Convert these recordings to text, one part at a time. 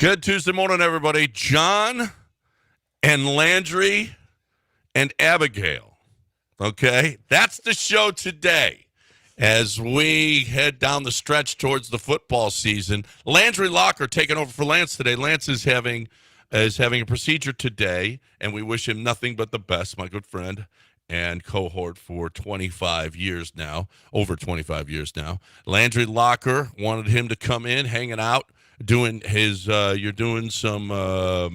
Good Tuesday morning, everybody. John and Landry and Abigail. Okay? That's the show today. As we head down the stretch towards the football season, Landry Locker taking over for Lance today. Lance is having a procedure today, and we wish him nothing but the best, my good friend and cohort for 25 years now, over 25 years now. Landry Locker wanted him to come in, hanging out, doing his, you're doing some, a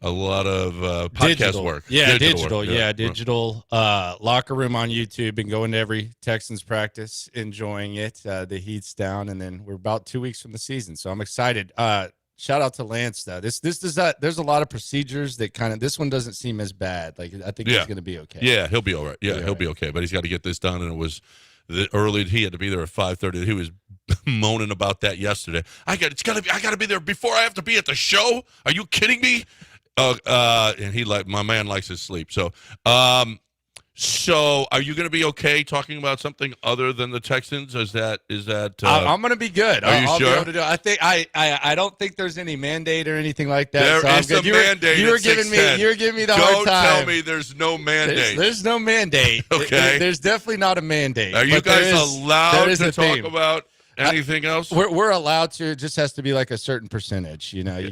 lot of podcast work. Yeah, digital. Locker room on YouTube and going to every Texans practice, enjoying it. The heat's down, and then we're about 2 weeks from the season, so I'm excited. Shout out to Lance, though. This does that. There's a lot of procedures that kind of, this one doesn't seem as bad. Like, I think he's going to be okay. Yeah, he'll be all right. Yeah, he'll be okay, but he's got to get this done, and it was early. He had to be there at 5:30. He was moaning about that yesterday. I got to be there before I have to be at the show. Are you kidding me? And my man likes his sleep. So, so are you going to be okay talking about something other than the Texans? Is that? I'm going to be good. Are you I'll sure? Be able to do it. I think I don't think there's any mandate or anything like that. There is a mandate. You were giving me the hard time. Don't tell me there's no mandate. There's no mandate. Okay. There's definitely not a mandate. Are you guys allowed to talk about anything else? We're allowed to. It just has to be like a certain percentage. You know, you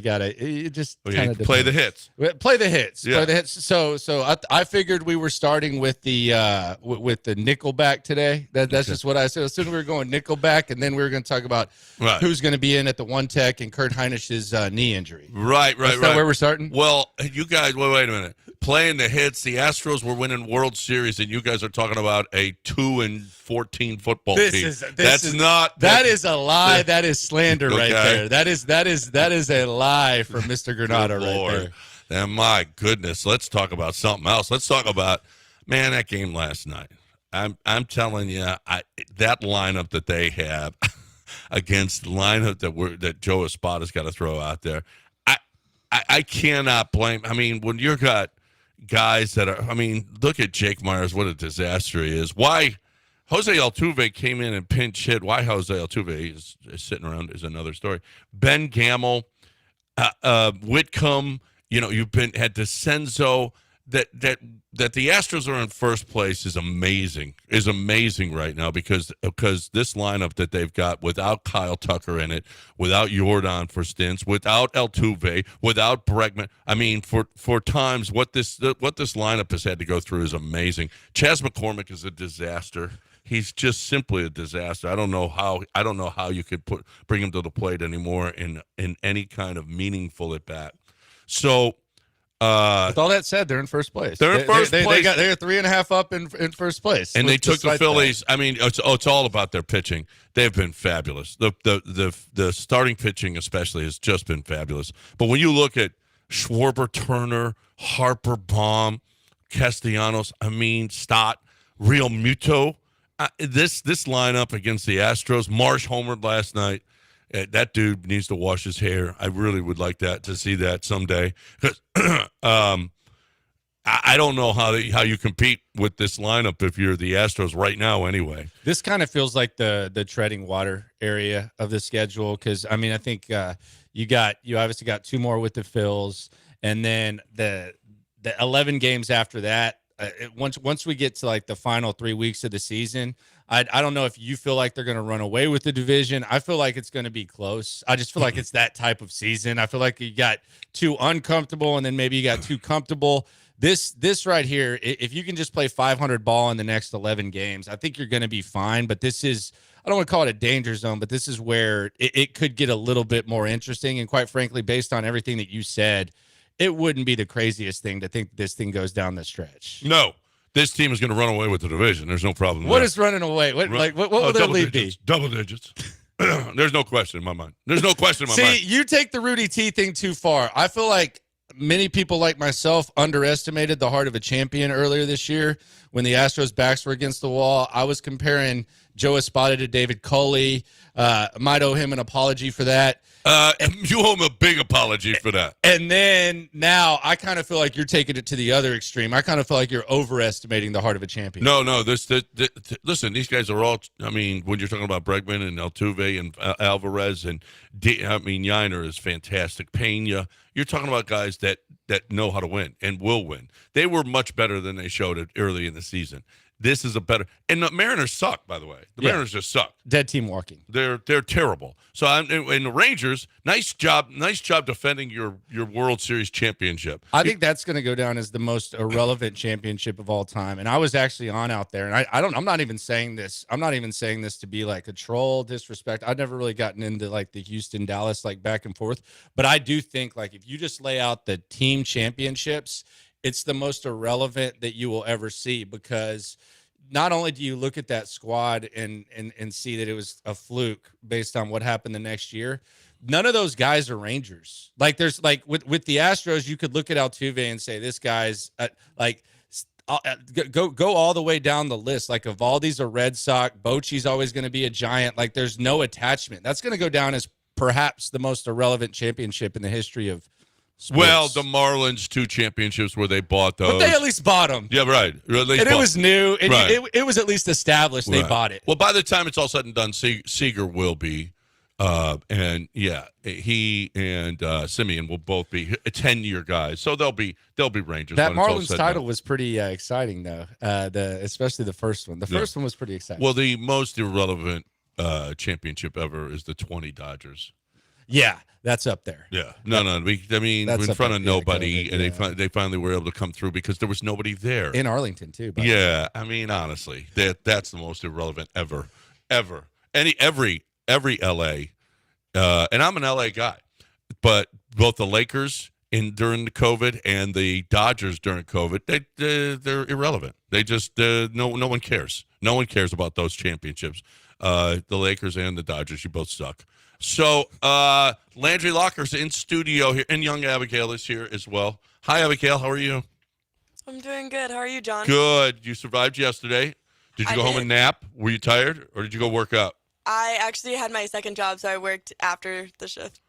just kind of play the hits. Play the hits. Yeah. Play the hits. So I figured we were starting with the Nickelback today. That's just what I said. As soon as we were going Nickelback, and then we were going to talk about who's going to be in at the One Tech and Kurt Heinrich's knee injury. Right. Is that where we're starting? Well, you guys, wait a minute. Playing the hits, the Astros were winning World Series, and you guys are talking about a 2-14 football team. That is a lie. That is slander right there. That is a lie from Mr. Granado right there. And my goodness, let's talk about something else. Let's talk about, man, that game last night. I'm telling you, that lineup that they have against the lineup that Joe Espada's got to throw out there. I cannot blame. I mean, when you've got guys that are, I mean, look at Jake Myers, what a disaster he is. Why Jose Altuve came in and pinch hit. Why Jose Altuve is sitting around is another story. Ben Gamel, Whitcomb, you've had DeCenzo. That the Astros are in first place is amazing right now because this lineup that they've got without Kyle Tucker in it, without Jordan for stints, without Altuve, without Bregman. I mean, for times what this lineup has had to go through is amazing. Chas McCormick is a disaster. He's just simply a disaster. I don't know how you could bring him to the plate anymore in any kind of meaningful at bat. So. With all that said, they're in first place. They're in first place. They're 3.5 up in first place. And they took the Phillies. That. I mean, it's all about their pitching. They've been fabulous. The starting pitching especially has just been fabulous. But when you look at Schwarber, Turner, Harper, Baum, Castellanos, Stott, Real Muto, this lineup against the Astros, Marsh homered last night. That dude needs to wash his hair. I really would like to see that someday. Because I don't know how you compete with this lineup if you're the Astros right now anyway. This kind of feels like the treading water area of the schedule because, I think you obviously got two more with the Phils, and then the 11 games after that, once we get to like the final 3 weeks of the season, I don't know if you feel like they're going to run away with the division. I feel like it's going to be close. I just feel like it's that type of season. I feel like you got too uncomfortable and then maybe you got too comfortable. This right here, if you can just play 500 ball in the next 11 games, I think you're going to be fine. But this is, I don't want to call it a danger zone, but this is where it could get a little bit more interesting. And quite frankly, based on everything that you said, it wouldn't be the craziest thing to think this thing goes down the stretch. No. This team is going to run away with the division. There's no problem. What is running away? What will their lead be? Double digits. There's no question in my mind. See, you take the Rudy T thing too far. I feel like many people like myself underestimated the heart of a champion earlier this year when the Astros' backs were against the wall. I was comparing Joe Espada to David Coley. Might owe him an apology for that. You owe him a big apology for that. And then now I kind of feel like you're taking it to the other extreme. I kind of feel like you're overestimating the heart of a champion. No. Listen, these guys are all. I mean, when you're talking about Bregman and Altuve and Alvarez and Yiner is fantastic. Pena, you're talking about guys that know how to win and will win. They were much better than they showed it early in the season. This is a better, and the Mariners suck, by the way. The Mariners just suck. Dead team walking. They're terrible. So and the Rangers, nice job defending your World Series championship. I think that's going to go down as the most irrelevant championship of all time. And I was actually on out there, and I'm not even saying this. I'm not even saying this to be like a troll, disrespect. I've never really gotten into like the Houston, Dallas, like back and forth. But I do think like if you just lay out the team championships, it's the most irrelevant that you will ever see, because not only do you look at that squad and see that it was a fluke based on what happened the next year, none of those guys are Rangers. Like there's like with the Astros, you could look at Altuve and say this guy's go all the way down the list. Like Evaldi's a Red Sox, Bochy's always going to be a Giant. Like there's no attachment. That's going to go down as perhaps the most irrelevant championship in the history of sports. Well, the Marlins 2 championships where they bought those. But they at least bought them. Yeah, right. It was new. It was at least established. They bought it. Well, by the time it's all said and done, Seager will be. And yeah, he and Simeon will both be 10-year guys. So they'll be Rangers. That Marlins title was pretty exciting, though. Especially the first one. The first one was pretty exciting. Well, the most irrelevant championship ever is the 20 Dodgers. Yeah, that's up there. Yeah, no. That's in front of nobody, and they finally were able to come through because there was nobody there in Arlington too. Yeah, I mean, honestly, that's the most irrelevant ever. Every LA, and I'm an LA guy, but both the Lakers during the COVID and the Dodgers during COVID, they're irrelevant. They just no one cares. No one cares about those championships. The Lakers and the Dodgers, you both suck. So, Landry Locker's in studio here, and young Abigail is here as well. Hi, Abigail. How are you? I'm doing good. How are you, John? Good. You survived yesterday. Did you go home and nap? Were you tired, or did you go work out? I actually had my second job, so I worked after the shift.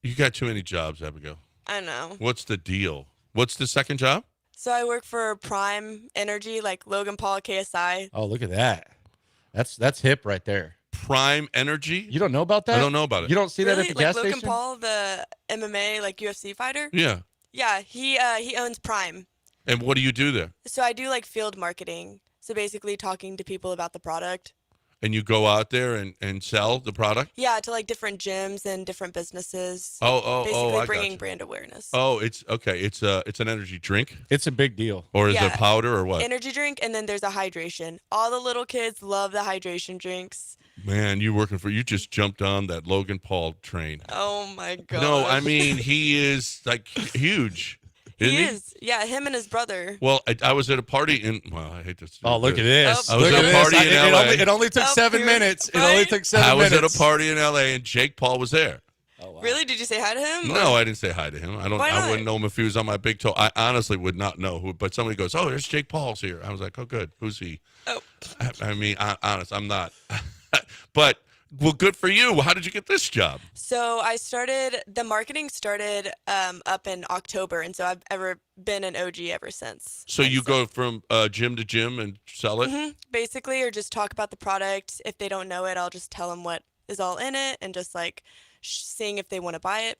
You got too many jobs, Abigail. I know. What's the deal? What's the second job? So I work for Prime Energy, like Logan Paul, KSI. Oh, look at that. That's hip right there. Prime Energy? You don't know about that? I don't know about it. You don't see that at the gas Logan station? Paul, the MMA, like UFC fighter? Yeah. Yeah, he owns Prime. And what do you do there? So I do like field marketing. So basically talking to people about the product. And you go out there and sell the product? Yeah, to like different gyms and different businesses. Basically bringing brand awareness. Oh, it's okay. It's an energy drink? It's a big deal. Or is it powder or what? Energy drink, and then there's a hydration. All the little kids love the hydration drinks. Man, you just jumped on that Logan Paul train. Oh my god. No, I mean, he is like huge. He is. Yeah, him and his brother. Well, I was at a party I hate this. Oh, look at this. I was at a party in LA. It only took 7 minutes. It only took 7 minutes. I was at a party in LA and Jake Paul was there. Oh, wow. Really? Did you say hi to him? No, I didn't say hi to him. Why not? I wouldn't know him if he was on my big toe. I honestly would not know who, but somebody goes, "Oh, there's Jake Paul's here." I was like, "Oh, good. Who's he?" Oh. I mean, honest, I'm not. But well, good for you. How did you get this job? So the marketing started up in October, and so I've been an OG ever since. So you go from gym to gym and sell it? Mm-hmm. Basically, or just talk about the product. If they don't know it, I'll just tell them what is all in it and just like seeing if they want to buy it.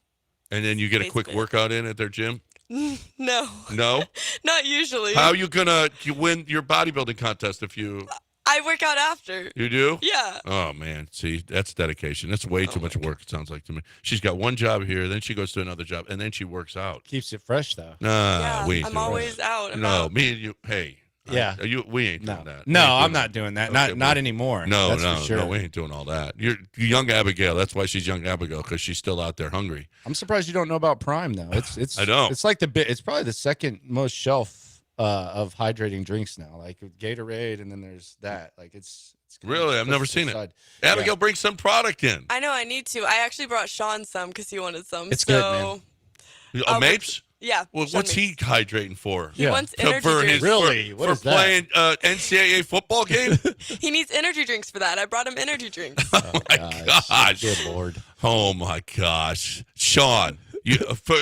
And then you get a quick workout in at their gym? No. No? Not usually. How are you going to win your bodybuilding contest if you... I work out after. You do? Yeah. Oh, man. See, that's dedication. That's way too much work, it sounds like to me. She's got one job here, then she goes to another job, and then she works out. Keeps it fresh, though. Yeah, we ain't I'm always out. No, me and you, hey. Yeah. We ain't doing that. No, I'm not doing that. Okay, not anymore. No, for sure. No, we ain't doing all that. You're young Abigail. That's why she's young Abigail, because she's still out there hungry. I'm surprised you don't know about Prime, though. It's I know. It's like it's probably the second most shelf of hydrating drinks now. Like Gatorade, and then there's that. Like it's really, I've never seen it. Abigail, bring some product in. I know, I need to. I actually brought Sean some because he wanted some. It's good, man. Mapes? Yeah. Well, what's he hydrating for? He wants energy drinks. Really? What for is that? playing NCAA football game? He needs energy drinks for that. I brought him energy drinks. Oh my gosh! Good Lord! Oh my gosh, Sean!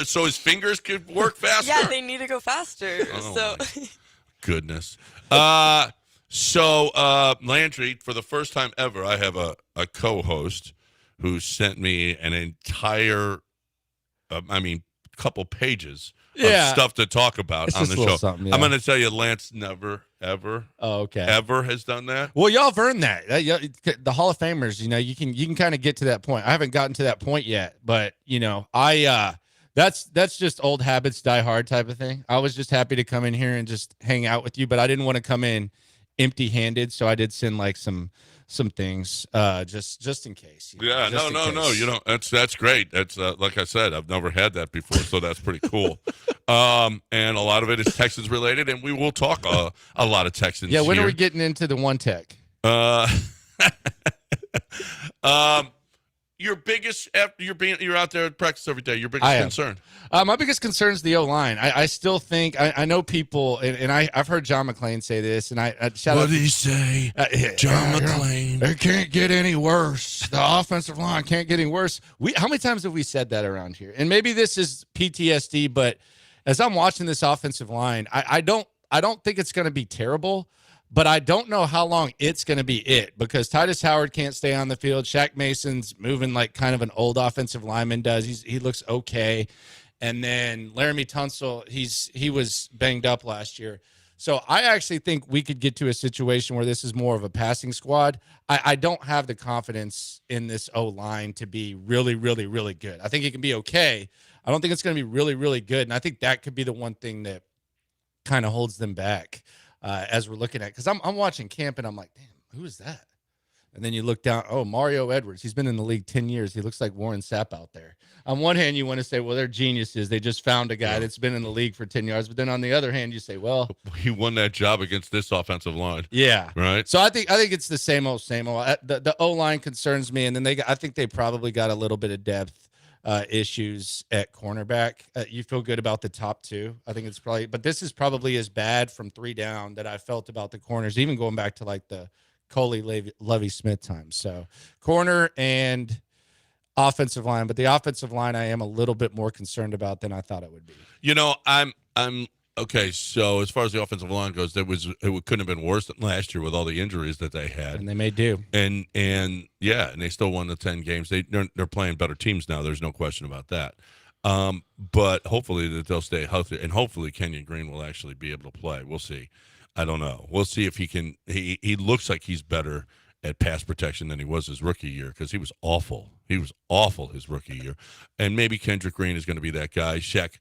So his fingers could work faster. Yeah, they need to go faster. Oh my goodness. So Landry, for the first time ever, I have a co-host who sent me an entire, couple pages of stuff to talk about on the show. Yeah. I'm going to tell you, Lance never, ever, ever has done that. Well, y'all have earned that. The Hall of Famers, you can kind of get to that point. I haven't gotten to that point yet, but that's just old habits die hard type of thing. I was just happy to come in here and just hang out with you, but I didn't want to come in empty-handed, so I did send like some things just in case. Yeah, no. You know, that's great. That's like I said, I've never had that before, so that's pretty cool. And a lot of it is Texans related, and we will talk a lot of Texans. Yeah, when here. are we getting into the one tech? Your biggest after you're out there at practice every day. Your biggest concern. My biggest concern is the O-line. I still think I know people, and I've heard John McClain say this, and I shout out. What did he say? John McClain. It can't get any worse. The offensive line can't get any worse. How many times have we said that around here? And maybe this is PTSD, but as I'm watching this offensive line, I don't think it's going to be terrible. But I don't know how long it's going to be because Titus Howard can't stay on the field. Shaq Mason's moving like kind of an old offensive lineman does. He looks okay. And then Laramie Tunsil, he was banged up last year. So I actually think we could get to a situation where this is more of a passing squad. I don't have the confidence in this O-line to be really, really, really good. I think it can be okay. I don't think it's going to be really, really good. And I think that could be the one thing that kind of holds them back. As we're looking at, because I'm watching camp and I'm like, damn, who is that? And then you look down, Mario Edwards. He's been in the league 10 years. He looks like Warren Sapp out there. On one hand, you want to say, well, they're geniuses. They just found a guy that's been in the league for 10 years. But then on the other hand, you say, well, he won that job against this offensive line. Yeah. Right. So I think it's the same old. The O-line concerns me. And then I think they probably got a little bit of depth issues at cornerback. You feel good about the top two. I think it's but this is probably as bad from 3 down that I felt about the corners, even going back to like the Coley Lovie Smith time. So corner and offensive line, but the offensive line I am a little bit more concerned about than I thought it would be. I'm okay. So as far as the offensive line goes, it couldn't have been worse than last year with all the injuries that they had, and they may do. And they still won the 10 games. They're playing better teams now. There's no question about that. But hopefully that they'll stay healthy, and hopefully Kenyon Green will actually be able to play. We'll see. I don't know. We'll see if he can. He looks like he's better at pass protection than he was his rookie year, because he was awful. He was awful his rookie year, and maybe Kendrick Green is going to be that guy. Shaq,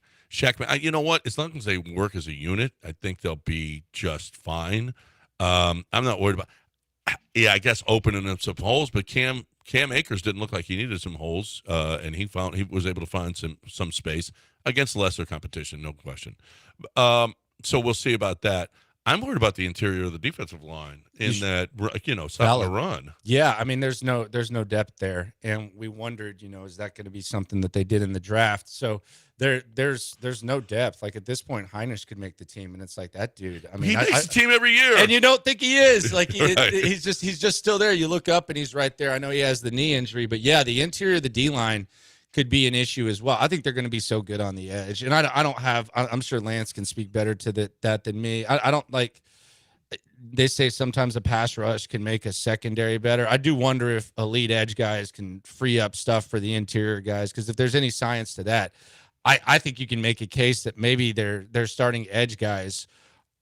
you know what? As long as they work as a unit, I think they'll be just fine. I'm not worried about. Yeah, I guess opening up some holes, but Cam Akers didn't look like he needed some holes, and he was able to find some space against lesser competition, no question. So we'll see about that. I'm worried about the interior of the defensive line stopping the run. Yeah, I mean, there's no depth there, and we wondered, is that going to be something that they did in the draft? So there's no depth. Like at this point, Heinisch could make the team, and it's like that dude. I mean, he makes the team every year, and you don't think he is. Like right. he's just still there. You look up, and he's right there. I know he has the knee injury, but yeah, the interior of the D line could be an issue as well. I think they're going to be so good on the edge, and I don't have. I'm sure Lance can speak better to that than me. I don't like. They say sometimes a pass rush can make a secondary better. I do wonder if elite edge guys can free up stuff for the interior guys, because if there's any science to that, I think you can make a case that maybe their starting edge guys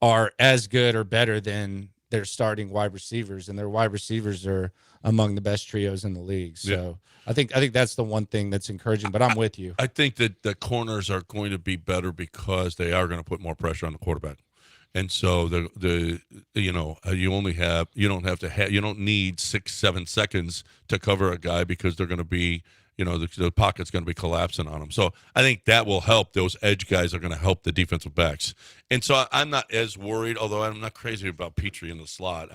are as good or better than their starting wide receivers, and their wide receivers are among the best trios in the league. So yeah. I think that's the one thing that's encouraging, but I'm with you. I think that the corners are going to be better because they are going to put more pressure on the quarterback. And so you don't need 6-7 seconds to cover a guy, because they're going to be, the pocket's going to be collapsing on them. So I think that will help. Those edge guys are going to help the defensive backs. And so I'm not as worried, although I'm not crazy about Petrie in the slot.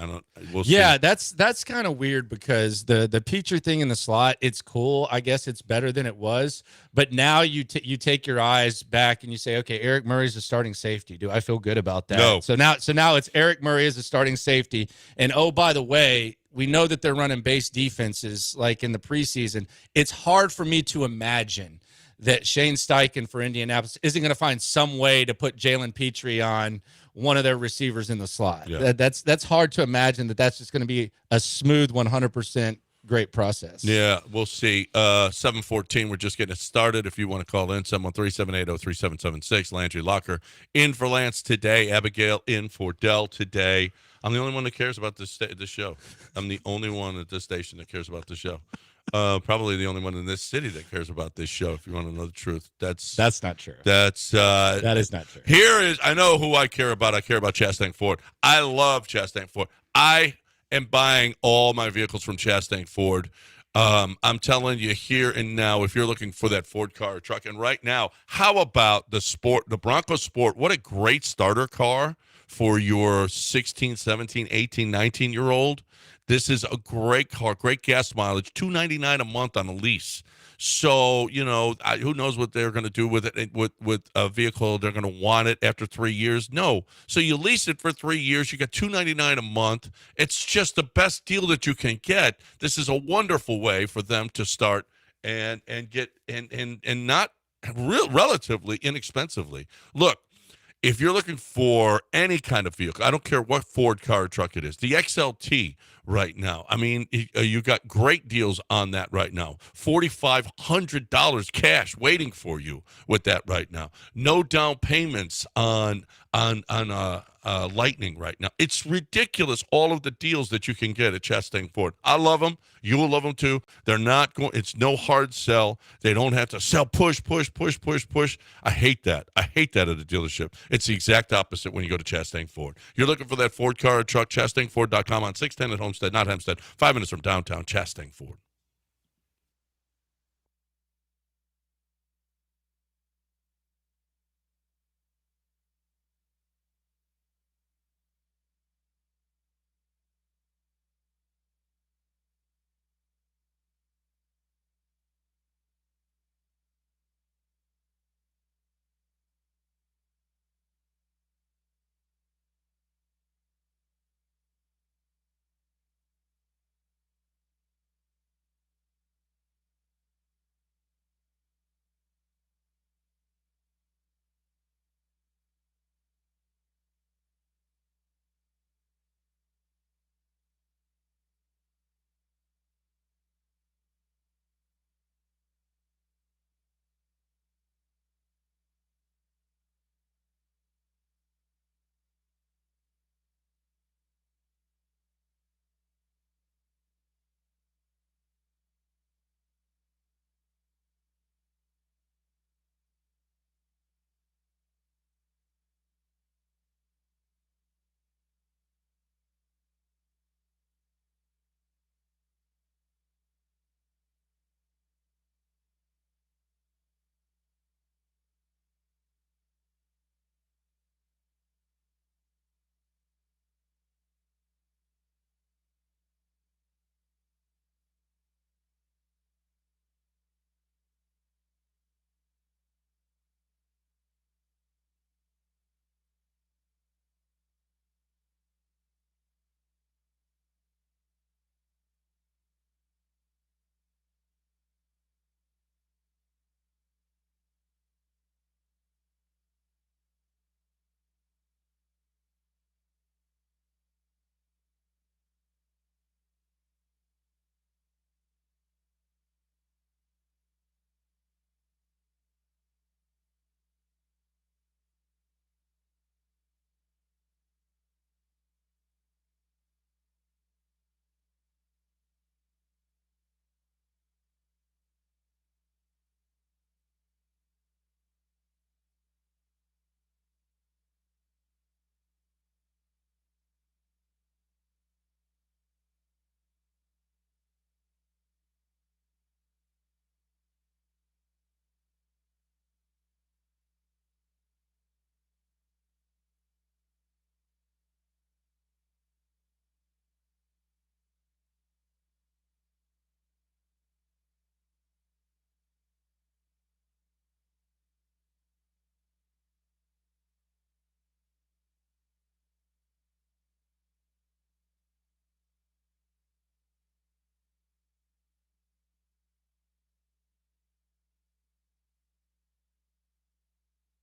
We'll see. Yeah, that's kind of weird because the Petrie thing in the slot, it's cool. I guess it's better than it was. But now you take your eyes back and you say, okay, Eric Murray's a starting safety. Do I feel good about that? No. So now it's Eric Murray as a starting safety. And oh, by the way, we know that they're running base defenses like in the preseason. It's hard for me to imagine that Shane Steichen for Indianapolis isn't going to find some way to put Jalen Petrie on one of their receivers in the slot. Yeah. That's hard to imagine that's just going to be a smooth 100% great process. Yeah, we'll see. 7:14, we're just getting it started. If you want to call in, 713-780-3776. Landry Locker in for Lance today. Abigail in for Dell today. I'm the only one that cares about this show. I'm the only one at this station that cares about the show. Probably the only one in this city that cares about this show. If you want to know the truth, that's not true. That is not true. I know who I care about. I care about Chastang Ford. I love Chastang Ford. I am buying all my vehicles from Chastang Ford. I'm telling you here and now, if you're looking for that Ford car or truck, and right now, how about the Bronco Sport? What a great starter car for your 16, 17, 18, 19-year-old. This is a great car, great gas mileage, $299 a month on a lease. So, who knows what they're going to do with it, with a vehicle. They're going to want it after 3 years. No. So you lease it for 3 years. You get $299 a month. It's just the best deal that you can get. This is a wonderful way for them to start and get and not relatively inexpensively. Look, if you're looking for any kind of vehicle, I don't care what Ford car or truck it is, the XLT right now, I mean, you got great deals on that right now. $4,500 cash waiting for you with that right now. No down payments on Lightning right now. It's ridiculous, all of the deals that you can get at Chastang Ford. I love them. You will love them too. They're not going. It's no hard sell. They don't have to sell, push. I hate that. I hate that at a dealership. It's the exact opposite when you go to Chastang Ford. You're looking for that Ford car or truck, ChastangFord.com on 610 at Homestead, not Hempstead, 5 minutes from downtown Chastang Ford.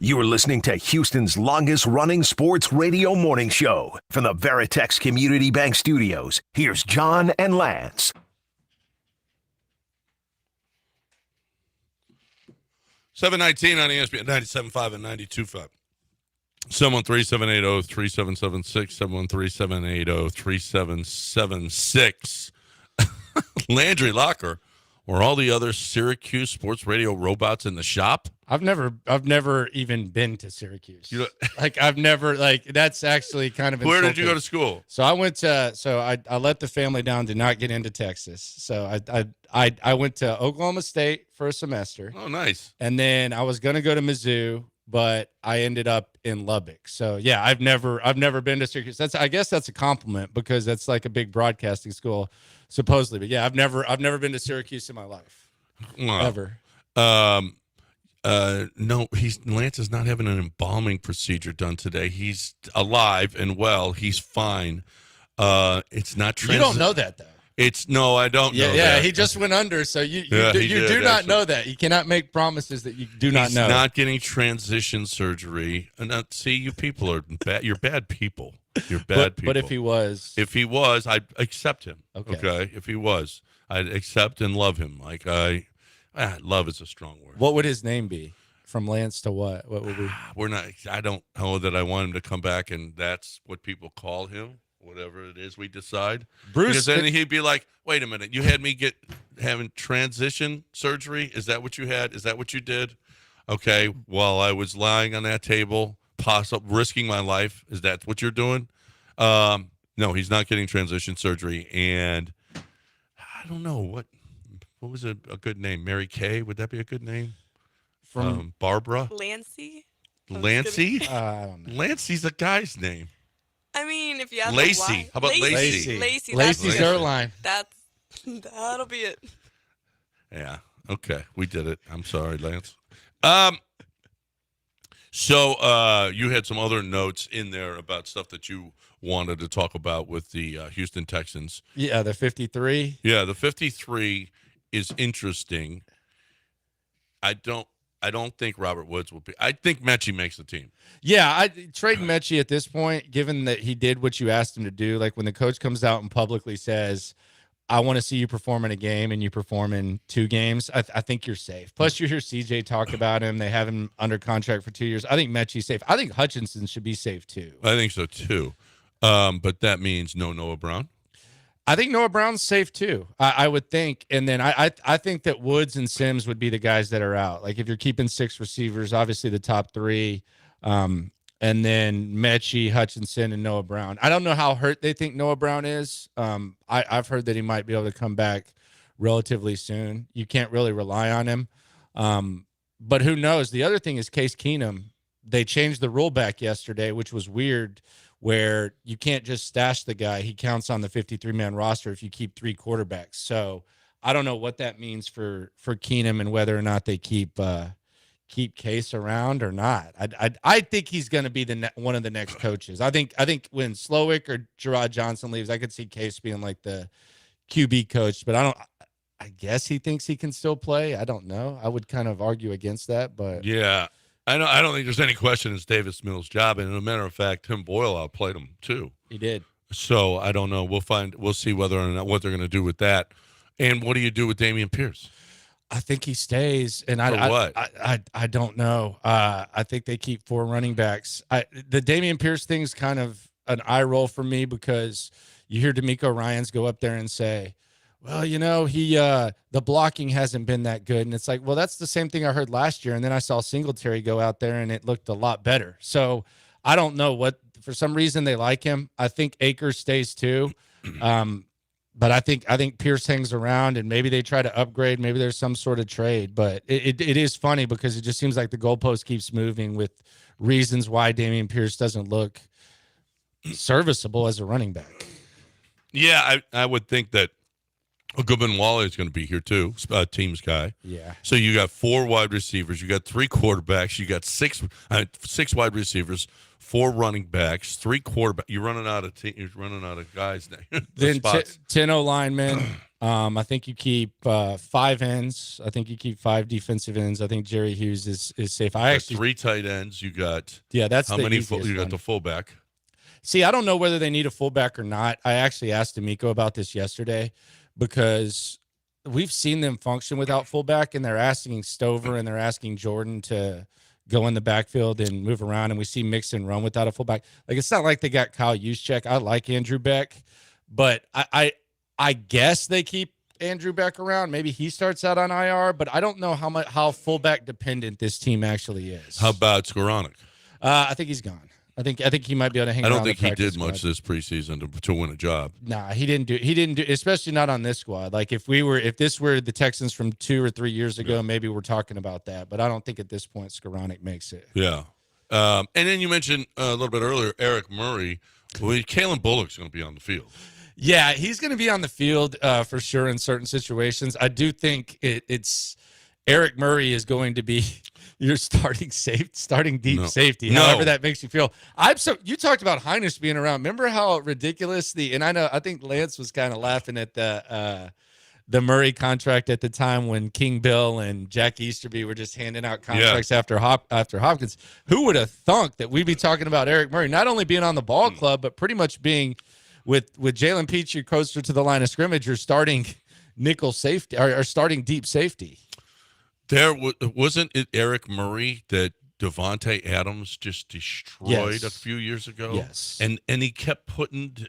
You're listening to Houston's longest-running sports radio morning show. From the Veritex Community Bank Studios, here's John and Lance. 719 on ESPN 97.5 and 92.5. 713-780-3776, 713-780-3776. Landry Locker, or all the other Syracuse sports radio robots in the shop? I've never even been to Syracuse. That's actually kind of Where insulting. did you go to school? So I let the family down to not get into Texas. So I went to Oklahoma State for a semester. Oh, nice. And then I was going to go to Mizzou, but I ended up in Lubbock. So yeah, I've never been to Syracuse. I guess that's a compliment because that's like a big broadcasting school supposedly. But yeah, I've never been to Syracuse in my life. Wow. Ever. No, Lance is not having an embalming procedure done today. He's alive and well. He's fine. It's not You don't know that though. No, I don't know. Yeah, that. he just went under, so you did, do not actually. know that. You cannot make promises that you do not know. He's not getting transition surgery. And see, you people are bad. You're bad people. You're bad people. But if he was, I'd accept him. Okay. If he was, I'd accept and love him. Love is a strong word. What would his name be? From Lance to what? What would we? I don't know that I want him to come back, and that's what people call him. Whatever it is we decide. Bruce, because then he'd be like, wait a minute, you had me having transition surgery? Is that what you had? Is that what you did? Okay, while I was lying on that table, risking my life, is that what you're doing? No, he's not getting transition surgery. And I don't know, what was a good name? Mary Kay? Would that be a good name? From Barbara? Lancey? Lancey? I don't know. Lancey's a guy's name. I mean, if you have Lacey. How about Lacey? Lacey's Zerline. That'll be it. Yeah. Okay. We did it. I'm sorry, Lance. So you had some other notes in there about stuff that you wanted to talk about with the Houston Texans. Yeah, the 53. Yeah, the 53 is interesting. I don't think Robert Woods will be. I think Mechie makes the team. Yeah, trade Mechie at this point, given that he did what you asked him to do. Like when the coach comes out and publicly says, I want to see you perform in a game, and you perform in 2 games, I think you're safe. Plus, you hear CJ talk about him. They have him under contract for 2 years. I think Mechie's safe. I think Hutchinson should be safe, too. I think so, too. But that means no Noah Brown. I think Noah Brown's safe too. I would think, and then I think that Woods and Sims would be the guys that are out. Like if you're keeping 6 receivers, obviously the top 3, and then Mechie, Hutchinson, and Noah Brown. I don't know how hurt they think Noah Brown is. I've heard that he might be able to come back relatively soon. You can't really rely on him, but who knows? The other thing is Case Keenum. They changed the rule back yesterday, which was weird, where you can't just stash the guy. He counts on the 53-man roster if you keep 3 quarterbacks. So I don't know what that means for Keenum and whether or not they keep Case around or not. I think he's going to be one of the next coaches. I think when Slowick or Gerard Johnson leaves, I could see Case being like the QB coach, but I guess he thinks he can still play. I don't know. I would kind of argue against that, but yeah. I don't think there's any question it's Davis Mills' job. And as a matter of fact, Tim Boyle outplayed him too. He did. So I don't know. We'll see whether or not what they're going to do with that. And what do you do with Dameon Pierce? I think he stays. And I don't know. I think they keep 4 running backs. The Dameon Pierce thing's kind of an eye roll for me because you hear DeMeco Ryans go up there and say, well, the blocking hasn't been that good. And it's like, well, that's the same thing I heard last year. And then I saw Singletary go out there and it looked a lot better. So I don't know for some reason they like him. I think Akers stays too. But I think Pierce hangs around and maybe they try to upgrade. Maybe there's some sort of trade, but it is funny because it just seems like the goalpost keeps moving with reasons why Dameon Pierce doesn't look serviceable as a running back. Yeah. I would think that Goodman Waller is going to be here too, team's guy. Yeah. So you got 4 wide receivers, you got 3 quarterbacks, you got 6 wide receivers, 4 running backs, 3 quarterbacks. You're running out of guys now. Then 10 O linemen, I think you keep 5 ends. I think you keep 5 defensive ends. I think Jerry Hughes is safe. I actually 3 tight ends. You got that's how the many? easiest You got one. the fullback. See, I don't know whether they need a fullback or not. I actually asked D'Amico about this yesterday because we've seen them function without fullback, and they're asking Stover and they're asking Jordan to go in the backfield and move around, and we see Mixon run without a fullback. Like, it's not like they got Kyle Juszczyk. I like Andrew Beck, but I guess they keep Andrew Beck around. Maybe he starts out on IR, but I don't know how fullback dependent this team actually is. How about Skoranek? I think he's gone. I think he might be able to hang around. I don't think the he did practice much squad. this preseason to win a job. Nah, he didn't do, especially not on this squad. Like if this were the Texans from 2 or 3 years ago, maybe we're talking about that. But I don't think at this point Skoranek makes it. Yeah. And then you mentioned a little bit earlier, Eric Murray. Well, Kalen Bullock's going to be on the field. Yeah, he's going to be on the field for sure in certain situations. I do think it's Eric Murray is going to be your starting deep safety, however that makes you feel. You talked about Heinrich being around. Remember how ridiculous I think Lance was kind of laughing at the Murray contract at the time when King Bill and Jack Easterby were just handing out contracts after Hopkins. Who would have thunk that we'd be talking about Eric Murray not only being on the ball club, but pretty much being with Jalen Petrie closer to the line of scrimmage, you're starting nickel safety or starting deep safety. Wasn't it Eric Murray that Devontae Adams just destroyed a few years ago? Yes. And he kept putting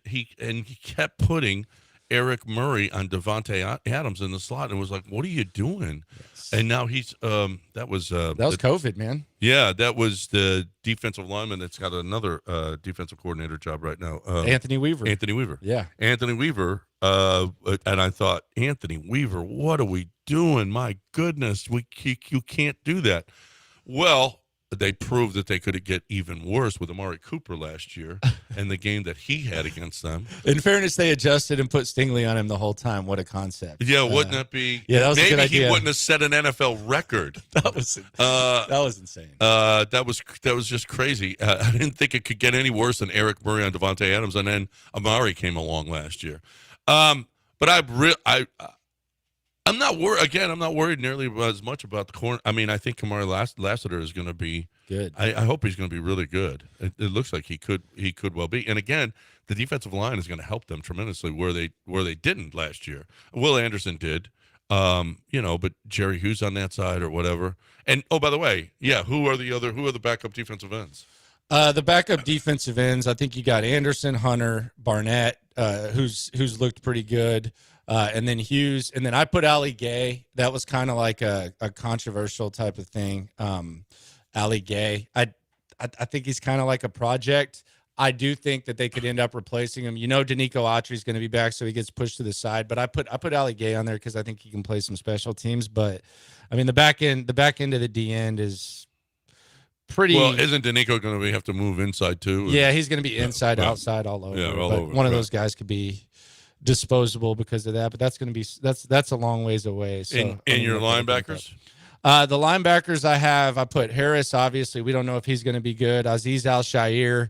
Eric Murray on Devontae Adams in the slot and was like, "What are you doing?" Yes. And now he's that was COVID, man. Yeah, that was the defensive lineman that's got another defensive coordinator job right now. Anthony Weaver. Yeah. Anthony Weaver. And I thought, Anthony Weaver, what are we doing? My goodness, you can't do that. Well, they proved that they could get even worse with Amari Cooper last year and the game that he had against them. In fairness, they adjusted and put Stingley on him the whole time. What a concept. Yeah, wouldn't that be? Yeah, that was maybe a good idea. He wouldn't have set an NFL record. That was insane. That was just crazy. I didn't think it could get any worse than Eric Murray on Devontae Adams, and then Amari came along last year. But I'm not worried. Again, I'm not worried nearly as much about the corner. I mean, I think Kamari Lassiter is going to be good. I hope he's going to be really good. It looks like he could well be. And again, the defensive line is going to help them tremendously where they didn't last year. Will Anderson did, but Jerry Hughes on that side or whatever. And by the way, who are the backup defensive ends? The backup defensive ends, I think you got Anderson, Hunter, Barnett, who's looked pretty good. And then Hughes, and then I put Ali Gay. That was kind of like a controversial type of thing. Ali Gay, I think he's kind of like a project. I do think that they could end up replacing him. Danico Autry is going to be back, so he gets pushed to the side. But I put Ali Gay on there because I think he can play some special teams. But I mean, the back end of the D end is pretty. Well, isn't Danico going to have to move inside too? Yeah, he's going to be inside, outside, all over. Yeah, all over. One of those guys could be disposable because of that, but that's a long ways away. So in your linebackers, the linebackers I put Harris. Obviously, we don't know if he's going to be good. Azeez Al-Shaair,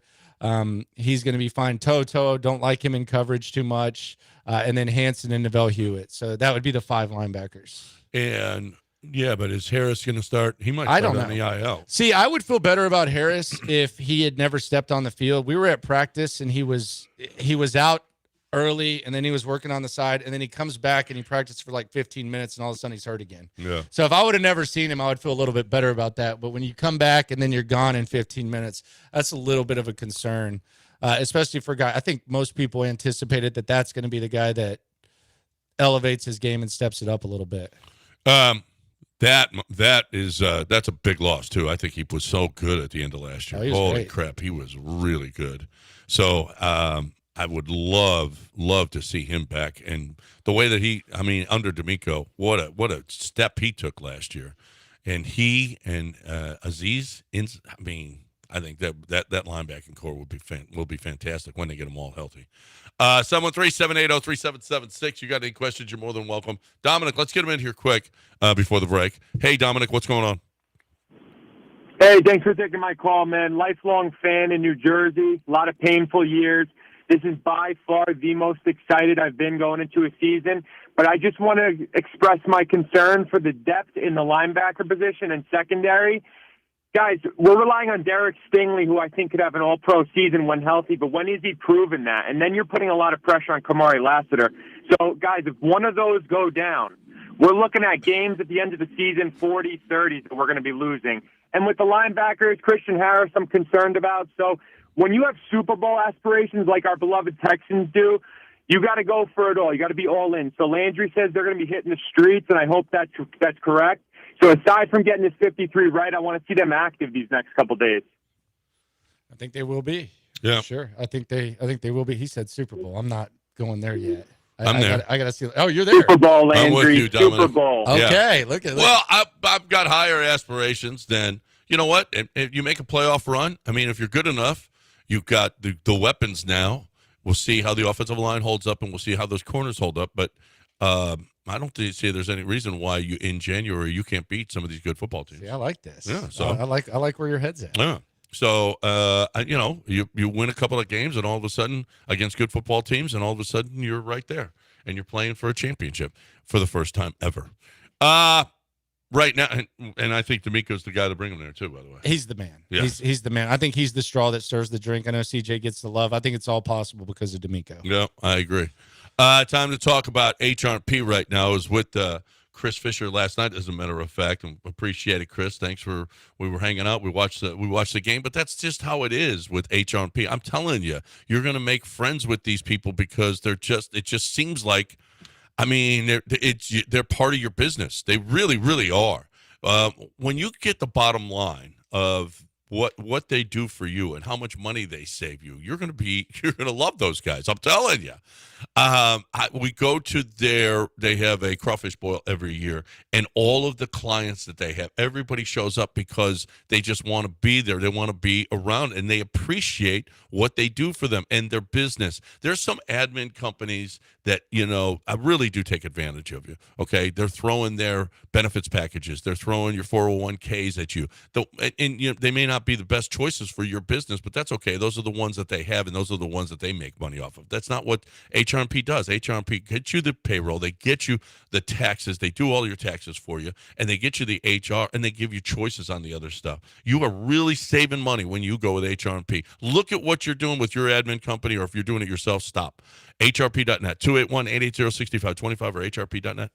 he's going to be fine. Toto, don't like him in coverage too much, and then Hanson and Neville Hewitt. So that would be the 5 linebackers. And yeah, but is Harris going to start? He might start on the IL. See, I would feel better about Harris if he had never stepped on the field. We were at practice and he was out early, and then he was working on the side, and then he comes back and he practiced for like 15 minutes, and all of a sudden he's hurt again. Yeah. So if I would have never seen him, I would feel a little bit better about that. But when you come back and then you're gone in 15 minutes, that's a little bit of a concern, especially for a guy. I think most people anticipated that that's going to be the guy that elevates his game and steps it up a little bit. That's a big loss too. I think he was so good at the end of last year. Holy great. Crap, he was really good. So I would love to see him back, and the way that under D'Amico, what a step he took last year, and he and Azeez. I think that linebacking core will be fantastic when they get them all healthy. 713-780-3776. You got any questions? You're more than welcome. Dominic, let's get him in here quick before the break. Hey, Dominic, what's going on? Hey, thanks for taking my call, man. Lifelong fan in New Jersey. A lot of painful years. This is by far the most excited I've been going into a season. But I just want to express my concern for the depth in the linebacker position and secondary. Guys, we're relying on Derek Stingley, who I think could have an all-pro season when healthy, but when is he proven that? And then you're putting a lot of pressure on Kamari Lassiter. So, guys, if one of those go down, we're looking at games at the end of the season, 40, 30 that we're going to be losing. And with the linebackers, Christian Harris, I'm concerned about. So when you have Super Bowl aspirations like our beloved Texans do, you got to go for it all. You got to be all in. So Landry says they're going to be hitting the streets, and I hope that's correct. So aside from getting this 53 right, I want to see them active these next couple days. I think they will be. Yeah, sure. I think they will be. He said Super Bowl. I'm not going there yet. I'm there. I got to see. Oh, you're there. Super Bowl, Landry. I'm with you, Dominic. Super Bowl. Okay, Yeah. look at that. Well, I've got higher aspirations than, you know what? If you make a playoff run, I mean, if you're good enough, you've got the weapons now. We'll see how the offensive line holds up, and we'll see how those corners hold up. But I don't see there's any reason why in January you can't beat some of these good football teams. See, I like this. Yeah, so I like where your head's at. Yeah. So you win a couple of games, and all of a sudden against good football teams, and all of a sudden you're right there, and you're playing for a championship for the first time ever. Right now, and I think D'Amico's the guy to bring him there too. By the way, he's the man. Yeah. He's the man. I think he's the straw that stirs the drink. I know CJ gets the love. I think it's all possible because of D'Amico. Yeah, I agree. Time to talk about HRP right now. I was with Chris Fisher last night, as a matter of fact, and appreciate it, Chris. Thanks we were hanging out. We watched the game, but that's just how it is with HRP. I'm telling you, you're going to make friends with these people because it just seems like, I mean, they're part of your business. They really, really are. When you get the bottom line of what they do for you and how much money they save you, you're gonna love those guys. I'm telling you. We go to they have a crawfish boil every year, and all of the clients that they have, everybody shows up because they just want to be there. They want to be around, and they appreciate what they do for them and their business. There's some admin companies that, I really do take advantage of you. Okay. They're throwing their benefits packages. They're throwing your 401ks at you. They may not be the best choices for your business, but that's okay. Those are the ones that they have, and those are the ones that they make money off of. That's not what HRP does. HRP gets you the payroll. They get you the taxes. They do all your taxes for you, and they get you the HR, and they give you choices on the other stuff. You are really saving money when you go with HRP. Look at what you're doing with your admin company, or if you're doing it yourself, stop. HRP.net, 281-880-6525 or HRP.net.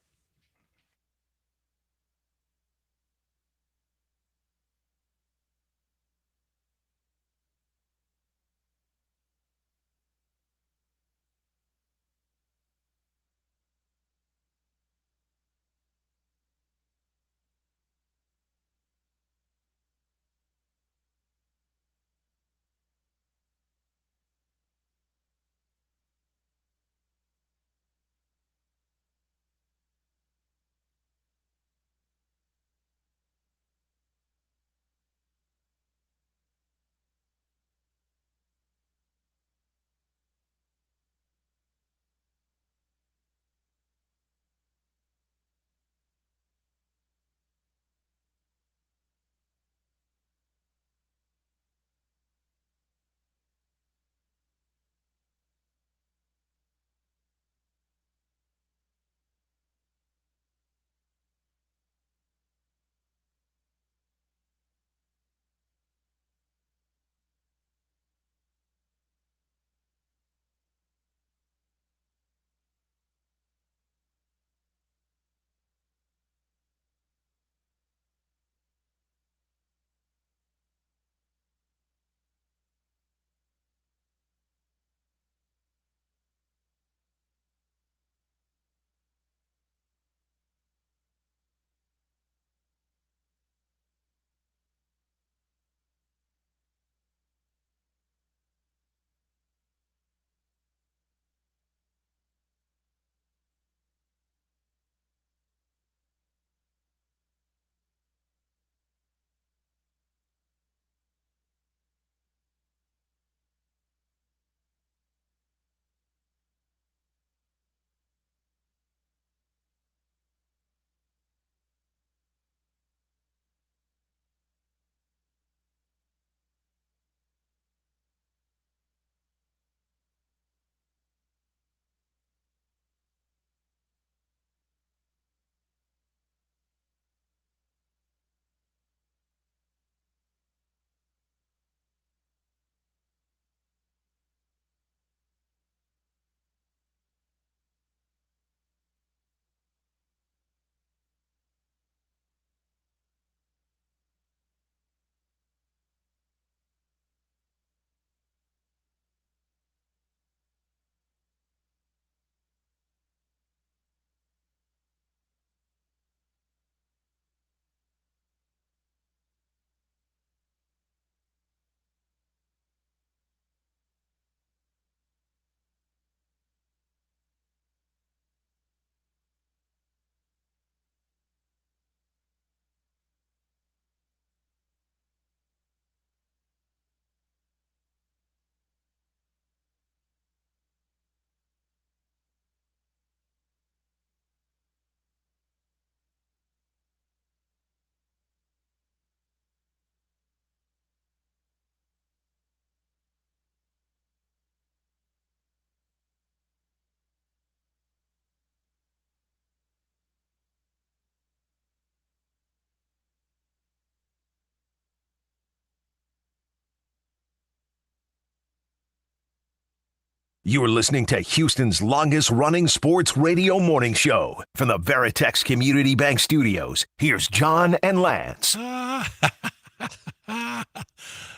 You're listening to Houston's longest-running sports radio morning show. From the Veritex Community Bank Studios, here's John and Lance.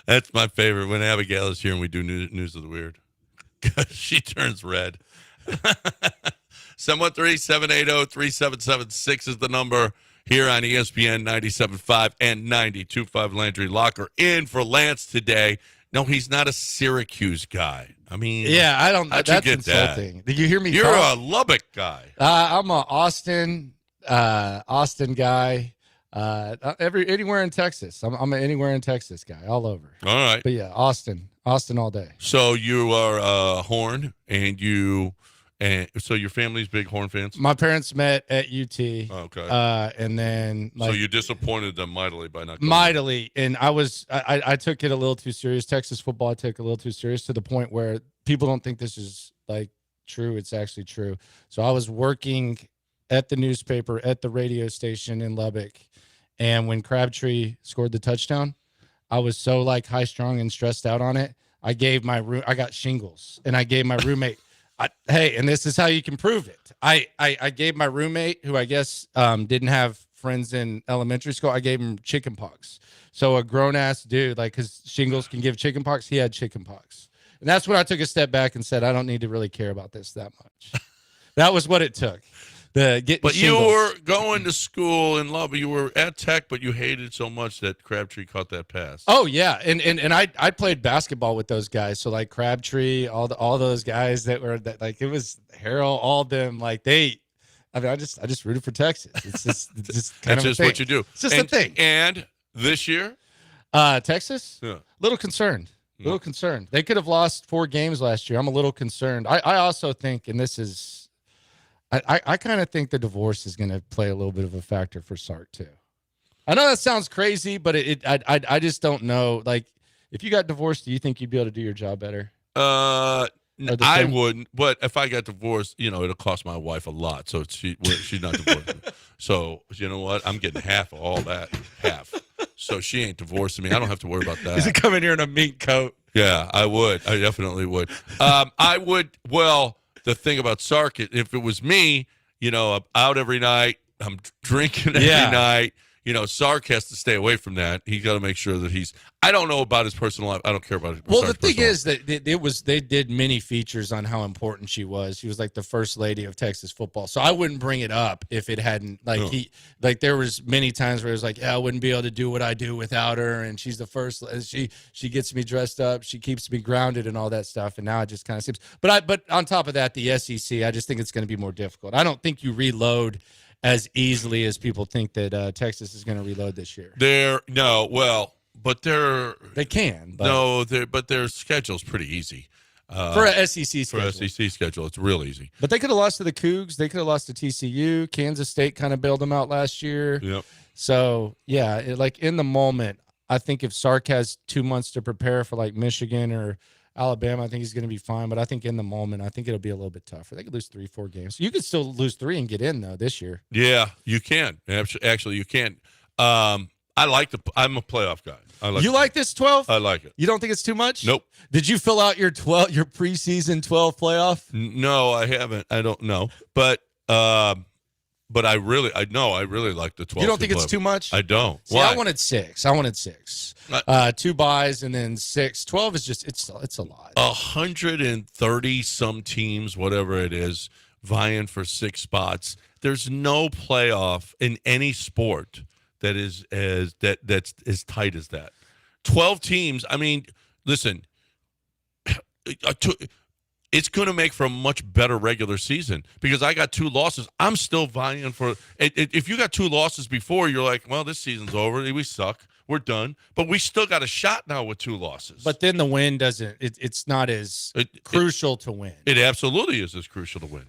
That's my favorite, when Abigail is here and we do News of the Weird. She turns red. 713-780-3776 is the number here on ESPN 97.5 and 92.5. Landry Locker in for Lance today. No, he's not a Syracuse guy. I mean, yeah, I don't. How'd That's you get insulting. Did you hear me? You're talk? a Lubbock guy. I'm a Austin guy. Anywhere in Texas. I'm an anywhere in Texas guy, all over. All right. But yeah, Austin all day. So you are Horn, and so your family's big Horn fans? My parents met at UT. Okay. And then so you disappointed them mightily by not going. Mightily, and I took it a little too serious. Texas football I took a little too serious, to the point where people don't think this is like true. It's actually true. So I was working at the newspaper, at the radio station in Lubbock, and when Crabtree scored the touchdown, I was so like high strung and stressed out on it. I got shingles, and I gave my roommate. And this is how you can prove it. I gave my roommate, who I guess didn't have friends in elementary school, I gave him chicken pox. So a grown ass dude, like, because shingles can give chicken pox, he had chicken pox. And that's when I took a step back and said, I don't need to really care about this that much. That was what it took. But shingles. You were going to school in Lubbock. You were at Tech, but you hated so much that Crabtree caught that pass. Oh yeah, and I played basketball with those guys. So like Crabtree, all those guys that like, it was Harrell, all of them. Like I just rooted for Texas. It's just kind That's of just what you do. It's just a thing. And this year, Texas, yeah. Little concerned. Little concerned. They could have lost 4 games last year. I'm a little concerned. I also think, and this is. I kind of think the divorce is going to play a little bit of a factor for Sark too. I know that sounds crazy, but I just don't know. Like, if you got divorced, do you think you'd be able to do your job better? I wouldn't. But if I got divorced, it'll cost my wife a lot. So she's not divorced. So you know what? I'm getting half of all that. Half. So she ain't divorcing me. I don't have to worry about that. Is it coming here in a mink coat? Yeah, I would. I definitely would. I would. Well. The thing about Sark, if it was me, I'm out every night, I'm drinking every night. Sark has to stay away from that. He's got to make sure that I don't know about his personal life. I don't care about his Well, the thing is that they did many features on how important she was. She was like the first lady of Texas football. So I wouldn't bring it up if it hadn't, there was many times where it was like, yeah, I wouldn't be able to do what I do without her. And she's the first, she gets me dressed up. She keeps me grounded and all that stuff. And now it just kind of seems, but on top of that, the SEC, I just think it's going to be more difficult. I don't think you reload as easily as people think that Texas is going to reload this year. They can. But their schedule's pretty easy. For a SEC schedule. For a SEC schedule, it's real easy. But they could have lost to the Cougs. They could have lost to TCU. Kansas State kind of bailed them out last year. Yep. So, yeah, in the moment, I think if Sark has 2 months to prepare for like Michigan or Alabama, I think he's going to be fine. But I think in the moment, I think it'll be a little bit tougher. They could lose 3-4 games. You could still lose 3 and get in, though, this year. Yeah, you can. Actually, you can. I'm a playoff guy. You like this 12? I like it. You don't think it's too much? Nope. Did you fill out your preseason 12 playoff? No, I haven't. I don't know. But I really like the 12. You don't think it's too much? I don't. See, Why? I wanted 6. 2 buys and then 6. 12 is just it's a lot. 130 some teams, whatever it is, vying for 6 spots. There's no playoff in any sport that is that's as tight as that. 12 teams. I mean, listen, it's going to make for a much better regular season because I got 2 losses. I'm still vying for it. If you got 2 losses before, you're like, well, this season's over. We suck. We're done. But we still got a shot now with 2 losses. But then the win doesn't. It's not as crucial to win. It absolutely is as crucial to win.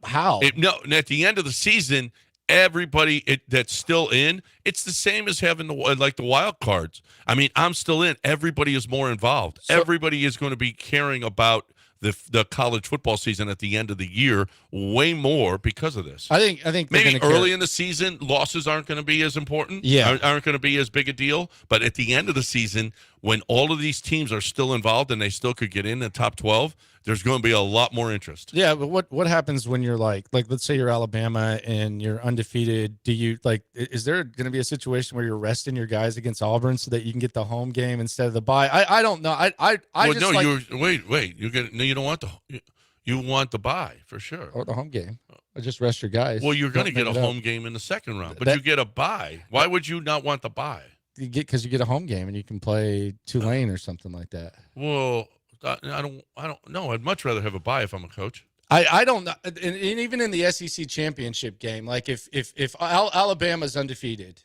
How? And at the end of the season, everybody that's still in, it's the same as having the wild cards. I mean, I'm still in. Everybody is more involved. Everybody is going to be caring about the college football season at the end of the year way more because of this. I think maybe early in the season, losses aren't going to be as important. Yeah, aren't going to be as big a deal. But at the end of the season, when all of these teams are still involved and they still could get in the top 12, there's going to be a lot more interest. Yeah, but what happens when you're like let's say you're Alabama and you're undefeated? Do you is there going to be a situation where you're resting your guys against Auburn so that you can get the home game instead of the bye? I don't know. Wait. You don't want you want the bye for sure. Or the home game. Or just rest your guys. Well, you're going to get a home game in the second round, but you get a bye. Why would you not want the bye? Because you get a home game and you can play Tulane or something like that. Well, I don't know. I'd much rather have a bye if I'm a coach. I don't know. And even in the SEC championship game, like if Alabama's undefeated,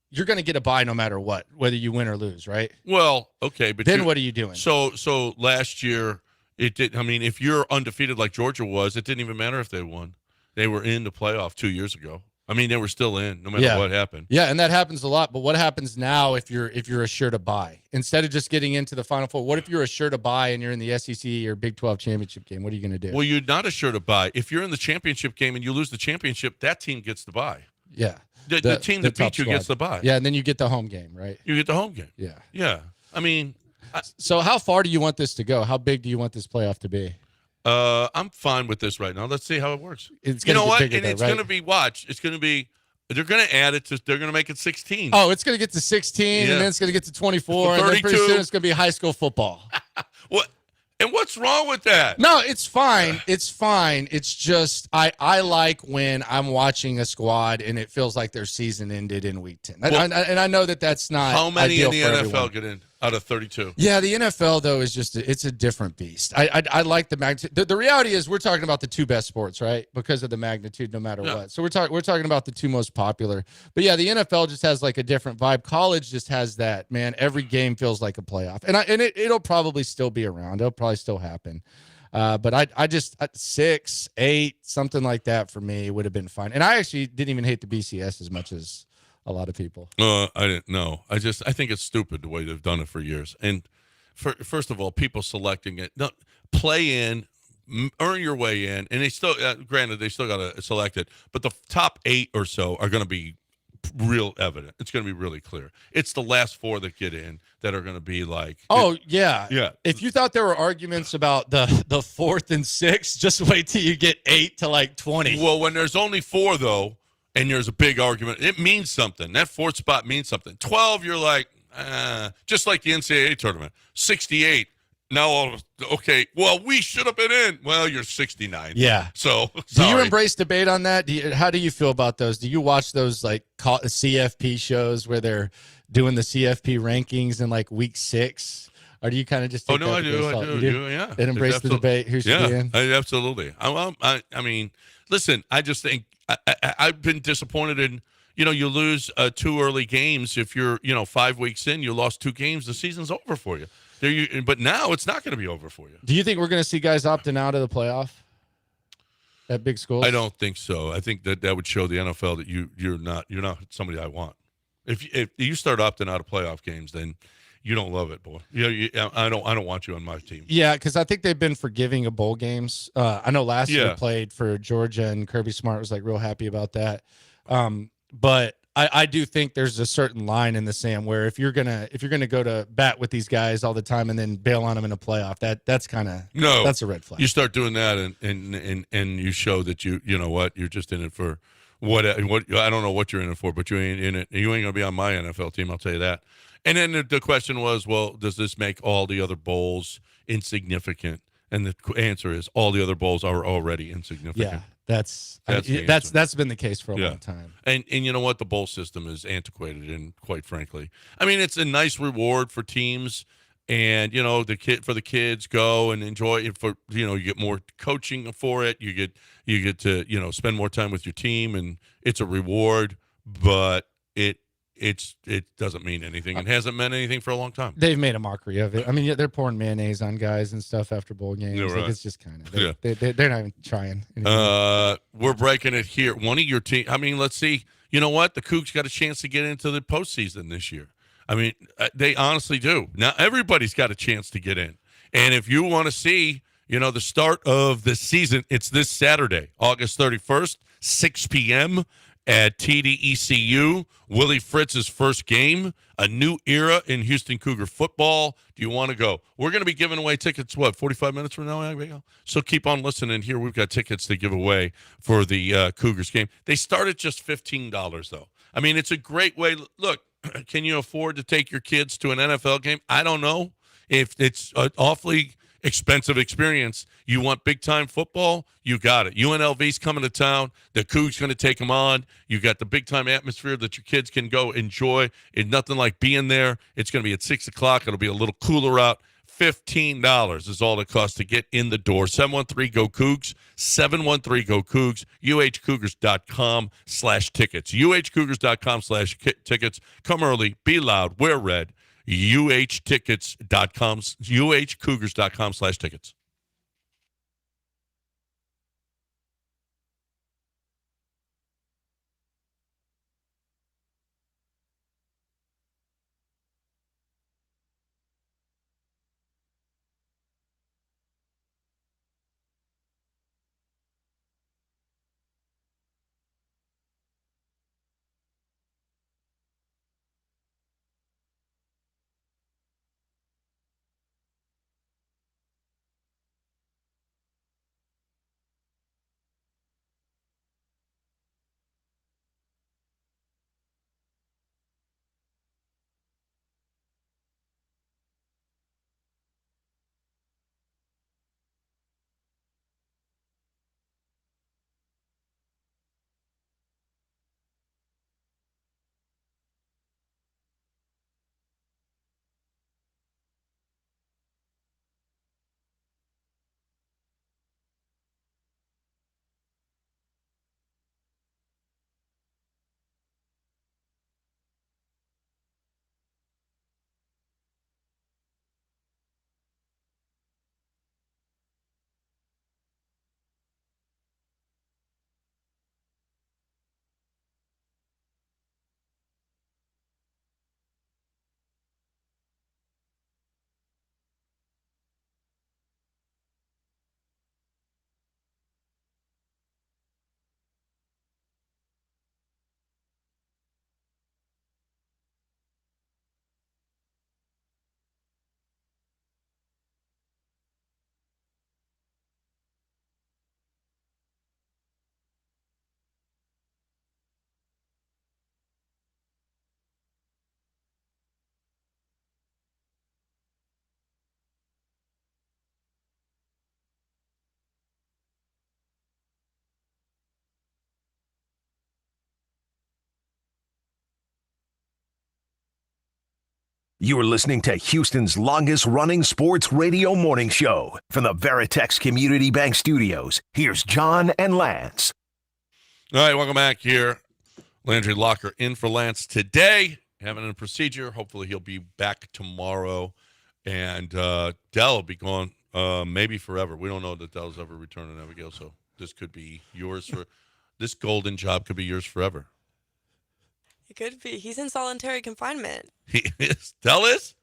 you're going to get a bye no matter what, whether you win or lose, right? Well, okay, but then what are you doing? So last year it did. I mean, if you're undefeated like Georgia was, it didn't even matter if they won. They were in the playoff 2 years ago. I mean, they were still in no matter what happened. Yeah, and that happens a lot. But what happens now if you're assured a bye instead of just getting into the Final Four? What if you're assured a bye and you're in the SEC or Big 12 championship game? What are you going to do? Well, you're not assured a bye. If you're in the championship game and you lose the championship, that team gets the bye. Yeah, the team that beat you gets the bye. Yeah, and then you get the home game, right? You get the home game. Yeah, yeah. I mean, so how far do you want this to go? How big do you want this playoff to be? I'm fine with this right now. Let's see how it works. You know what? And it's going to be It's going to be. They're going to add it to. They're going to make it 16. Oh, it's going to get to 16, and then it's going to get to 24, and then pretty soon it's going to be high school football. What? And what's wrong with that? No, it's fine. It's fine. It's just I like when I'm watching a squad and it feels like their season ended in week 10. And I know that's not. How many in the NFL everyone. get in out of 32? Yeah, the NFL though is just it's a different beast. I like the magnitude. The reality is we're talking about the two best sports, right? Because of the magnitude, no matter what. So we're talking about the two most popular. But yeah, the NFL just has like a different vibe. College just has that, man. Every game feels like a playoff, and it'll probably still be around. It'll probably still happen. But I just 6, 8, something like that for me would have been fine. And I actually didn't even hate the BCS as much as a lot of people. I didn't know. I think it's stupid the way they've done it for years. And first of all, people selecting it, no, play in, earn your way in, and they still, granted, they still got to select it, but the top 8 or so are going to be real evident. It's going to be really clear. It's the last 4 that get in that are going to be like, yeah. If you thought there were arguments about the 4th and 6th, just wait till you get 8 to like 20. Well, when there's only 4 though, and there's a big argument, it means something. That 4th spot means something. 12, you're like, just like the NCAA tournament. 68. Now, okay, well, we should have been in. Well, you're 69. Yeah. So, do you embrace debate on that? How do you feel about those? Do you watch those like CFP shows where they're doing the CFP rankings in like week 6? Or do you kind of just take I do. Yeah. And embrace the debate? Who should be in? Absolutely. I mean, listen, I just think I've been disappointed in, you lose 2 early games. If you're, 5 weeks in, you lost 2 games, the season's over for you. But now it's not going to be over for you. Do you think we're going to see guys opting out of the playoff at big schools? I don't think so. I think that would show the NFL that you're not somebody I want. If you start opting out of playoff games, then you don't love it, boy. I don't want you on my team. Yeah, because I think they've been forgiving of bowl games. I know last year we played for Georgia, and Kirby Smart was like real happy about that. But I do think there's a certain line in the sand where if you're gonna go to bat with these guys all the time and then bail on them in a playoff, that's that's a red flag. You start doing that and you show that you know what, you're just in it for what I don't know what you're in it for, but you ain't in it. You ain't gonna be on my NFL team, I'll tell you that. And then the question was, well, does this make all the other bowls insignificant? And the answer is all the other bowls are already insignificant. Yeah. That's been the case for a long time. And you know what? The bowl system is antiquated, and quite frankly, I mean, it's a nice reward for teams, and for the kids go and enjoy it. For you get more coaching for it. You get to spend more time with your team, and it's a reward. But it doesn't mean anything. It hasn't meant anything for a long time. They've made a mockery of it. I mean, they're pouring mayonnaise on guys and stuff after bowl games. Right. Like, it's just kind of they're not even trying. We're breaking it here. One of your team. I mean, let's see. You know what? The Cougs got a chance to get into the postseason this year. I mean, they honestly do. Now everybody's got a chance to get in. And if you want to see, the start of the season. It's this Saturday, August 31st, 6 p.m. at TDECU. Willie Fritz's first game, a new era in Houston Cougar football. Do you want to go? We're going to be giving away tickets, 45 minutes from now? So keep on listening here. We've got tickets to give away for the Cougars game. They start at just $15, though. I mean, it's a great way. Look, can you afford to take your kids to an NFL game? I don't know. If it's an awfully expensive experience, you want big-time football, you got it. UNLV's coming to town. The Cougs going to take them on. You got the big-time atmosphere that your kids can go enjoy. It's nothing like being there. It's going to be at 6 o'clock. It'll be a little cooler out. $15 is all it costs to get in the door. 713-GO-COUGS, 713-GO-COUGS, uhcougars.com/tickets. uhcougars.com/tickets. Come early, be loud, wear red. uhcougars.com/tickets. You are listening to Houston's longest-running sports radio morning show. From the Veritex Community Bank Studios, here's John and Lance. All right, welcome back here. Landry Locker in for Lance today, having a procedure. Hopefully he'll be back tomorrow. And Dell will be gone maybe forever. We don't know that Dell's ever returning to Abigail, so this could be yours for – this golden job could be yours forever. It could be. He's in solitary confinement. He is? Dell is?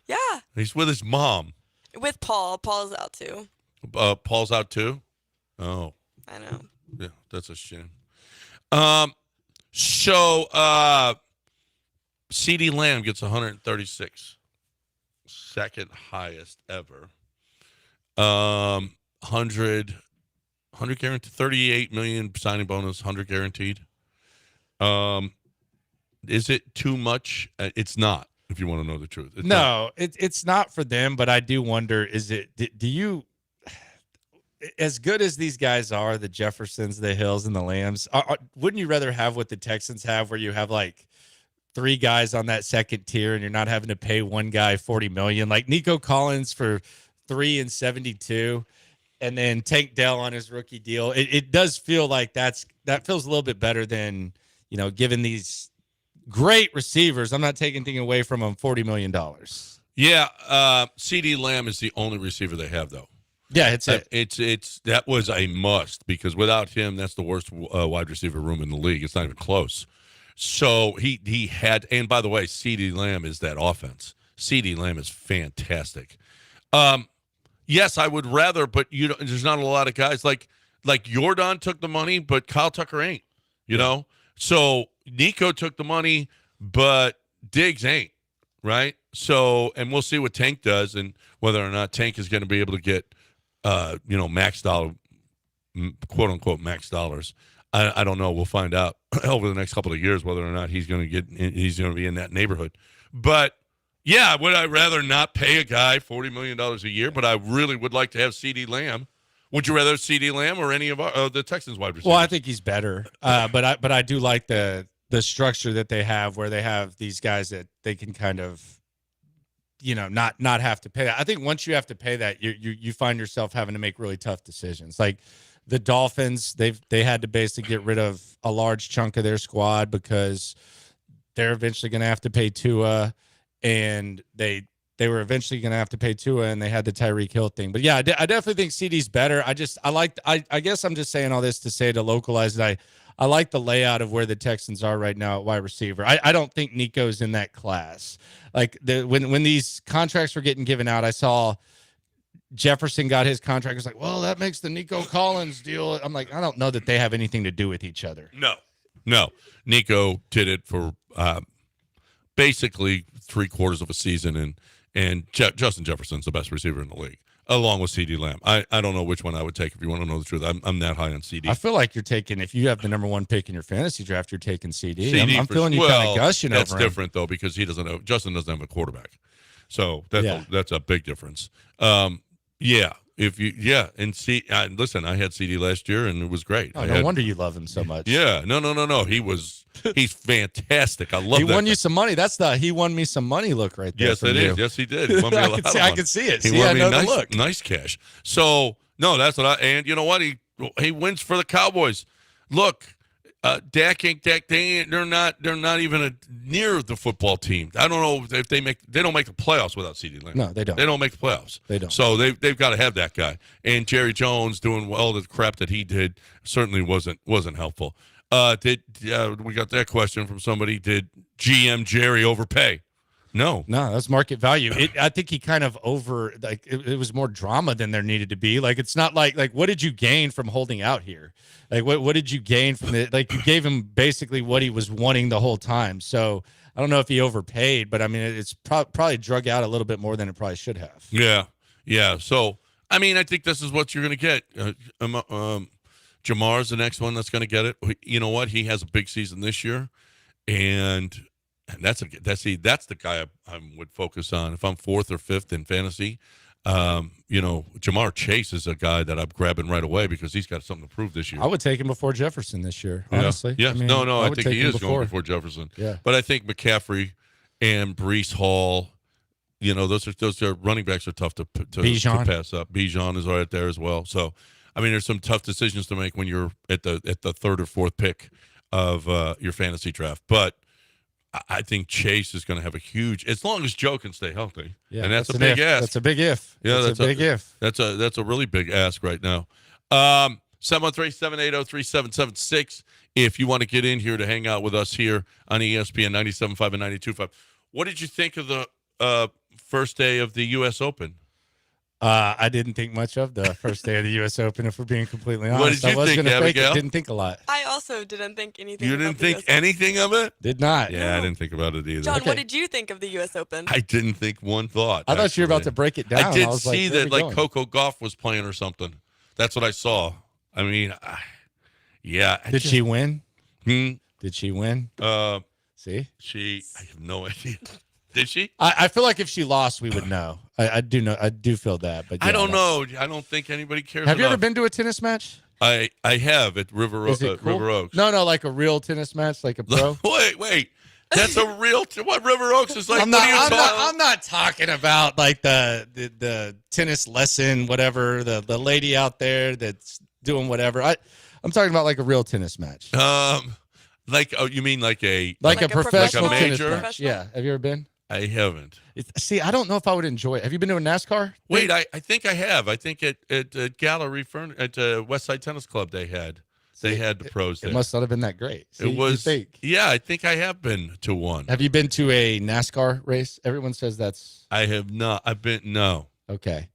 Yeah. He's with his mom. With Paul. Paul's out too. Paul's out too? Oh. I know. Yeah, that's a shame. So CeeDee Lamb gets 136. Second highest ever. 100 guaranteed, 38 million signing bonus, 100 guaranteed. Is it too much? It's not, if you want to know the truth. It's not for them, but I do wonder, do you, as good as these guys are, the Jeffersons, the Hills, and the Lambs, wouldn't you rather have what the Texans have, where you have like three guys on that second tier and you're not having to pay one guy $40 million, like Nico Collins for $3 and $72, and then Tank Dell on his rookie deal? It does feel like that feels a little bit better than, given these great receivers. I'm not taking anything away from them. $40 million. Yeah, CeeDee Lamb is the only receiver they have, though. Yeah, it's that was a must, because without him, that's the worst wide receiver room in the league. It's not even close. So he had, and by the way, CeeDee Lamb is that offense. CeeDee Lamb is fantastic. yes, I would rather, but there's not a lot of guys like Jordan took the money, but Kyle Tucker ain't. You know, so Nico took the money, but Diggs ain't, right? So, and we'll see what Tank does and whether or not Tank is going to be able to get, max dollar, quote unquote max dollars. I don't know. We'll find out over the next couple of years whether or not he's going to be in that neighborhood. But yeah, would I rather not pay a guy $40 million a year? But I really would like to have CeeDee Lamb. Would you rather have CeeDee Lamb or any of the Texans wide receivers? Well, I think he's better. But I do like the structure that they have, where they have these guys that they can kind of, not have to pay. I think once you have to pay that, you find yourself having to make really tough decisions. Like the Dolphins, they had to basically get rid of a large chunk of their squad because they're eventually going to have to pay Tua, and they were eventually going to have to pay Tua, and they had the Tyreek Hill thing. But yeah, I definitely think CD's better. I guess I'm just saying all this to say, to localize it, I like the layout of where the Texans are right now at wide receiver. I don't think Nico's in that class. Like when these contracts were getting given out, I saw Jefferson got his contract. It's like, well, that makes the Nico Collins deal. I'm like, I don't know that they have anything to do with each other. No. Nico did it for basically 3/4 of a season, and Justin Jefferson's the best receiver in the league, along with CeeDee Lamb. I don't know which one I would take if you want to know the truth. I'm that high on CD. I feel like you're taking, if you have the number 1 pick in your fantasy draft, you're taking CD. I'm feeling you kind of gushing over him. That's different, though, because Justin doesn't have a quarterback. So that's a big difference. Listen, I had CD last year, and it was great. Oh, no wonder you love him so much. Yeah, no. He's fantastic. I love that. He won you some money. That's the he won me some money look right there. Yes, it is. Yes, he did. He won me a lot of money. I can see it. He won me nice cash. So no, that's what and you know what? He wins for the Cowboys. Look, Dak ain't Dak. They're not even near the football team. I don't know if they don't make the playoffs without CeeDee Lamb. No, they don't. They don't make the playoffs. They don't. So they've got to have that guy. And Jerry Jones doing all the crap that he did certainly wasn't helpful. We got that question from somebody. Did GM Jerry overpay? No, that's market value. I think he kind of it was more drama than there needed to be. Like, it's not like what did you gain from holding out here? Like, what did you gain from it? Like, you gave him basically what he was wanting the whole time. So I don't know if he overpaid, but I mean, it's probably drug out a little bit more than it probably should have. Yeah. So, I mean, I think this is what you're going to get. Jamar's the next one that's going to get it. You know what? He has a big season this year, and that's the guy I would focus on if I'm 4th or 5th in fantasy. Jamar Chase is a guy that I'm grabbing right away because he's got something to prove this year. I would take him before Jefferson this year, honestly. Yeah. I think he is going before Jefferson. Yeah. But I think McCaffrey and Breece Hall, those are running backs are tough to pass up. Bijan is right there as well. So, I mean, there's some tough decisions to make when you're at the 3rd or 4th pick of your fantasy draft. But I think Chase is going to have a huge, as long as Joe can stay healthy. Yeah, and that's a big ask. That's a big if. Yeah, that's a big if. That's a really big ask right now. 713-780-3776. If you want to get in here to hang out with us here on ESPN 97.5 and 92.5. What did you think of the first day of the U.S. Open? I didn't think much of the first day of the U.S. Open, if we're being completely honest. What did you think, Abigail? Didn't think a lot. I also didn't think anything. You didn't think anything of it? Did not. Yeah, no. I didn't think about it either. John, what did you think of the U.S. Open? I didn't think one thought. I thought you were about to break it down. I did see that Coco Gauff was playing or something. That's what I saw. I mean, yeah. Did she win? Did she win? See? I have no idea. Did she? I feel like if she lost, we would know. I do know. I do feel that. But yeah, I don't know. I don't think anybody cares. Have you ever been to a tennis match? I have at River Oaks. No, like a real tennis match, like a pro. Wait. That's a real. What River Oaks is like? I'm not talking about like the tennis lesson, whatever. The lady out there that's doing whatever. I'm talking about like a real tennis match. You mean like a professional tennis major? match? Yeah. Have you ever been? I haven't. See, I don't know if I would enjoy it. Have you been to a NASCAR? Wait, I think I have. I think at Gallery at Westside Tennis Club they had the pros there. It must not have been that great. See, it was. Yeah, I think I have been to one. Have you been to a NASCAR race? Everyone says that's. I have not. No. Okay.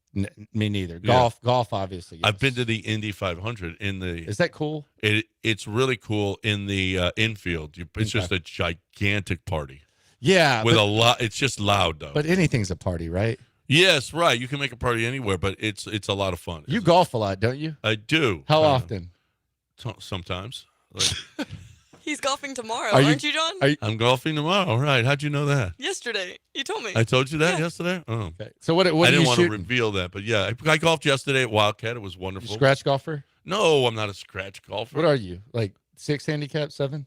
Me neither. Yeah. Golf, obviously. Yes. I've been to the Indy 500 in the. Is that cool? It's really cool in the infield. It's just a gigantic party. Yeah, with a lot. It's just loud though. But anything's a party, right? Yes, right. You can make a party anywhere, but it's a lot of fun. You golf a lot, don't you? I do. How often? Sometimes. Like, He's golfing tomorrow, aren't you, John? I'm golfing tomorrow. Right? How'd you know that? Yesterday, you told me. I told you that yesterday. Oh, okay. So what? I didn't want to reveal that, but yeah, I golfed yesterday at Wildcat. It was wonderful. You scratch golfer? No, I'm not a scratch golfer. What are you? Like 6 handicap, 7?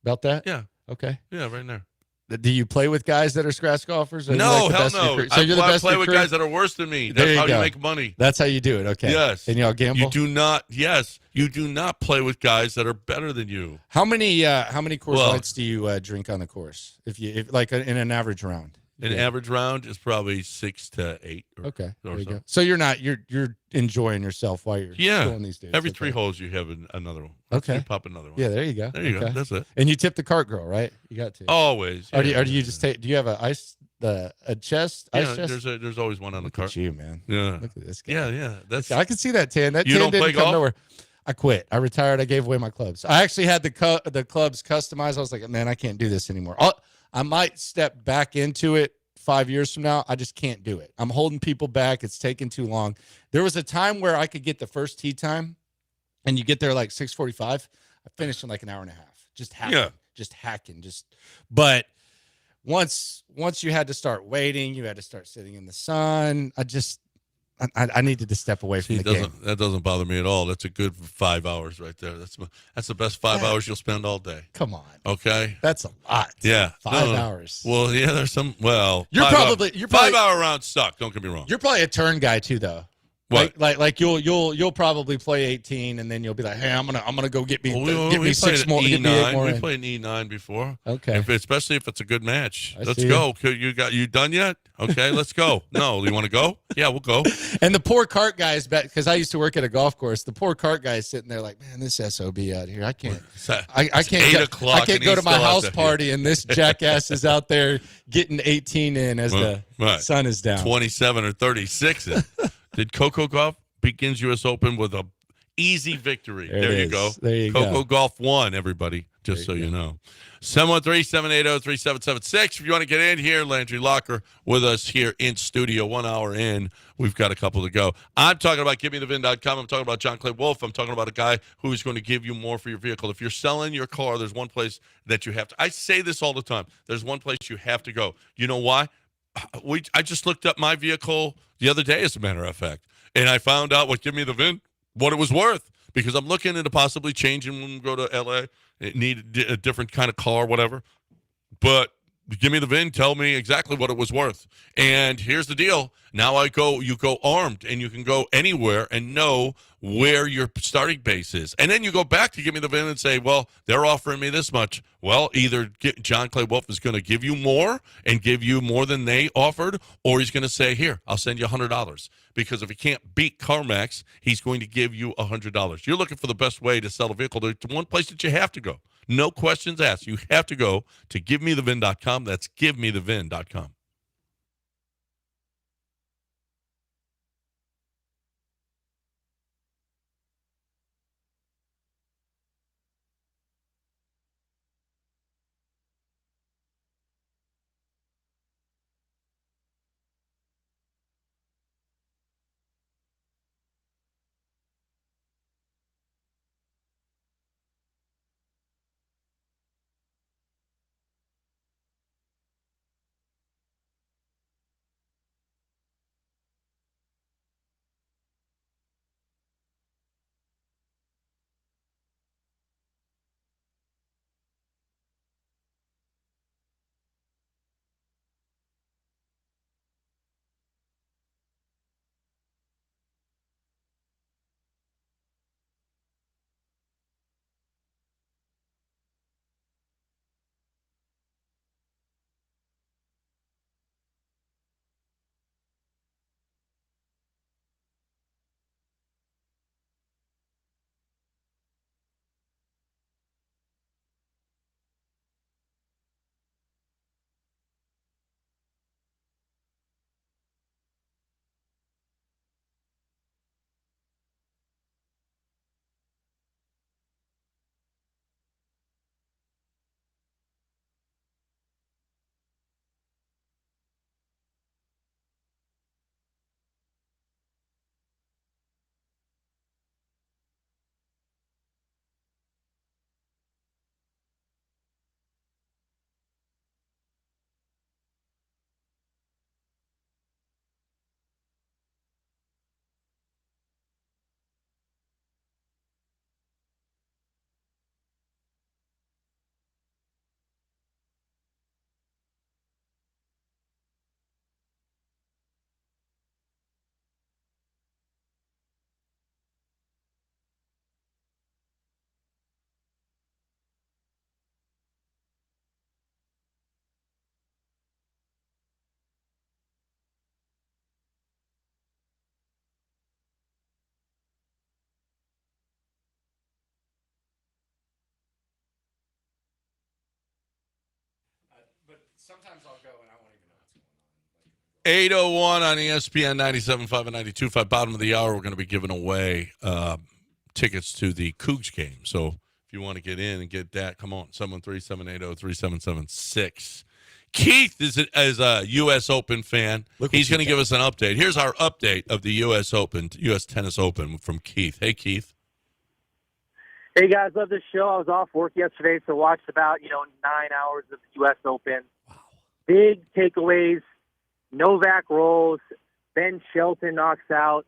About that? Yeah. Okay. Yeah, right there. Do you play with guys that are scratch golfers? No, hell no. So you're the best play with guys that are worse than me. That's how you make money. That's how you do it. Okay. Yes. And y'all gamble? You do not. Yes. You do not play with guys that are better than you. How many Coors Lights do you drink on the course? If like in an average round? An average round is probably 6 to 8. Okay. There you go. So you're enjoying yourself while you're going these days. Every 3 holes you have another one. Okay. You pop another one. Yeah, there you go. There you go. That's it. And you tip the cart girl, right? You got to. Always. Or do you just take? Do you have a chest? Ice chest? There's always one on the cart. Look at you, man. Yeah. Look at this guy. Yeah. That's. I can see that tan. That you tan don't didn't play come golf? nowhere. I quit. I retired. I gave away my clubs. I actually had the clubs customized. I was like, man, I can't do this anymore. I might step back into it 5 years from now. I just can't do it. I'm holding people back. It's taking too long. There was a time where I could get the first tee time, and you get there like 6:45. I finished in like an hour and a half. Just hacking. But once you had to start waiting, you had to start sitting in the sun. I needed to step away from the game. That doesn't bother me at all. That's a good 5 hours right there. That's the best 5 hours you'll spend all day. Come on. Okay. That's a lot. Yeah. 5 hours. Well, yeah, there's some. Well, you're probably 5 hour rounds suck. Don't get me wrong. You're probably a turn guy too, though. What? Like you'll probably play 18 and then you'll be like, hey, I'm gonna go get me 6 more. E9. Get me 8 more. We played an E9 before. Okay. Especially if it's a good match. Let's see go. You done yet? Okay, let's go. No, you want to go? Yeah, we'll go. And the poor cart guys, because I used to work at a golf course. The poor cart guy is sitting there like, man, this SOB out here. I can't. I can't. 8 o'clock. I can't go to my house party, and this jackass is out there getting 18 in as the sun is down. 27 or 36. Did Coco Golf begins U.S. Open with a easy victory? There you go. There you go. Coco Golf won, everybody, just so you know. 713-780-3776. If you want to get in here, Landry Locker with us here in studio, 1 hour in. We've got a couple to go. I'm talking about GiveMeTheVin.com. I'm talking about John Clay Wolf. I'm talking about a guy who's going to give you more for your vehicle. If you're selling your car, there's one place that you have to. I say this all the time. There's one place you have to go. You know why? I just looked up my vehicle the other day, as a matter of fact, and I found out what it was worth, because I'm looking into possibly changing when we go to LA. It need a different kind of car, whatever. But give me the VIN, tell me exactly what it was worth. And here's the deal. Now you go armed, and you can go anywhere and know where your starting base is. And then you go back to give me the VIN and say, well, they're offering me this much. Well, either John Clay Wolf is going to give you more and give you more than they offered, or he's going to say, here, I'll send you $100. Because if he can't beat CarMax, he's going to give you $100. You're looking for the best way to sell a vehicle. There's one place that you have to go. No questions asked. You have to go to GiveMeTheVin.com. That's GiveMeTheVin.com. Sometimes I'll go and I won't even know what's going on. 8:01 on ESPN 97.5 and 92.5. Bottom of the hour, we're going to be giving away tickets to the Cougs game. So if you want to get in and get that, come on, 713-780-3776. Keith is a U.S. Open fan. He's going to give us an update. Here's our update of the U.S. Open, U.S. Tennis Open from Keith. Hey, Keith. Hey, guys, love this show. I was off work yesterday, so watched about, 9 hours of the U.S. Open. Wow. Big takeaways. Novak rolls. Ben Shelton knocks out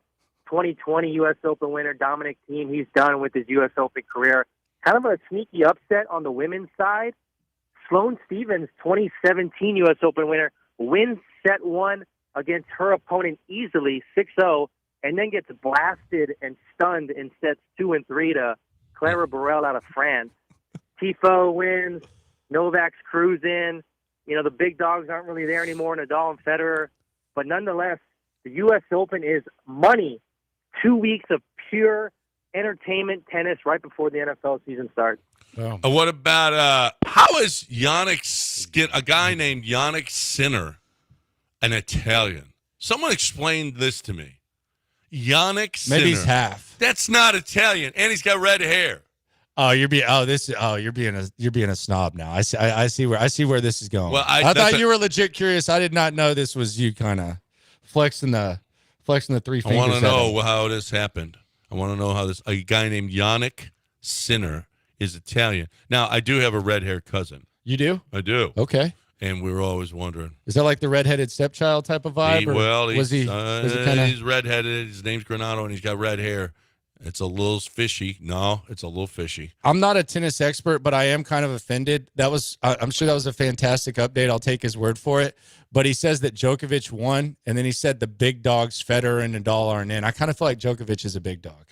2020 U.S. Open winner Dominic Thiem. He's done with his U.S. Open career. Kind of a sneaky upset on the women's side. Sloane Stephens, 2017 U.S. Open winner, wins set one against her opponent easily, 6-0, and then gets blasted and stunned in sets 2 and 3 to Clara Burrell out of France. Tifo wins. Novak's cruising. The big dogs aren't really there anymore, Nadal and Federer. But nonetheless, the U.S. Open is money. 2 weeks of pure entertainment tennis right before the NFL season starts. Oh. What about how is a guy named Yannick Sinner an Italian? Someone explained this to me. Yannick Sinner. Maybe he's half. That's not Italian, and he's got red hair. Oh, you're being a snob now. I see where this is going. Well, I thought you were legit curious. I did not know this was you kind of flexing the three fingers. I want to know how this happened. I want to know how a guy named Yannick Sinner is Italian. Now, I do have a red-haired cousin. You do? I do. Okay. And we were always wondering. Is that like the redheaded stepchild type of vibe? He's redheaded. His name's Granato, and he's got red hair. It's a little fishy. No, it's a little fishy. I'm not a tennis expert, but I am kind of offended. I'm sure that was a fantastic update. I'll take his word for it. But he says that Djokovic won, and then he said the big dogs, Federer and Nadal, aren't in. I kind of feel like Djokovic is a big dog.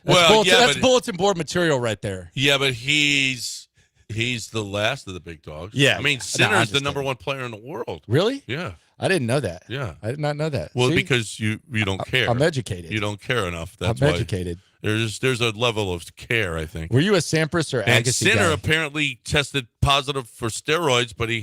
That's bulletin board material right there. Yeah, but he's the last of the big dogs. Yeah. I mean, Sinner's the number one player in the world. Really? Yeah. I didn't know that. Yeah. I did not know that. Well, See? because you don't care. I'm educated. You don't care enough. That's I'm why educated. There's a level of care, I think. Were you a Sampras or Agassi And Sinner guy? apparently tested positive for steroids, but he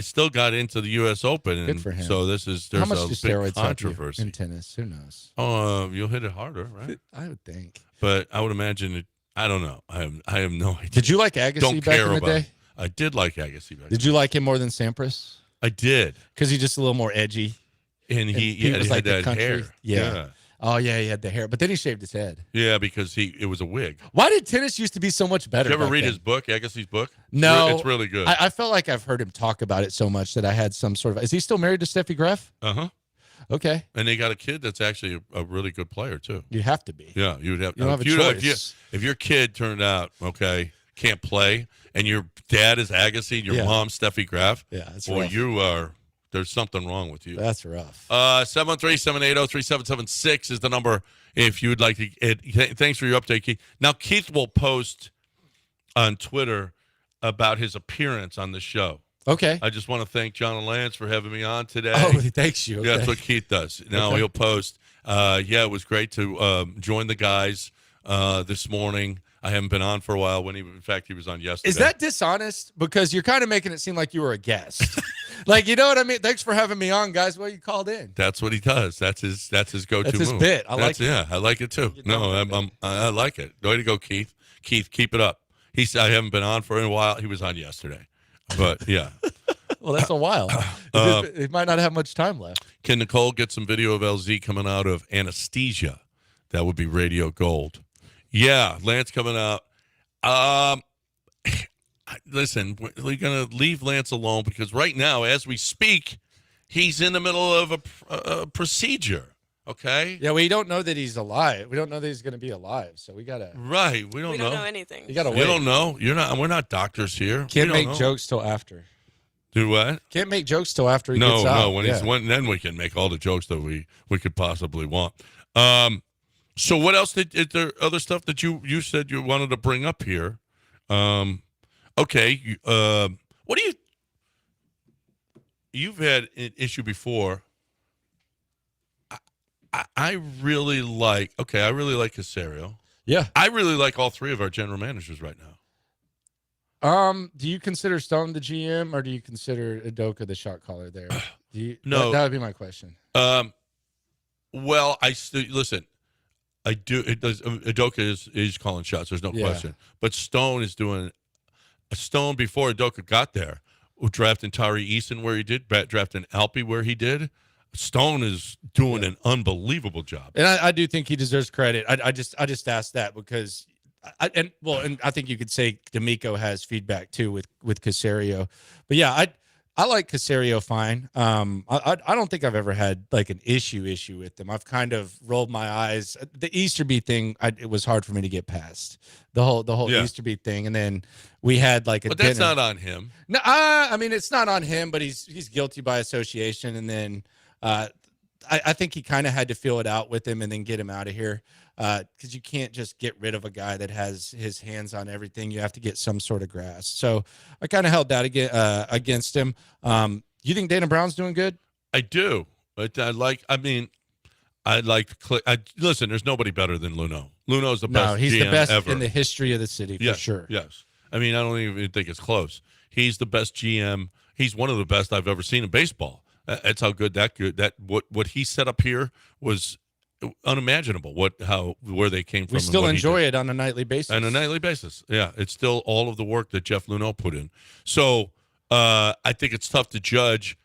still got into the U.S. Open. And Good for him. So there's How much a do big steroids help you controversy in tennis? Who knows? You'll hit it harder, right? I would think. But I would imagine it. I don't know. I have no idea. Did you like Agassi Don't back care in the about day? him. I did like Agassi back. Did you like him more than Sampras? I did, because he's just a little more edgy. And he was had like the that country. hair. Yeah. Oh yeah, he had the hair, but then he shaved his head. Yeah, because it was a wig. Why did tennis used to be so much better? Did you ever back read then? his book, Agassi's book? No, it's really good. I felt like I've heard him talk about it so much that I had some sort of. Is he still married to Steffi Graf? Uh-huh. Okay. And they got a kid that's actually a really good player too. You'd have to be. Yeah, you would have. You don't have a choice. If your kid turned out can't play, and your dad is Agassi, and your mom Steffi Graf, that's boy, rough. you are. There's something wrong with you. That's rough. 713-780-3776 is the number if you would like to. Thanks for your update, Keith. Now, Keith will post on Twitter about his appearance on the show. Okay. I just want to thank John and Lance for having me on today. Oh, thanks you. Okay. Yeah, that's what Keith does. Now he'll post. It was great to join the guys this morning. I haven't been on for a while. In fact, he was on yesterday. Is that dishonest? Because you're kind of making it seem like you were a guest. Like, you know what I mean? Thanks for having me on, guys. Well, you called in. That's what he does. That's his go-to That's his move. bit. I like it. Yeah, I like it too. I like it. Way to go, Keith. Keith, keep it up. He said I haven't been on for a while. He was on yesterday, but yeah. Well, that's a while. He might not have much time left. Can Nicole get some video of LZ coming out of anesthesia? That would be radio gold. Yeah, Lance coming out. Listen, we're going to leave Lance alone because right now, as we speak, he's in the middle of a procedure, okay? Yeah, we don't know that he's alive. We don't know that he's going to be alive, so we got to... Right, we don't know anything. You got to wait. We don't know. We're not doctors here. Can't make jokes till after. Do what? Can't make jokes till after he gets out. No, then we can make all the jokes that we could possibly want. So what else is there other stuff that you said you wanted to bring up here? Okay. What do you've had an issue before. I really like Casario. Yeah. I really like all three of our general managers right now. Do you consider Stone the GM, or do you consider Udoka the shot caller there? No, that would be my question. Well, listen. I do. It does. Udoka is calling shots. There's no question. But Stone is doing. Stone before Udoka got there, drafting Tari Eason where he did, drafting Alpe where he did. Stone is doing an unbelievable job, and I do think he deserves credit. I just asked that because, and I think you could say D'Amico has feedback too with Caserio, but yeah, I like Caserio fine. I don't think I've ever had like an issue with them. I've kind of rolled my eyes. The Easterby thing, it was hard for me to get past the whole Easterby thing, and then we had like a. But that's not on him. No, I mean it's not on him, but he's guilty by association, and then I think he kind of had to feel it out with him and then get him out of here. Because you can't just get rid of a guy that has his hands on everything. You have to get some sort of grasp. So I kind of held that against him. You think Dana Brown's doing good? I do. But listen, there's nobody better than Luno. Luno's the best. No, he's GM the best ever. in the history of the city, for sure. Yes. I mean, I don't even think it's close. He's the best GM. He's one of the best I've ever seen in baseball. That's how good what he set up here was unimaginable. Where they came from. We still enjoy it on a nightly basis. On a nightly basis, yeah, it's still all of the work that Jeff Luhnow put in. So I think it's tough to judge.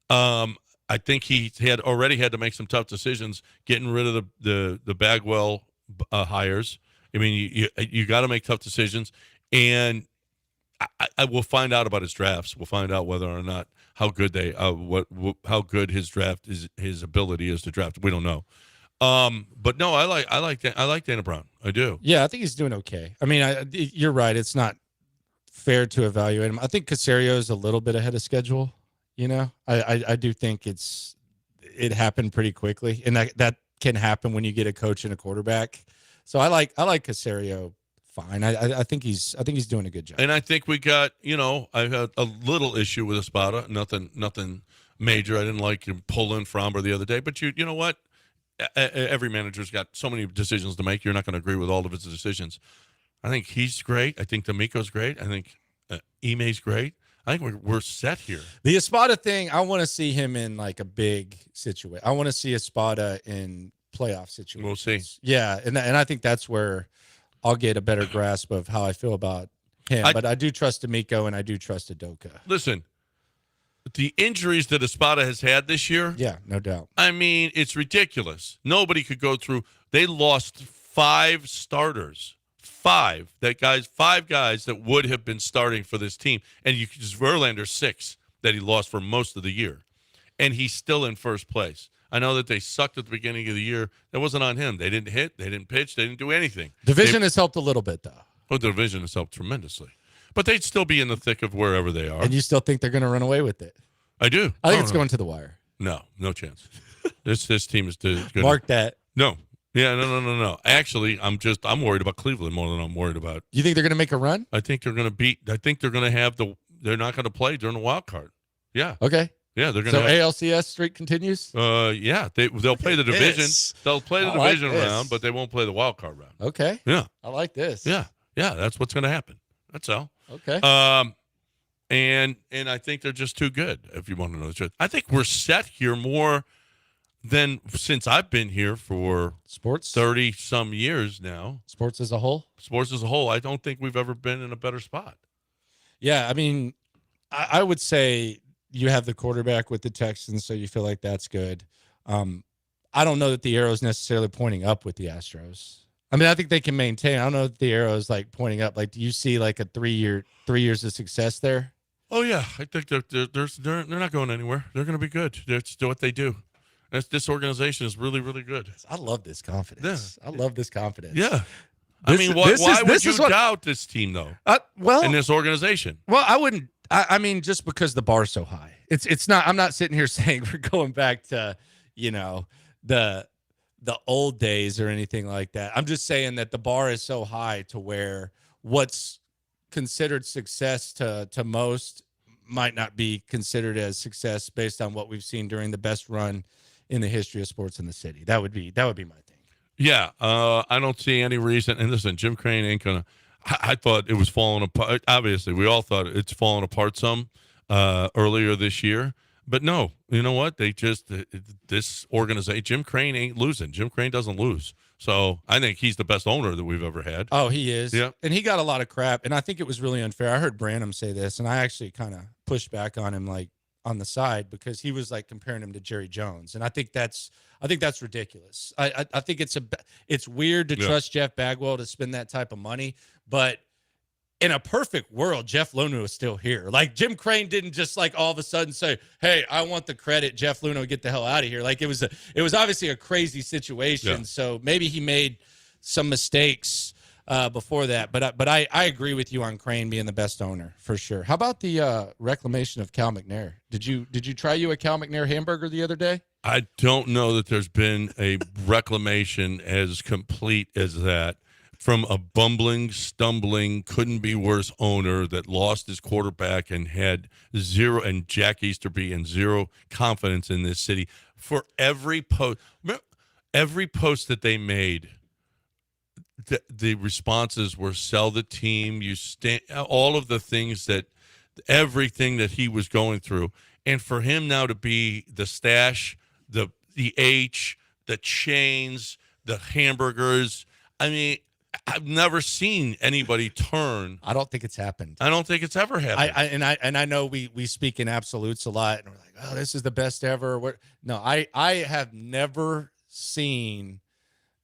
I think he had already had to make some tough decisions, getting rid of the Bagwell hires. I mean, you got to make tough decisions, and I will find out about his drafts. We'll find out whether or not how good how good his draft is, his ability is to draft. We don't know. But no, I like Dana Brown. I do. Yeah, I think he's doing okay. I mean, you're right. It's not fair to evaluate him. I think Caserio is a little bit ahead of schedule. You know, I do think it happened pretty quickly, and that can happen when you get a coach and a quarterback. So I like Caserio fine. I think he's doing a good job. And I think we got, I had a little issue with Espada. Nothing major. I didn't like him pulling Fromber the other day, but you know what? Every manager's got so many decisions to make. You're not going to agree with all of his decisions. I think he's great. I think D'Amico's great. I think Ime's great. I think we're set here. The Espada thing, I want to see him in like a big situation. I want to see Espada in playoff situations. We'll see. Yeah, and I think that's where I'll get a better grasp of how I feel about him. But I do trust D'Amico and I do trust Udoka. Listen, the injuries that Espada has had this year. Yeah, no doubt. I mean, it's ridiculous. Nobody could go through. They lost 5 starters. 5 guys that would have been starting for this team. And Verlander's 6 that he lost for most of the year. And he's still in first place. I know that they sucked at the beginning of the year. That wasn't on him. They didn't hit. They didn't pitch. They didn't do anything. Division has helped a little bit, though. Oh, the division has helped tremendously. But they'd still be in the thick of wherever they are. And you still think they're going to run away with it? I do. I think it's going to the wire. No chance. This team is too good. Mark that. No. Yeah, no. Actually, I'm worried about Cleveland more than I'm worried about. You think they're going to make a run? I think they're going to they're not going to play during the wild card. Yeah. Okay. Yeah, they're going to. So ALCS streak continues? Yeah, they'll play the division. They'll play the division round, but they won't play the wild card round. Okay. Yeah. I like this. Yeah, that's what's going to happen. That's all. Okay. And I think they're just too good, if you want to know the truth. I think we're set here more than since I've been here for sports 30-some years now. Sports as a whole? Sports as a whole. I don't think we've ever been in a better spot. Yeah, I mean, I would say you have the quarterback with the Texans, so you feel like that's good. I don't know that the arrow's necessarily pointing up with the Astros. I mean, I think they can maintain. I don't know if the arrow's like pointing up. Like, do you see like a 3 years of success there? Oh yeah, I think they're not going anywhere. They're going to be good. That's what they do. This organization is really, really good. I love this confidence. Yeah. I love this confidence. Yeah. I mean, why would you doubt this team though? In this organization. Well, I wouldn't. I mean, just because the bar's so high. It's not. I'm not sitting here saying we're going back to, the old days or anything like that. I'm just saying that the bar is so high to where what's considered success to most might not be considered as success based on what we've seen during the best run in the history of sports in the city. That would be my thing. Yeah, I don't see any reason. And listen, Jim Crane ain't gonna. I thought it was falling apart. Obviously, we all thought it's falling apart some earlier this year. But no, you know what? They just this organization. Jim Crane ain't losing. Jim Crane doesn't lose. So I think he's the best owner that we've ever had. Oh, he is. Yeah. And he got a lot of crap. And I think it was really unfair. I heard Branham say this, and I actually kind of pushed back on him, like on the side, because he was like comparing him to Jerry Jones. And I think that's ridiculous. I think it's weird to trust Jeff Bagwell to spend that type of money, but in a perfect world, Jeff Luhnow is still here. Like Jim Crane didn't just like all of a sudden say, "Hey, I want the credit. Jeff Luhnow, get the hell out of here." Like it was obviously a crazy situation. Yeah. So maybe he made some mistakes before that. But I agree with you on Crane being the best owner for sure. How about the reclamation of Cal McNair? Did you try a Cal McNair hamburger the other day? I don't know that there's been a reclamation as complete as that. From a bumbling, stumbling, couldn't be worse owner that lost his quarterback and had zero, and Jack Easterby and zero confidence in this city. For every post that they made, the responses were sell the team, all of the things everything that he was going through. And for him now to be the stash, the H, the chains, the hamburgers, I mean, I've never seen anybody turn. I don't think it's happened. I don't think it's ever happened. I know we speak in absolutes a lot, and we're like, oh, this is the best ever. No, I have never seen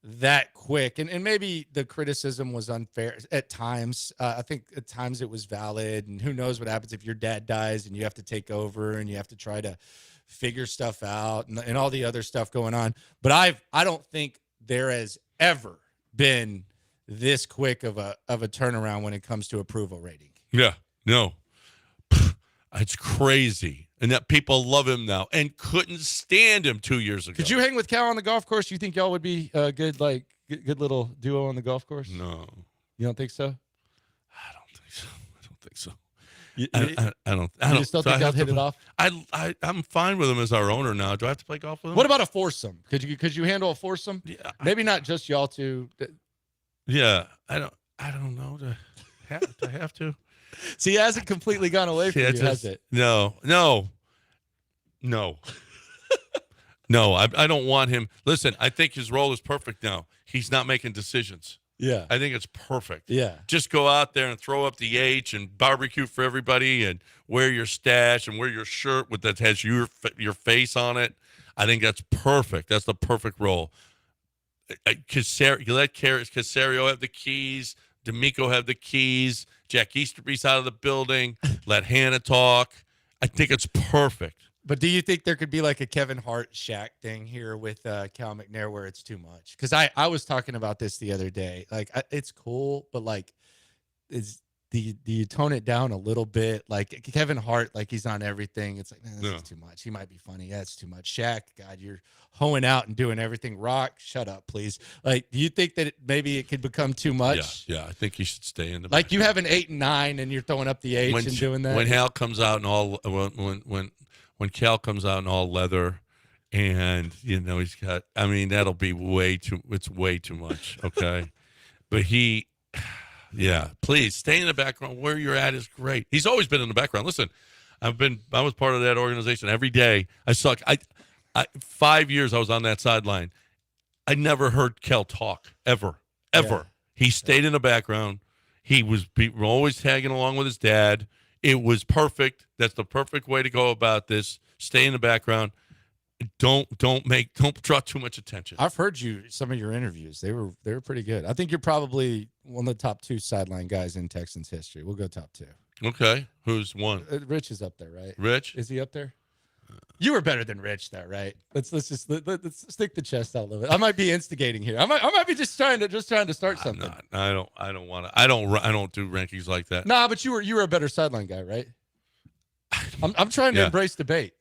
that quick. And maybe the criticism was unfair at times. I think at times it was valid. And who knows what happens if your dad dies and you have to take over and you have to try to figure stuff out and all the other stuff going on. But I don't think there has ever been this quick of a turnaround when it comes to approval rating. Yeah, no, it's crazy, and that people love him now and couldn't stand him 2 years ago. Could you hang with Cal on the golf course? You think y'all would be a good little duo on the golf course? No, you don't think so? I don't think so. I don't. You still think y'all hit it off? I'm fine with him as our owner now. Do I have to play golf with him? What about a foursome? Could you handle a foursome? Yeah, maybe not just y'all two. Yeah, I don't know to have to. See, he hasn't completely gone away from you, has it? No. No, I don't want him. Listen, I think his role is perfect now. He's not making decisions. Yeah. I think it's perfect. Yeah. Just go out there and throw up the H and barbecue for everybody and wear your stash and wear your shirt that has your face on it. I think that's perfect. That's the perfect role. You let Caserio have the keys. D'Amico have the keys. Jack Easterby's out of the building. Let Hannah talk. I think it's perfect. But do you think there could be like a Kevin Hart Shaq thing here with Cal McNair where it's too much? Because I was talking about this the other day. Like it's cool, but like do you tone it down a little bit? Like Kevin Hart, like he's on everything. It's like, man, this is too much. He might be funny. Yeah, it's too much. Shaq, God, you're hoeing out and doing everything. Rock, shut up, please. Like, do you think that maybe it could become too much? Yeah, I think he should stay in the like you have an 8 and 9 and you're throwing up the H and doing that. When Hal comes out in all when Cal comes out in all leather and he's got, I mean, that'll be it's way too much. Okay. But yeah, please stay in the background. Where you're at is great. He's always been in the background. Listen, I was part of that organization every day. I 5 years I was on that sideline. I never heard Cal talk ever. Yeah. He stayed in the background. He was always tagging along with his dad. It was perfect. That's the perfect way to go about this. Stay in the background. Don't draw too much attention. I've heard some of your interviews. They were pretty good. I think you're probably one of the top 2 sideline guys in Texans history. We'll go top 2. Okay. Who's one? Rich is up there, right? Rich? Is he up there? You were better than Rich, though, right? Let's stick the chest out a little bit. I might be instigating here. I might be just trying to start something. I don't want to. I don't do rankings like that. Nah, but you were a better sideline guy, right? I'm trying to embrace debate.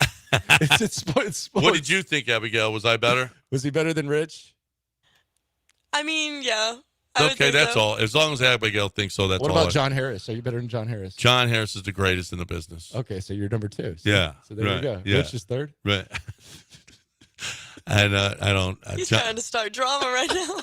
It's sports. What did you think, Abigail? Was I better? Was he better than Rich? I mean, yeah. Okay, that's all. As long as Abigail thinks so, that's all. What about John Harris? Are you better than John Harris? John Harris is the greatest in the business. Okay, so you're number 2. Yeah. So there you go. Yeah. Rich is 3rd. Right. And I don't. He's trying to start drama right now.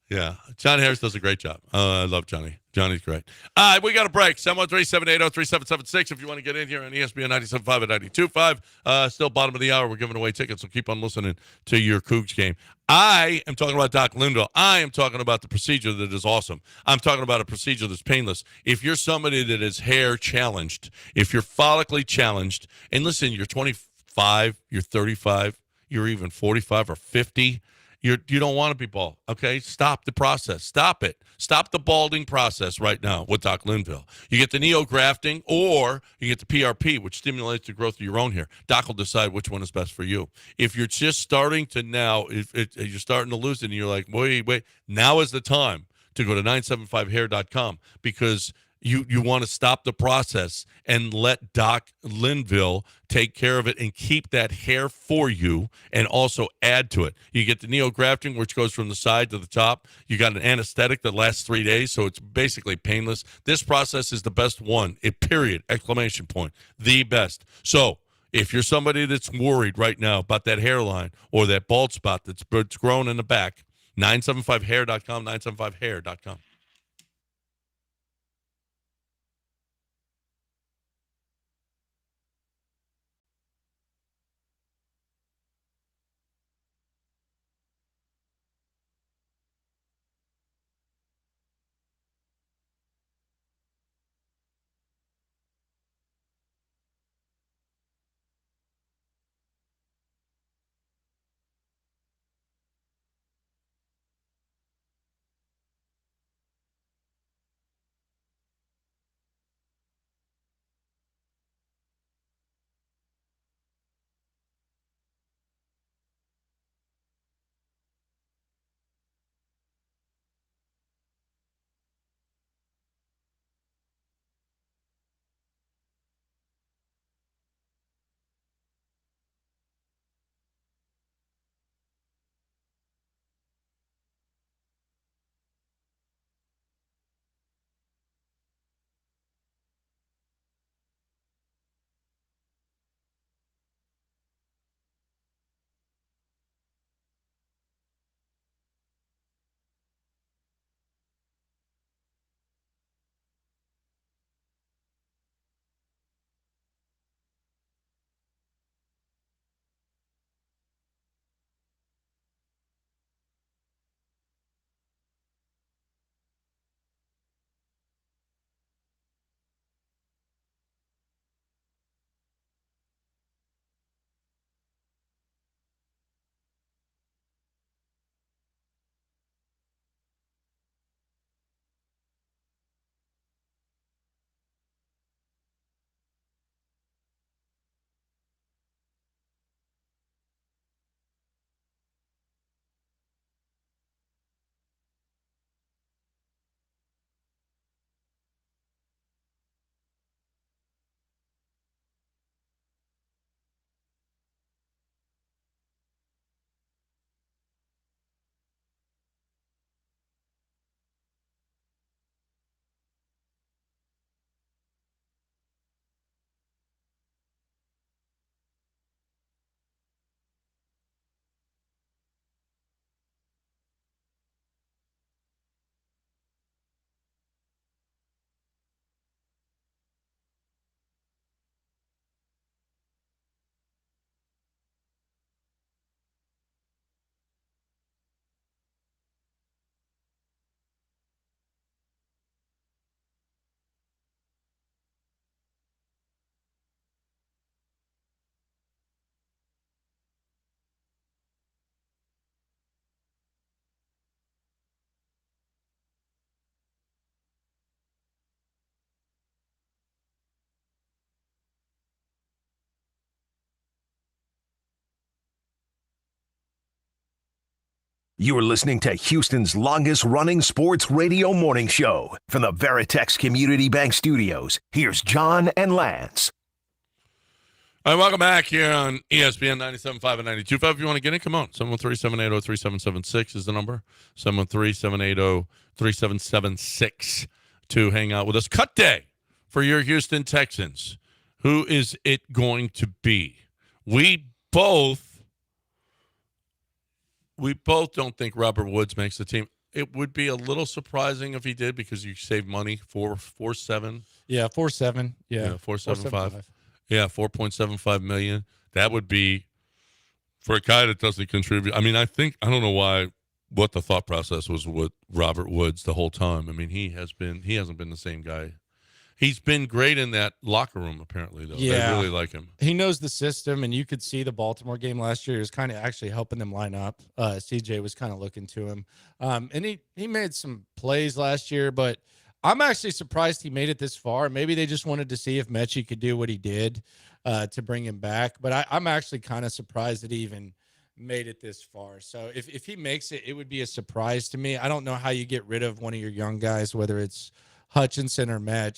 Yeah. John Harris does a great job. I love Johnny. Johnny's great. All right, we got a break. 713-780-3776 if you want to get in here on ESPN 97.5 and 92.5. Still bottom of the hour. We're giving away tickets, so keep on listening to your Cougs game. I am talking about Doc Linville. I am talking about the procedure that is awesome. I'm talking about a procedure that's painless. If you're somebody that is hair challenged, if you're follically challenged, and listen, you're 25, you're 35, you're even 45 or 50, you don't want to be bald, okay? Stop the process. Stop it. Stop the balding process right now with Doc Linville. You get the neo-grafting or you get the PRP, which stimulates the growth of your own hair. Doc will decide which one is best for you. If you're just starting to now, if you're starting to lose it and you're like, wait, now is the time to go to 975hair.com because you want to stop the process and let Doc Linville take care of it and keep that hair for you and also add to it. You get the neo-grafting, which goes from the side to the top. You got an anesthetic that lasts 3 days, so it's basically painless. This process is the best one, period, exclamation point, the best. So if you're somebody that's worried right now about that hairline or that bald spot that's grown in the back, 975hair.com, 975hair.com. You are listening to Houston's longest-running sports radio morning show. From the Veritex Community Bank Studios, here's John and Lance. All right, welcome back here on ESPN 97.5 and 92.5. If you want to get in, come on. 713-780-3776 is the number. 713-780-3776 to hang out with us. Cut day for your Houston Texans. Who is it going to be? We both don't think Robert Woods makes the team. it would be a little surprising if he did because you save money 4.7. Yeah, 4.7. Yeah, 4.75. Yeah, 4.75 million. That would be for a guy that doesn't contribute. I mean, I don't know what the thought process was with Robert Woods the whole time. I mean, he hasn't been the same guy. He's been great in that locker room, apparently, though. Yeah. They really like him. He knows the system, and you could see the Baltimore game last year. He was kind of actually helping them line up. CJ was kind of looking to him. And he made some plays last year, but I'm actually surprised he made it this far. Maybe they just wanted to see if Mechie could do what he did to bring him back. But I'm actually kind of surprised that he even made it this far. So if he makes it, it would be a surprise to me. I don't know how you get rid of one of your young guys, whether it's Hutchinson or Mech,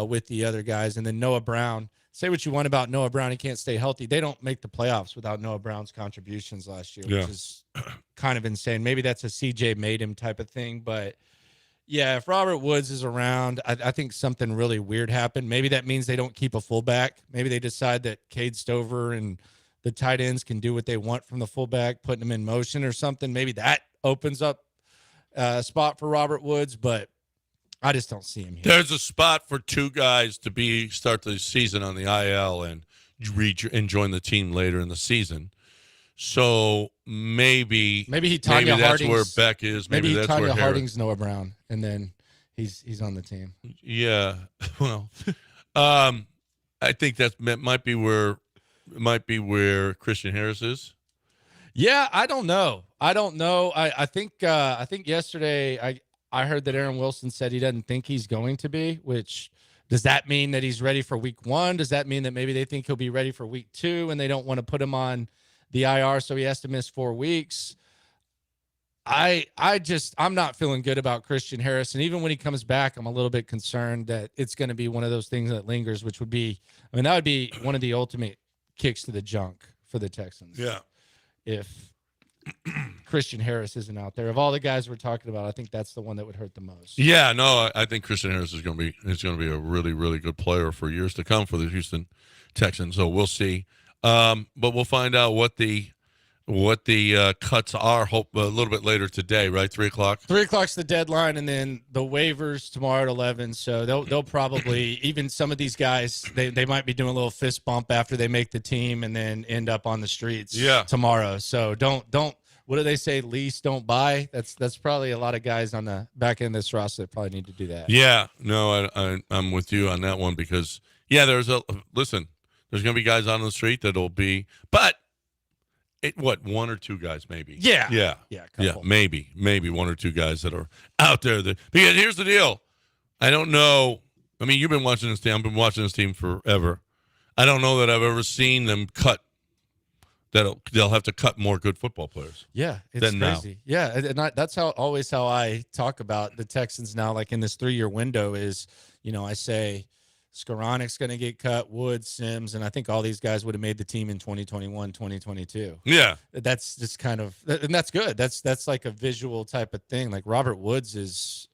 with the other guys. And then Noah Brown. Say what you want about Noah Brown. He can't stay healthy. They don't make the playoffs without Noah Brown's contributions last year, which is kind of insane. Maybe that's a CJ made him type of thing. But, yeah, if Robert Woods is around, I think something really weird happened. Maybe that means they don't keep a fullback. Maybe they decide that Cade Stover and the tight ends can do what they want from the fullback, putting them in motion or something. Maybe that opens up a spot for Robert Woods, but I just don't see him here. There's a spot for two guys to start the season on the IL and join the team later in the season. So maybe that's where Beck is. Maybe that's Tanya where Harding's Noah Brown, and then he's on the team. Yeah, well, I think that might be where Christian Harris is. Yeah, I don't know. I think yesterday I heard that Aaron Wilson said he doesn't think he's going to be, which does that mean that he's ready for week 1? Does that mean that maybe they think he'll be ready for week 2 and they don't want to put him on the IR so he has to miss 4 weeks? I'm not feeling good about Christian Harris. And even when he comes back, I'm a little bit concerned that it's going to be one of those things that lingers, which would be, that would be one of the ultimate kicks to the junk for the Texans. Yeah. If Christian Harris isn't out there, of all the guys we're talking about, I think that's the one that would hurt the most. Yeah, no, I think Christian Harris is going to be a really, really good player for years to come for the Houston Texans. So we'll see. But we'll find out what the cuts are. Hope a little bit later today, right? 3:00. 3:00's the deadline, and then the waivers tomorrow at 11. So they'll probably even some of these guys they might be doing a little fist bump after they make the team and then end up on the streets tomorrow. So don't. What do they say? Lease, don't buy. That's probably a lot of guys on the back end of this roster that probably need to do that. Yeah, no, I'm with you on that one because there's going to be guys on the street that'll be, but. One or two guys, maybe. Yeah. Maybe 1 or 2 guys that are out there. Because here's the deal. I don't know. I mean, you've been watching this team. I've been watching this team forever. I don't know that I've ever seen them cut. They'll have to cut more good football players. Yeah, it's crazy. Now. Yeah, and that's always how I talk about the Texans now. Like in this 3-year window, is I say. Skoranic's going to get cut, Woods, Sims, and I think all these guys would have made the team in 2021, 2022. Yeah. That's just kind of – and that's good. That's like a visual type of thing. Like Robert Woods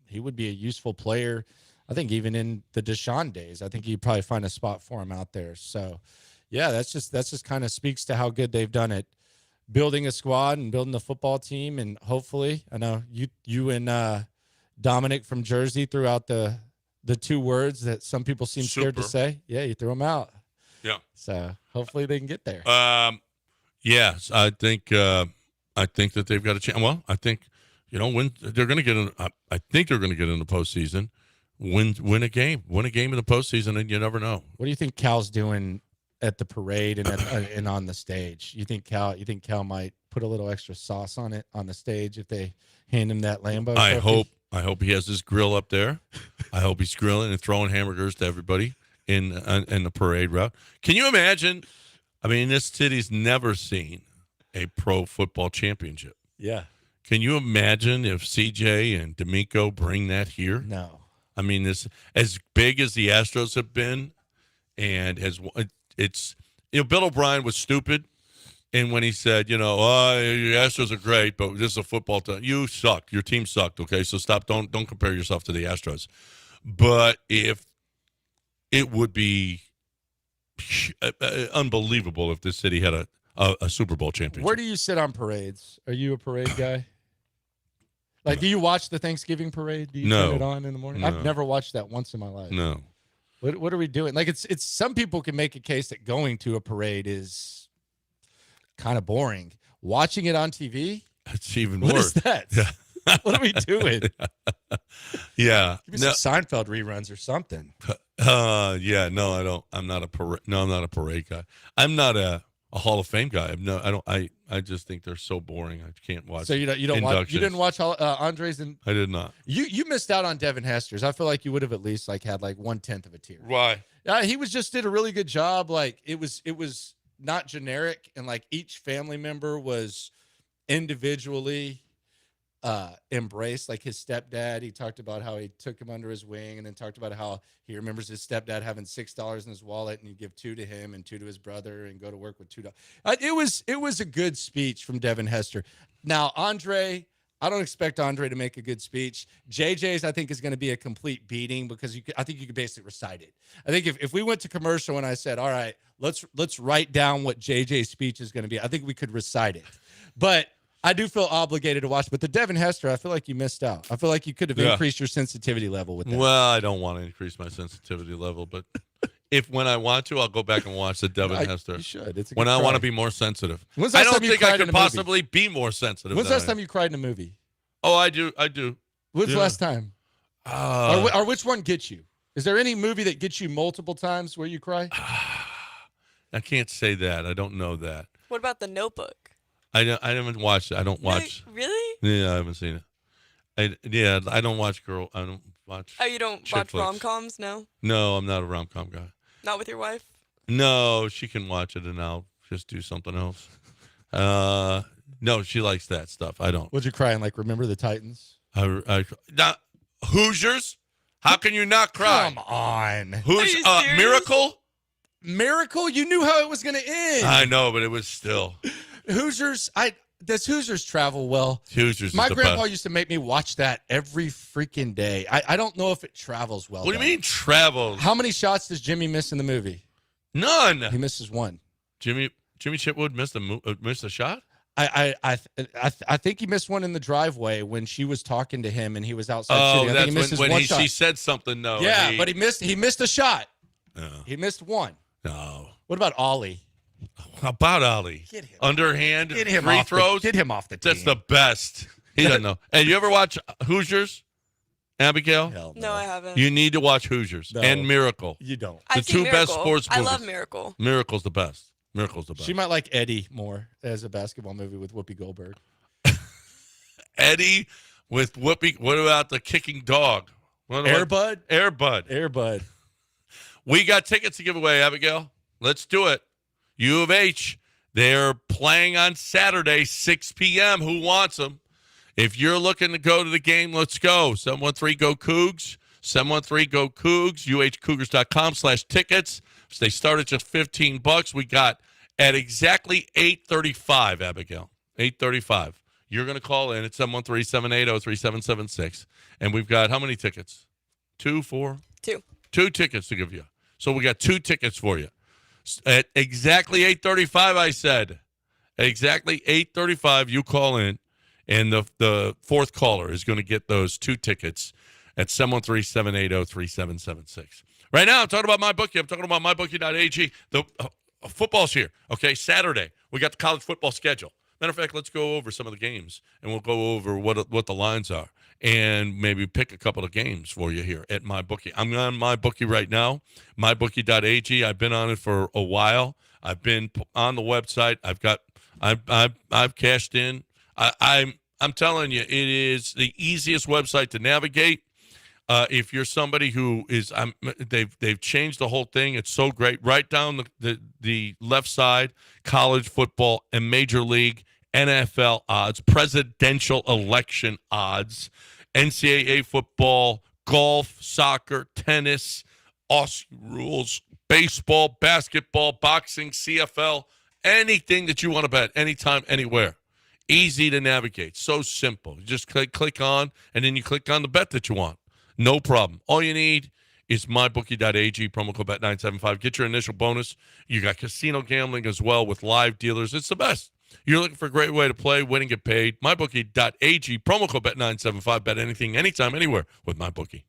he would be a useful player, I think even in the Deshaun days. I think you'd probably find a spot for him out there. So, yeah, that's just kind of speaks to how good they've done it, building a squad and building the football team. And hopefully – I know you and Dominic from Jersey threw out the 2 words that some people seem scared to say. Yeah, you threw them out. Yeah. So hopefully they can get there. Yes, I think that they've got a chance. Well, I think when they're going to get in. I think they're going to get in the postseason. Win a game in the postseason, and you never know. What do you think Cal's doing at the parade and and on the stage? You think Cal might put a little extra sauce on it on the stage if they hand him that Lambo? I hope he has his grill up there. I hope he's grilling and throwing hamburgers to everybody in the parade route. Can you imagine? I mean, this city's never seen a pro football championship. Yeah. Can you imagine if CJ and D'Amico bring that here? No. I mean, this as big as the Astros have been, and Bill O'Brien was stupid. And when he said, your Astros are great, but this is a football team. You suck. Your team sucked, okay? So stop. Don't compare yourself to the Astros. But if it would be unbelievable if this city had a Super Bowl championship. Where do you sit on parades? Are you a parade guy? Like, do you watch the Thanksgiving parade? Do you No. turn it on in the morning? No. I've never watched that once in my life. No. What are we doing? Like, it's some people can make a case that going to a parade is kind of boring. Watching it on TV, It's even what worse. is that? Yeah. What are we doing? Yeah. Give me some Seinfeld reruns or something. Yeah. No, I don't. I'm not a parade. No, I'm not a parade guy. I'm not a Hall of Fame guy. I just think they're so boring. I can't watch. So you don't watch. You didn't watch Andres and I did not. you missed out on Devin Hester's. I feel like you would have at least like had like 1/10 of a tier. Why? He did a really good job. Like it was not generic, and like each family member was individually embraced. Like his stepdad, he talked about how he took him under his wing, and then talked about how he remembers his stepdad having $6 in his wallet, and he'd give $2 to him and $2 to his brother, and go to work with $2. It was a good speech from Devin Hester. Now Andre, I don't expect Andre to make a good speech. JJ's, I think, is going to be a complete beating because I think you could basically recite it. I think if we went to commercial and I said, all right, let's write down what JJ's speech is going to be, I think we could recite it. But I do feel obligated to watch. But the Devin Hester, I feel like you missed out. I feel like you could have increased your sensitivity level with that. Well, I don't want to increase my sensitivity level, but when I want to, I'll go back and watch the Devin Hester. You should. It's when I want to be more sensitive. When's the I last don't time you think I cried could in a movie? possibly be more sensitive. When's the last time you cried in a movie? Oh, I do. I do. When's the last time? Or which one gets you? Is there any movie that gets you multiple times where you cry? I can't say that. I don't know that. What about The Notebook? I haven't watched it. I don't watch. Really? Yeah, I haven't seen it. I don't watch I don't watch. Oh, you don't chick watch flicks. rom-coms? No? No, I'm not a rom-com guy. Not with your wife? No, she can watch it and I'll just do something else. No, she likes that stuff. I don't. Would you cry in like Remember the Titans? Now, Hoosiers? How can you not cry? Come on. Are you serious? Miracle? Miracle? You knew how it was going to end. I know, but it was still. Hoosiers, does Hoosiers travel well? Hoosiers My is the grandpa best. used to make me watch that every freaking day. I don't know if it travels well. What do you mean travels? How many shots does Jimmy miss in the movie? None. He misses one. Jimmy Chitwood missed a shot? I think he missed one in the driveway when she was talking to him and he was outside shooting. I that's think he misses when one shot. she said something. No. Yeah, but he missed a shot. No. He missed one. No. What about Ollie? How about Ollie? Get him. Underhand Get him free off throws? Get him off the team. That's the best. He doesn't know. Hey, you ever watch Hoosiers, Abigail? Hell No, I haven't. You need to watch Hoosiers No. and Miracle. You don't. I've the seen two best Miracle. sports I movies. love Miracle. Miracle's the best. Miracle's the best. She might like Eddie more as a basketball movie with Whoopi Goldberg. Eddie with Whoopi. What about the kicking dog? Airbud? Airbud. We got tickets to give away, Abigail. Let's do it. U of H. They're playing on Saturday, 6 p.m. Who wants them? If you're looking to go to the game, let's go. 713-GO-COUGS. 713-GO-COUGS. UHCougars.com/tickets. They start at just $15. We got at exactly 8:35, Abigail. 8:35. You're going to call in at 713-780-3776. And we've got how many tickets? 2, 4? 2. 2 tickets to give you. So we got 2 tickets for you. At exactly 8:35, I said. Exactly 8:35, you call in, and the fourth caller is going to get those 2 tickets at 713-780-3776. Right now, I'm talking about MyBookie. I'm talking about MyBookie.ag. The football's here. Okay, Saturday, we got the college football schedule. Matter of fact, let's go over some of the games, and we'll go over what the lines are, and maybe pick a couple of games for you here at MyBookie. I'm on MyBookie right now, MyBookie.ag. I've been on it for a while. I've been on the website. I've cashed in. I'm telling you, it is the easiest website to navigate. If you're somebody who is, they've changed the whole thing. It's so great. Right down the left side, college football and major league, NFL odds, presidential election odds, NCAA football, golf, soccer, tennis, Aussie rules, baseball, basketball, boxing, CFL, anything that you want to bet, anytime, anywhere. Easy to navigate. So simple. You just click on, and then you click on the bet that you want. No problem. All you need is mybookie.ag, promo code BET975. Get your initial bonus. You got casino gambling as well with live dealers. It's the best. You're looking for a great way to play, win, and get paid. MyBookie.ag, promo code Bet975. Bet anything, anytime, anywhere with MyBookie.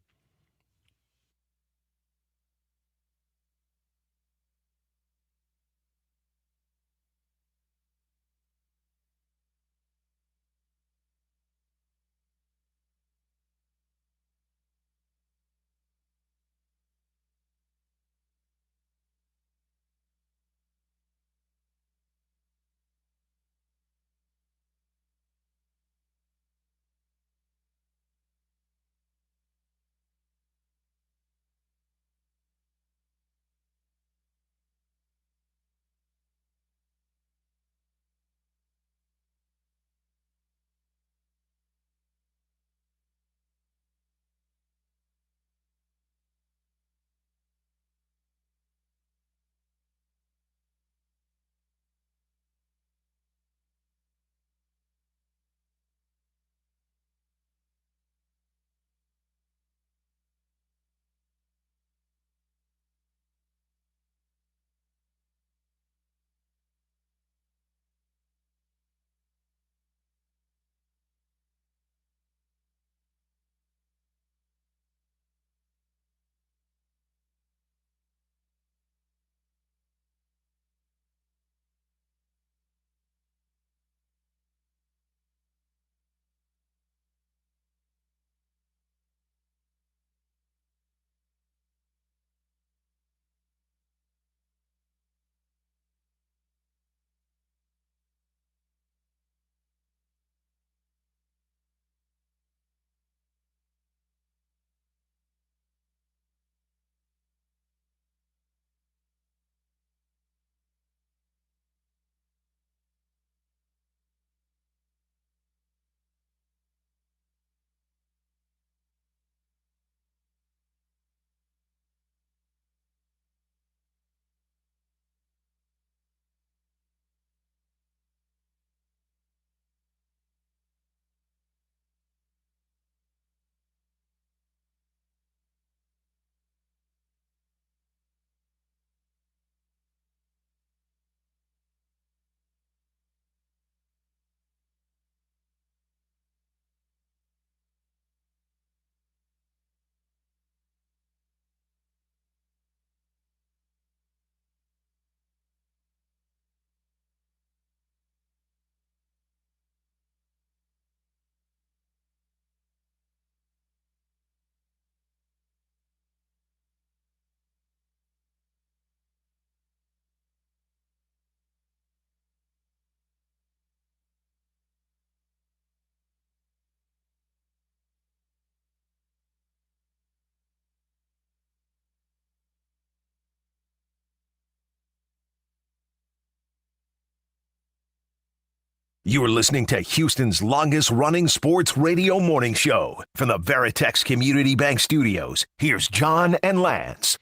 You are listening to Houston's longest-running sports radio morning show. From the Veritex Community Bank Studios, here's John and Lance.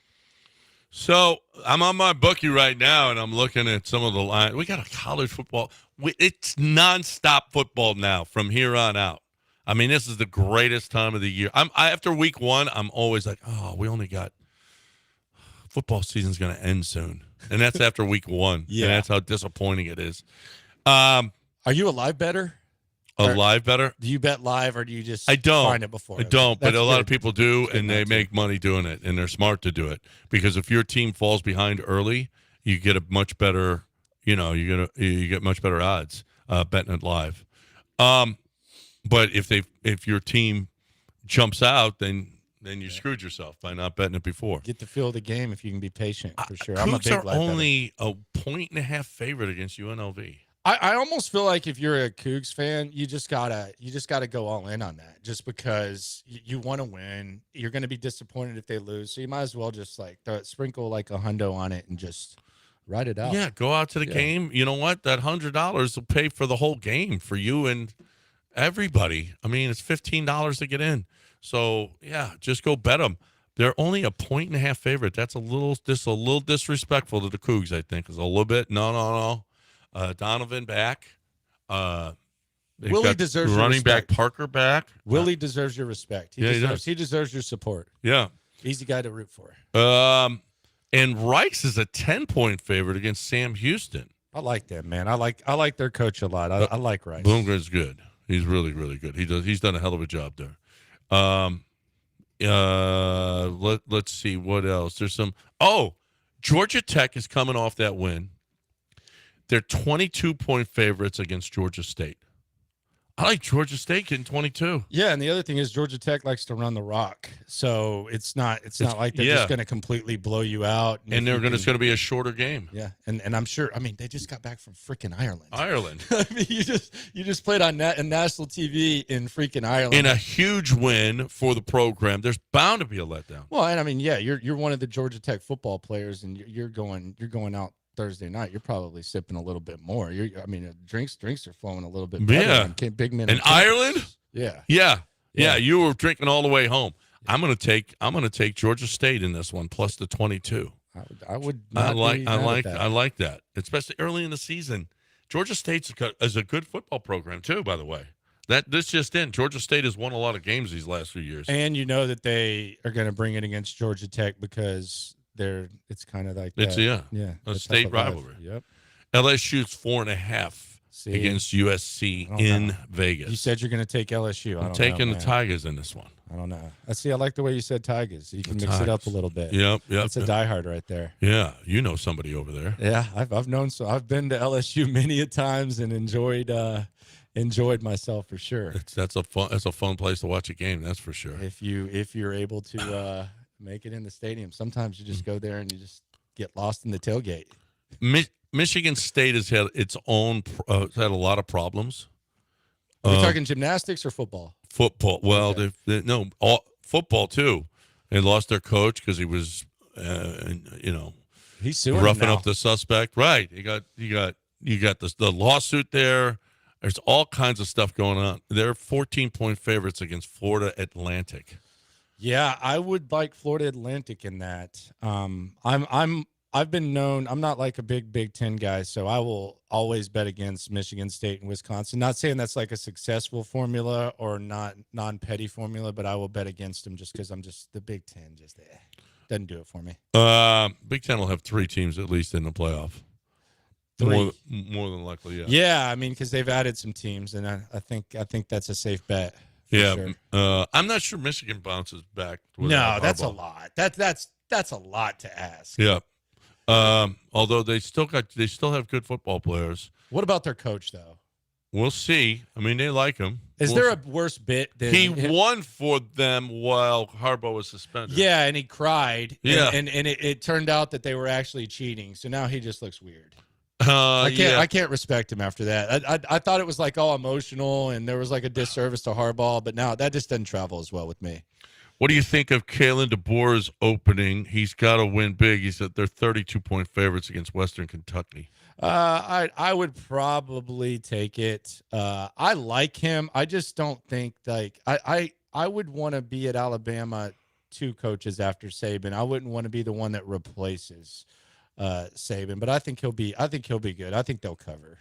So I'm on my bookie right now, and I'm looking at some of the lines. We got a college football. It's nonstop football now from here on out. I mean, this is the greatest time of the year. After week one, I'm always like, oh, we only got football season's going to end soon. And that's after week one. Yeah. And that's how disappointing it is. Are you a live bettor? A live bettor? Do you bet live, or do you just I don't. find it before? I don't, but a lot of people do, and they too. make money doing it, and they're smart to do it. Because if your team falls behind early, you get a much better, you get much better odds betting it live. But if your team jumps out, then you screwed yourself by not betting it before. Get the feel of the game if you can be patient, for sure. I'm a Cougs big are live only a 1.5 favorite against UNLV. I almost feel like if you're a Cougs fan, you just gotta go all in on that, just because you want to win. You're going to be disappointed if they lose, so you might as well just sprinkle like a hundo on it and just ride it out. Yeah, go out to the game. You know what? That $100 will pay for the whole game for you and everybody. I mean, it's $15 to get in. So yeah, just go bet them. They're only a 1.5 favorite. That's a little disrespectful to the Cougs. I think is a little bit. No. Donovan back. Willie deserves your running back respect. Parker back. Willie deserves your respect. He deserves your support. Yeah. Easy guy to root for. And Rice is a 10-point favorite against Sam Houston. I like that, man. I like their coach a lot. I like Rice. Bloomgren's good. He's really, really good. He's done a hell of a job there. Let's see what else. There's some. Oh, Georgia Tech is coming off that win. They're 22-point favorites against Georgia State. I like Georgia State getting 22. Yeah, and the other thing is Georgia Tech likes to run the rock, so it's not like they're just going to completely blow you out. And it's going to be a shorter game. Yeah, and I'm sure. I mean, they just got back from freaking Ireland. I mean, you just played on national TV in freaking Ireland in a huge win for the program. There's bound to be a letdown. Well, and I mean, yeah, you're one of the Georgia Tech football players, and you're going out Thursday night. You're probably sipping a little bit more. Drinks are flowing a little bit better. Yeah, big men in Ireland. Yeah. You were drinking all the way home. I'm gonna take Georgia State in this one plus the 22. I would. I like that, especially early in the season. Georgia State is a good football program too. By the way, this just in. Georgia State has won a lot of games these last few years, and you know that they are going to bring it against Georgia Tech because it's kind of like a state rivalry. Yep. LSU's 4.5 against USC in Vegas. You said you're going to take LSU. I'm taking the Tigers in this one. I don't know. I like the way you said Tigers. You can mix it up a little bit. Yep. It's a diehard right there. Yeah, you know somebody over there. Yeah, I've known. So I've been to LSU many a times and enjoyed myself for sure. That's a fun place to watch a game. That's for sure. If you're able to make it in the stadium, sometimes you just go there and you just get lost in the tailgate. Michigan State has had its own had a lot of problems. Are we talking gymnastics or football? Football. Well, okay. Football too. They lost their coach because he was, he's suing roughing now. up the suspect. Right. You got the lawsuit there. There's all kinds of stuff going on. They're 14-point favorites against Florida Atlantic. Yeah, I would like Florida Atlantic in that. I've been known. I'm not like a big Ten guy, so I will always bet against Michigan State and Wisconsin. Not saying that's like a successful formula or not non-petty formula, but I will bet against them just because I'm just the Big Ten. Just doesn't do it for me. Big Ten will have 3 teams at least in the playoff. 3. More than likely, yeah. Yeah, I mean, because they've added some teams, and I think that's a safe bet. Yeah, sure. I'm not sure Michigan bounces back. No, that's a lot. That's a lot to ask. Yeah. Although they still have good football players. What about their coach though? We'll see. I mean, they like him. Is there a worse bit than he won for them while Harbaugh was suspended? Yeah, and he cried. Yeah, and it turned out that they were actually cheating. So now he just looks weird. I can't respect him after that. I thought it was like all emotional and there was like a disservice to Harbaugh, but now that just doesn't travel as well with me. What do you think of Kalen DeBoer's opening? He's got to win big. He said they're 32-point favorites against Western Kentucky. I would probably take it. I like him. I just don't think like I would want to be at Alabama 2 coaches after Saban. I wouldn't want to be the one that replaces Saban, but I think he'll be good. I think they'll cover.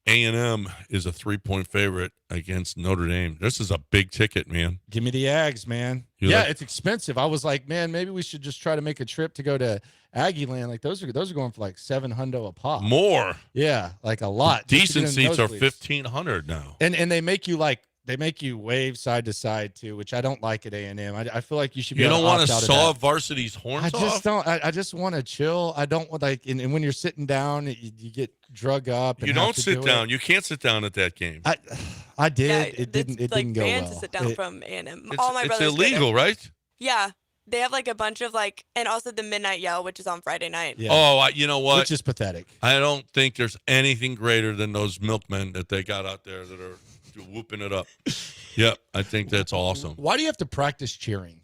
A&M is a 3-point favorite against Notre Dame. This is a big ticket, man. Give me the Ags, man. It's expensive. I was like, man, maybe we should just try to make a trip to go to Aggie Land. Like those are going for like $700 a pop. More. Yeah, like a lot. Decent seats are $1,500 now. And they make you wave side to side too, which I don't like at A&M. I feel like you should be. You don't want to saw varsity's horns off? I just don't. I just want to chill. I don't want and when you're sitting down, you get drug up. And you don't sit down. You can't sit down at that game. I did. Yeah, it didn't go banned well. to sit down from A&M. It's, All my brothers it's illegal, right? Yeah. They have like a bunch of and also the Midnight Yell, which is on Friday night. Yeah. Oh, you know what? Which is pathetic. I don't think there's anything greater than those milkmen that they got out there that are whooping it up. Yep, I think that's awesome. Why do you have to practice cheering?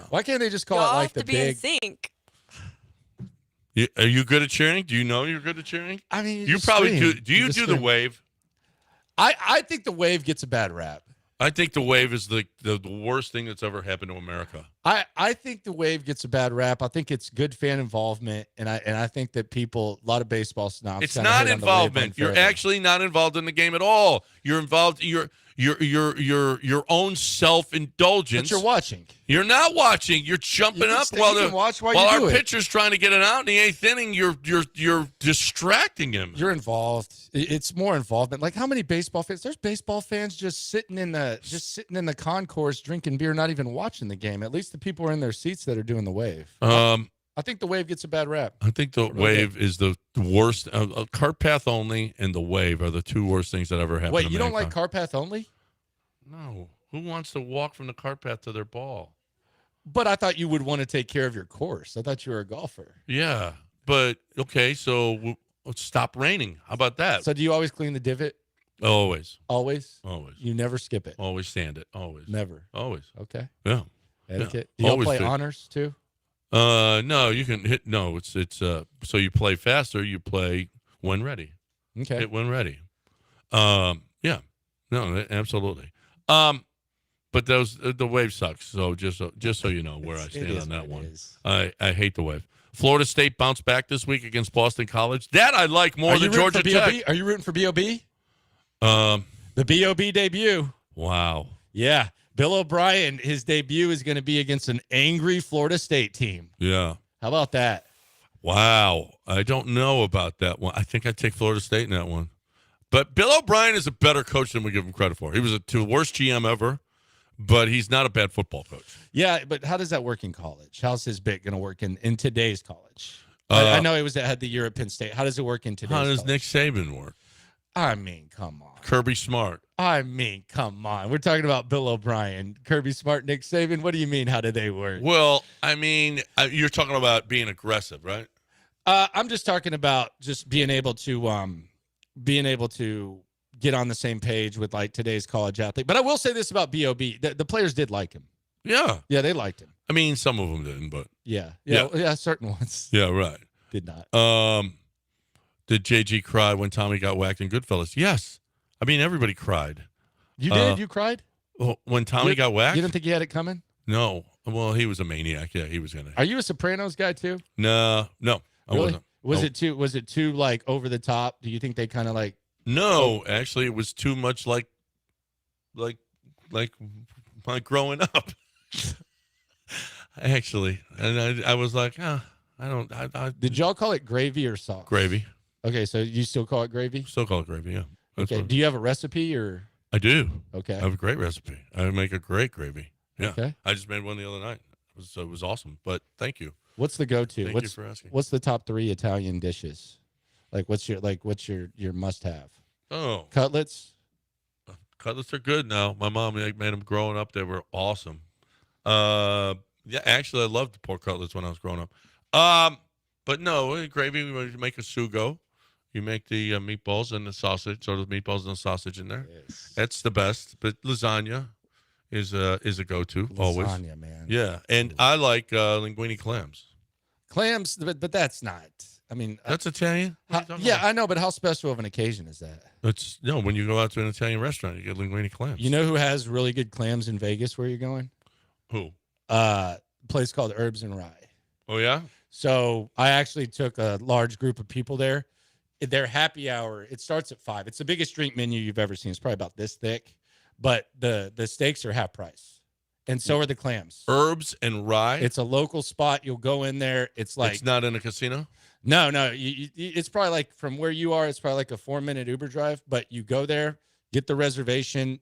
Why can't they just call Y'all it like have to be in sync. Are you good at cheering? Do you know you're good at cheering? I mean, you probably do. Do you do the wave? I think the wave gets a bad rap. I think the wave is the worst thing that's ever happened to America. I think the wave gets a bad rap. I think it's good fan involvement, and I think that a lot of baseball snobs. It's not involvement. You're actually not involved in the game at all. You're involved. your own self-indulgence. But you're watching. You're not watching. You're jumping up while our pitcher's trying to get it out in the 8th inning. You're distracting him. You're involved. It's more involvement. Like, how many baseball fans? There's baseball fans just sitting in the concourse drinking beer, not even watching the game. At least the people are in their seats that are doing the wave. I think the wave gets a bad rap. I think the wave is the worst. Cart path only and the wave are the two worst things that ever happened. Wait, you don't like cart path only? No. Who wants to walk from the cart path to their ball? But I thought you would want to take care of your course. I thought you were a golfer. Yeah, but okay, so let's stop raining. How about that? So do you always clean the divot? Always. Always? Always. You never skip it? Always sand it. Always. Never? Always. Okay. Yeah. Etiquette. Yeah. Do y'all play honors too? No, you can hit. No, it's so you play faster. You play when ready. Okay. Hit when ready. Yeah. No, absolutely. But the wave sucks. So just so you know where I stand on that one. I hate the wave. Florida State bounced back this week against Boston College. That I like more than Georgia Tech. Are you rooting for BOB? The BOB debut. Wow. Yeah. Bill O'Brien, his debut is going to be against an angry Florida State team. Yeah. How about that? Wow. I don't know about that one. I think I'd take Florida State in that one. But Bill O'Brien is a better coach than we give him credit for. He was the worst GM ever, but he's not a bad football coach. Yeah, but how does that work in college? How's his bit going to work in today's college? I know it was had the year at Penn State. How does it work in today's college? How does Nick Saban work? I mean, come on. Kirby Smart. I mean, come on. We're talking about Bill O'Brien, Kirby Smart, Nick Saban. What do you mean? How do they work? Well, I mean, you're talking about being aggressive, right? I'm just talking about just being able to get on the same page with like today's college athlete. But I will say this about BOB: the players did like him. Yeah, they liked him. I mean, some of them didn't, but yeah, certain ones. Yeah, right. Did not. Did JG cry when Tommy got whacked in Goodfellas? Yes. I mean, everybody cried. You did? You cried? When Tommy got whacked? You didn't think he had it coming? No. Well, he was a maniac. Yeah, he was gonna. Are you a Sopranos guy too? No, I really? wasn't. Was it too like over the top? Do you think they kind of like? No, actually, it was too much like my growing up. Actually, and I was like, I don't. Did y'all call it gravy or sauce? Gravy. Okay, so you still call it gravy? Still call it gravy, yeah. Okay. Do you have a recipe or? I do. Okay. I have a great recipe. I make a great gravy. Yeah. Okay. I just made one the other night. It was awesome. But thank you. What's the go-to? Thank you for asking. What's the top 3 Italian dishes? What's your must-have? Oh. Cutlets? Cutlets are good now. My mom made them growing up. They were awesome. Yeah, actually, I loved the pork cutlets when I was growing up. But no, gravy, we make a sugo. You make the meatballs and the sausage, or the meatballs and the sausage in there. Yes. That's the best. But lasagna is a go-to always. Lasagna, man. Yeah, and I like linguine clams. Clams, but that's not. I mean, that's Italian. Yeah, I know, but how special of an occasion is that? It's when you go out to an Italian restaurant, you get linguine clams. You know who has really good clams in Vegas? Where you're going? Who? A place called Herbs and Rye. Oh yeah. So I actually took a large group of people there. Their happy hour, it starts at 5. It's the biggest drink menu you've ever seen. It's probably about this thick, but the steaks are half price, and so are the clams. Herbs and Rye. It's a local spot. You'll go in there. It's not in a casino. No. It's probably like from where you are. It's probably like a 4-minute Uber drive. But you go there, get the reservation.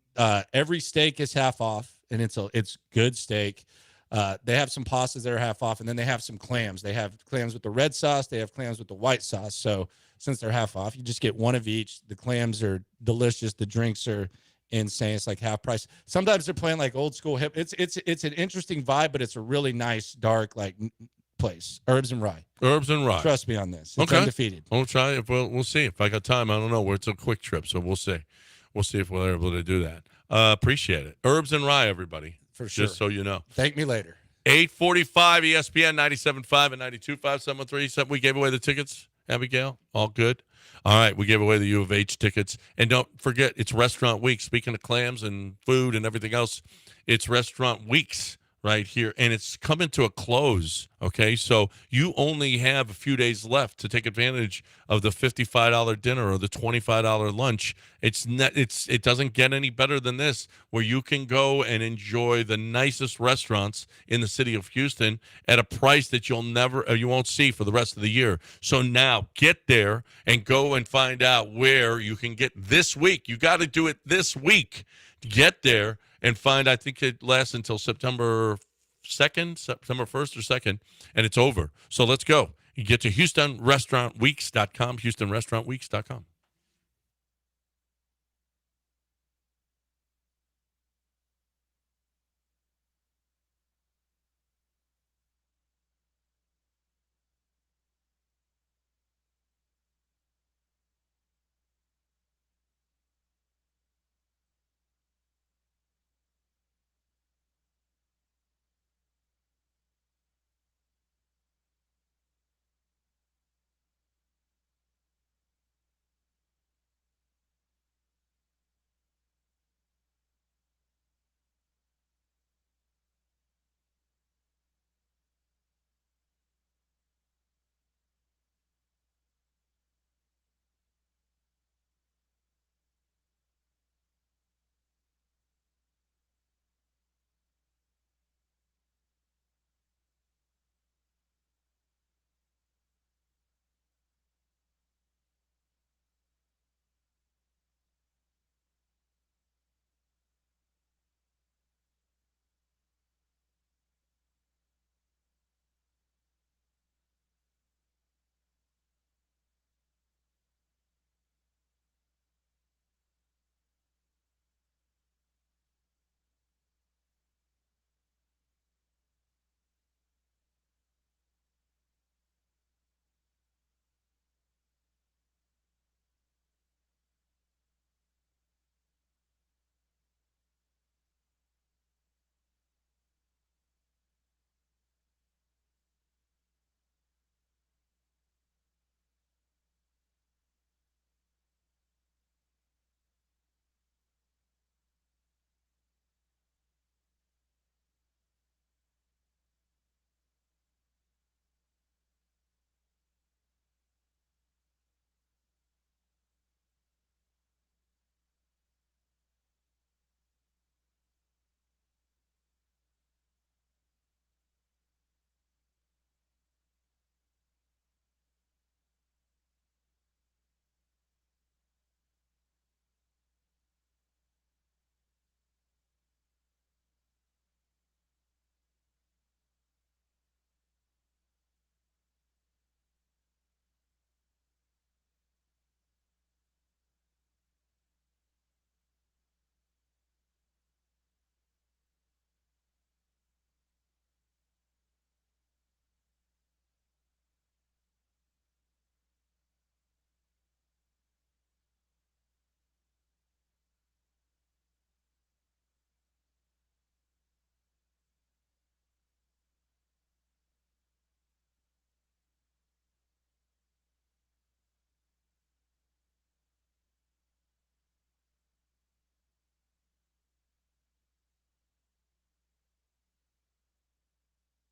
Every steak is half off, and it's good steak. They have some pastas that are half off, and then they have some clams. They have clams with the red sauce. They have clams with the white sauce. So since they're half off, you just get one of each. The clams are delicious. The drinks are insane. It's like half price. Sometimes they're playing like old school hip. It's an interesting vibe, but it's a really nice, dark place. Herbs and Rye. Herbs and Rye. Trust me on this. It's okay. Undefeated. We'll try. We'll see if I got time. I don't know. It's a quick trip, so we'll see. We'll see if we're able to do that. Appreciate it. Herbs and Rye, everybody. For sure. Just so you know. Thank me later. 845 ESPN 97.5 and 92.5 713. We gave away the tickets, Abigail. All good. All right, we gave away the U of H tickets. And don't forget, it's Restaurant Week. Speaking of clams and food and everything else, it's Restaurant Weeks right here, and it's coming to a close. Okay, so you only have a few days left to take advantage of the $55 dinner or the $25 lunch. It doesn't get any better than this, where you can go and enjoy the nicest restaurants in the city of Houston at a price that you won't see for the rest of the year. So now get there and go and find out where you can get this week. You got to do it this week. Get there and find. I think it lasts until September 1st or 2nd, and it's over. So let's go. You get to HoustonRestaurantWeeks.com, HoustonRestaurantWeeks.com.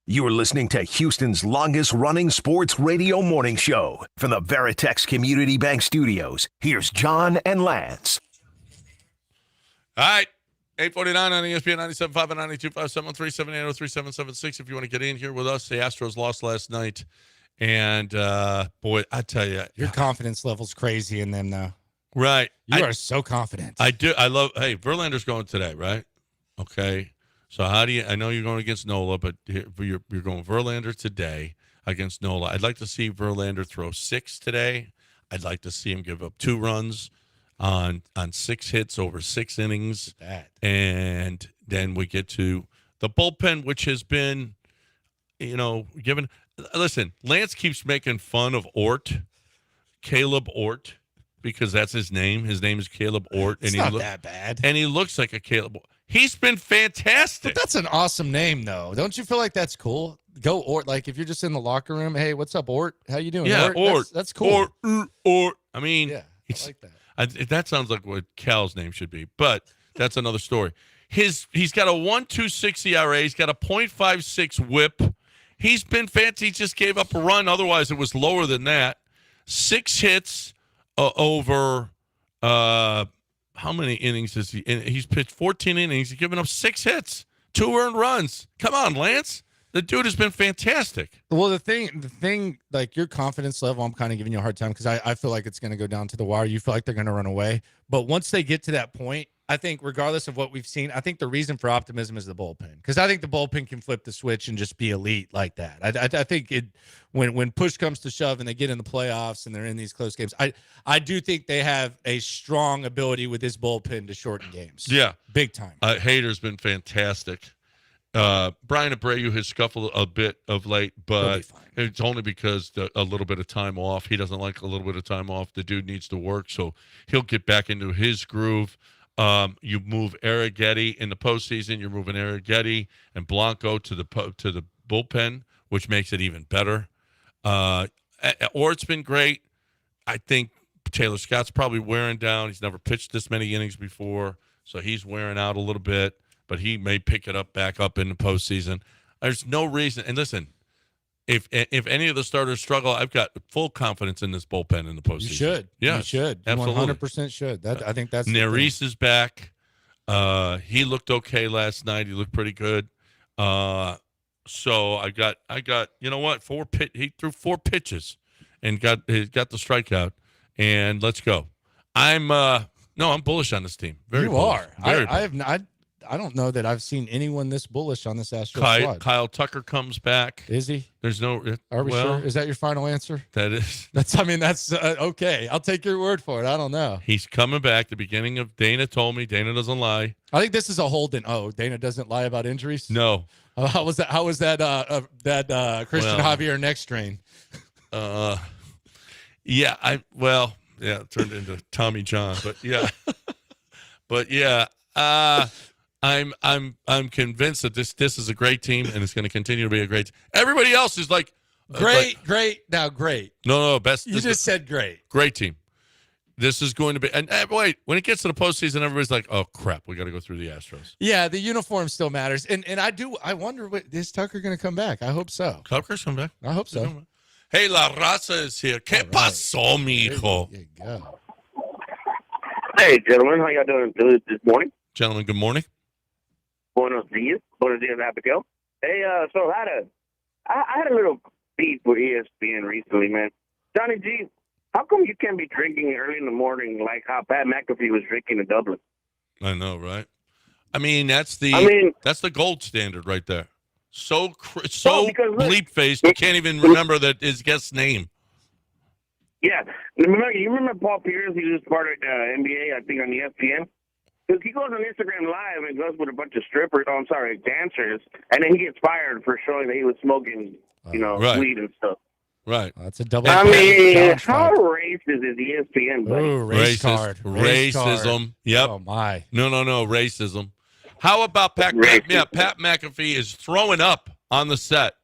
You are listening to Houston's longest-running sports radio morning show. From the Veritex Community Bank Studios, here's John and Lance. All right, 849 on ESPN 97.5 and 92.5, 713-780-3776 if you want to get in here with us. The Astros lost last night, and, boy, I tell you. Your confidence level's crazy in them, though. Right. You are so confident. I do. I love, hey, Verlander's going today, right? Okay. So how do you? I know you're going against Nola, but you're going Verlander today against Nola. I'd like to see Verlander throw 6 today. I'd like to see him give up 2 runs on 6 hits over 6 innings, and then we get to the bullpen, which has been, given. Listen, Lance keeps making fun of Caleb Ort, because that's his name. His name is Caleb Ort, it's not that bad, and he looks like a Caleb. He's been fantastic. But that's an awesome name, though. Don't you feel like that's cool? Go Ort. Like, if you're just in the locker room, hey, what's up, Ort? How you doing? Yeah, Ort. That's cool. Ort. I mean, yeah, I like that. That sounds like what Cal's name should be, but that's another story. He's got a 1.26 ERA. He's got a .56 WHIP. He's been fancy. He just gave up a run. Otherwise, it was lower than that. 6 hits over how many innings is he? He's pitched 14 innings. He's given up 6 hits, 2 earned runs. Come on, Lance. The dude has been fantastic. Well, the thing, like your confidence level, I'm kind of giving you a hard time because I feel like it's going to go down to the wire. You feel like they're going to run away. But once they get to that point, I think regardless of what we've seen, I think the reason for optimism is the bullpen. Because I think the bullpen can flip the switch and just be elite like that. I think when push comes to shove and they get in the playoffs and they're in these close games, I do think they have a strong ability with this bullpen to shorten games. Yeah. Big time. Hader's been fantastic. Brian Abreu has scuffled a bit of late, but it's only because a little bit of time off. He doesn't like a little bit of time off. The dude needs to work, so he'll get back into his groove. You move Arrighetti in the postseason. You're moving Arrighetti and Blanco to the bullpen, which makes it even better. Ort's been great. I think Taylor Scott's probably wearing down. He's never pitched this many innings before, so he's wearing out a little bit. But he may pick it back up in the postseason. There's no reason. And listen, if any of the starters struggle, I've got full confidence in this bullpen in the postseason. You should. Yeah, you should. Absolutely. 100% should. I think that's Neris is back. He looked okay last night. He looked pretty good. So I got. You know what? He threw 4 pitches, and got the strikeout. And let's go. I'm bullish on this team. Very. You are. Very I don't know that I've seen anyone this bullish on this Astros squad. Kyle Tucker comes back. Is he? There's no. Are we sure? Is that your final answer? That is. That's okay. I'll take your word for it. I don't know. He's coming back. The beginning of Dana told me. Dana doesn't lie. I think this is a Holden. Oh, Dana doesn't lie about injuries? No. How was that? How was that? Christian Javier next strain? Yeah. It turned into Tommy John, but yeah. I'm convinced that this is a great team and it's going to continue to be a great team. Everybody else is like great. No, best. You just said great. Great team. This is going to be and wait, when it gets to the postseason, everybody's like, oh crap, we got to go through the Astros. Yeah, the uniform still matters, and I wonder, is Tucker going to come back? I hope so. Tucker's come back. I hope so. Hey, La Raza is here. ¿Qué pasó, mijo? There you go. Hey, gentlemen, how y'all doing this morning? Gentlemen, good morning. Buenos dias, Abigail. Hey, so I had a little beef with ESPN recently, man. Johnny G, how come you can't be drinking early in the morning like how Pat McAfee was drinking in Dublin? I know, right? I mean, that's the gold standard right there. So bleep faced, you can't even remember his guest's name. Yeah, you remember Paul Pierce? He was part of NBA, I think, on ESPN. Because he goes on Instagram Live and goes with a bunch of dancers, and then he gets fired for showing that he was smoking, weed and stuff. Right. That's a double. I mean, how racist is ESPN, buddy? Ooh, Racism. Yep. Oh my. No, racism. How about Pat McAfee is throwing up on the set,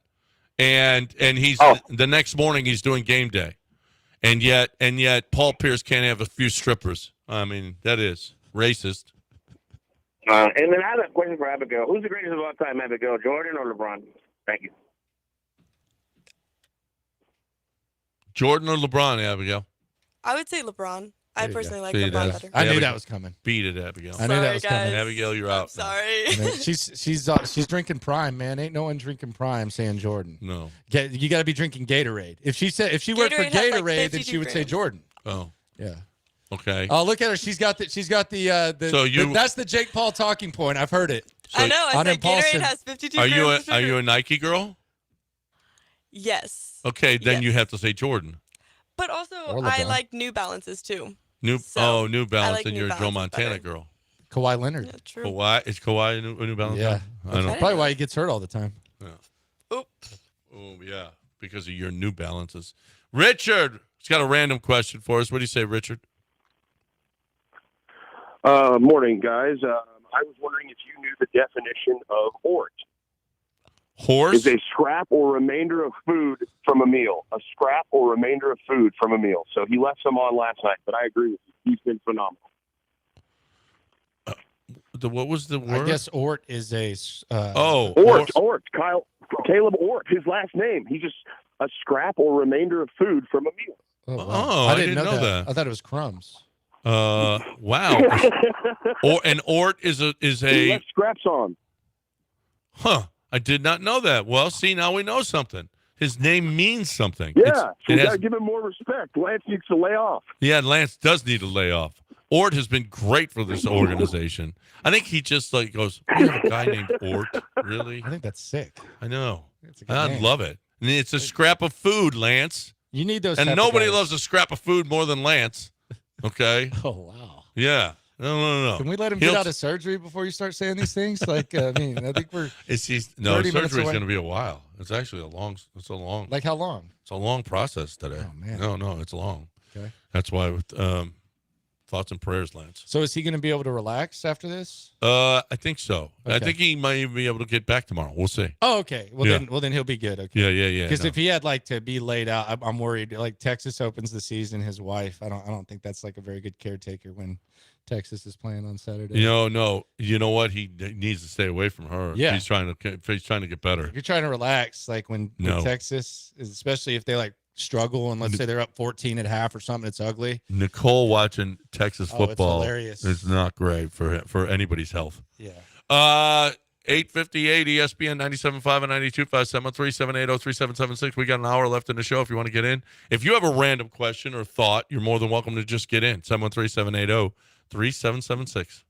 and he's the next morning he's doing game day, and yet Paul Pierce can't have a few strippers. I mean, that is racist. And then I have a question for Abigail. Who's the greatest of all time, Abigail, Jordan or LeBron? Thank you. Jordan or LeBron, Abigail? I would say LeBron. I personally like LeBron better. I knew that was coming. Beat it, Abigail. I knew that was coming. Abigail, you're out. Sorry. She's drinking Prime, man. Ain't no one drinking Prime saying Jordan. No. You got to be drinking Gatorade. If she worked for Gatorade, then she would say Jordan. Oh. Yeah. Okay. Oh, look at her. She's got the that's the Jake Paul talking point. I've heard it. So I know. I said Gatorade has 52 grams. Are you a Nike girl? Yes. Okay, then you have to say Jordan. But also, I like New Balances too. New Balance, and you're a Joe Montana girl. Kawhi Leonard. Yeah, true. Is Kawhi a New Balance? Yeah. I know. Probably why he gets hurt all the time. Yeah. Oh, yeah, because of your New Balances. Richard's got a random question for us. What do you say, Richard? Morning, guys. I was wondering if you knew the definition of hort. Horse? Is a scrap or remainder of food from a meal. A scrap or remainder of food from a meal. So he left some on last night, but I agree with you. He's been phenomenal. what was the word? I guess Ort is a. Ort. Caleb Ort. His last name. He's just a scrap or remainder of food from a meal. Oh, wow. I didn't know that. I thought it was crumbs. Wow. An Ort is a He left scraps on. Huh. I did not know that. Well, see, now we know something. His name means something. Yeah, so we got to give him more respect. Lance needs to lay off. Yeah, Lance does need to lay off. Ort has been great for this organization. I think he just goes, we have a guy named Ort. Really? I think that's sick. I know. I love it. And it's a scrap of food, Lance. You need those. And nobody loves a scrap of food more than Lance. Okay? Oh, wow. Yeah. No. Can we let him get out of surgery before you start saying these things? I think we're. Surgery is going to be a while. It's actually a long. Like how long? It's a long process today. Oh man. No, it's long. Okay. That's why. Thoughts and prayers, Lance. So is he going to be able to relax after this? I think so. Okay. I think he might even be able to get back tomorrow. We'll see. Oh, okay. Well, then he'll be good. Okay. Yeah. Because if he had to be laid out, I'm worried. Like Texas opens the season, his wife. I don't think that's a very good caretaker when Texas is playing on Saturday. No. You know what? He needs to stay away from her. Yeah. He's trying to get better. If you're trying to relax, when Texas, especially if they struggle and let's say they're up 14 at half or something, it's ugly. Nicole watching Texas football it's not great for anybody's health. Yeah. 858 ESPN 97.5 and 92.5 737803776. We got an hour left in the show if you want to get in. If you have a random question or thought, you're more than welcome to just get in. 713-780-3776.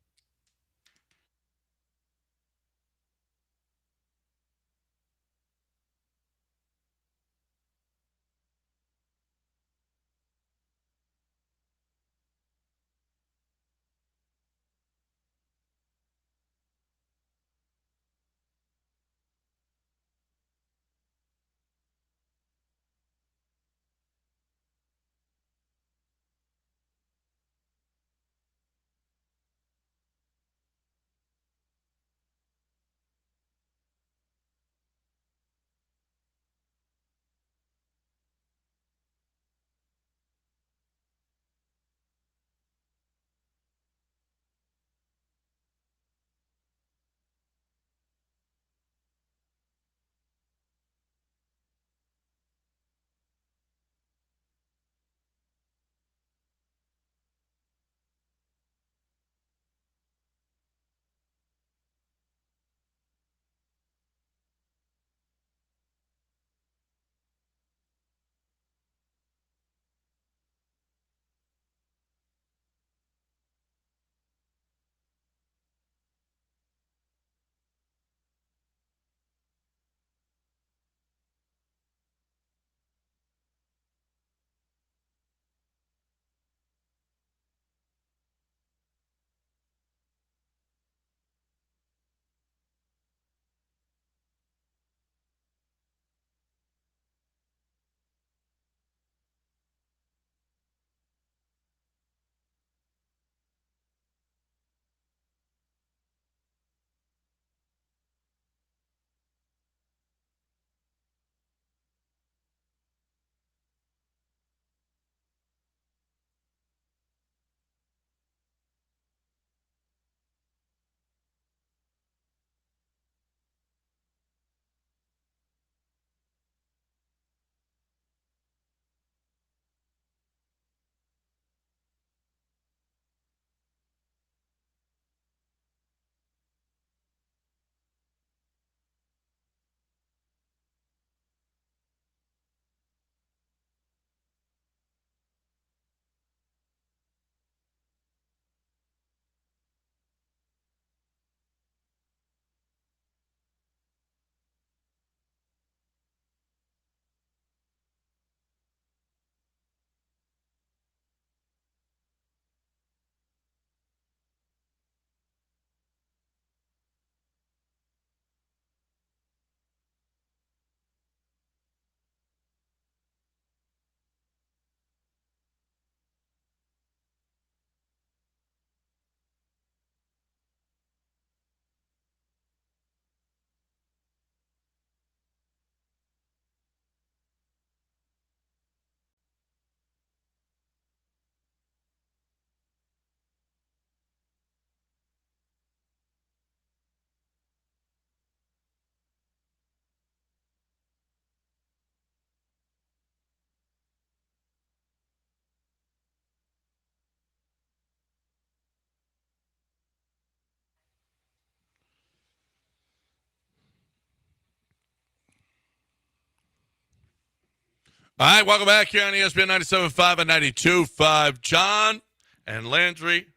All right, welcome back here on ESPN 97.5 and 92.5. John and Landry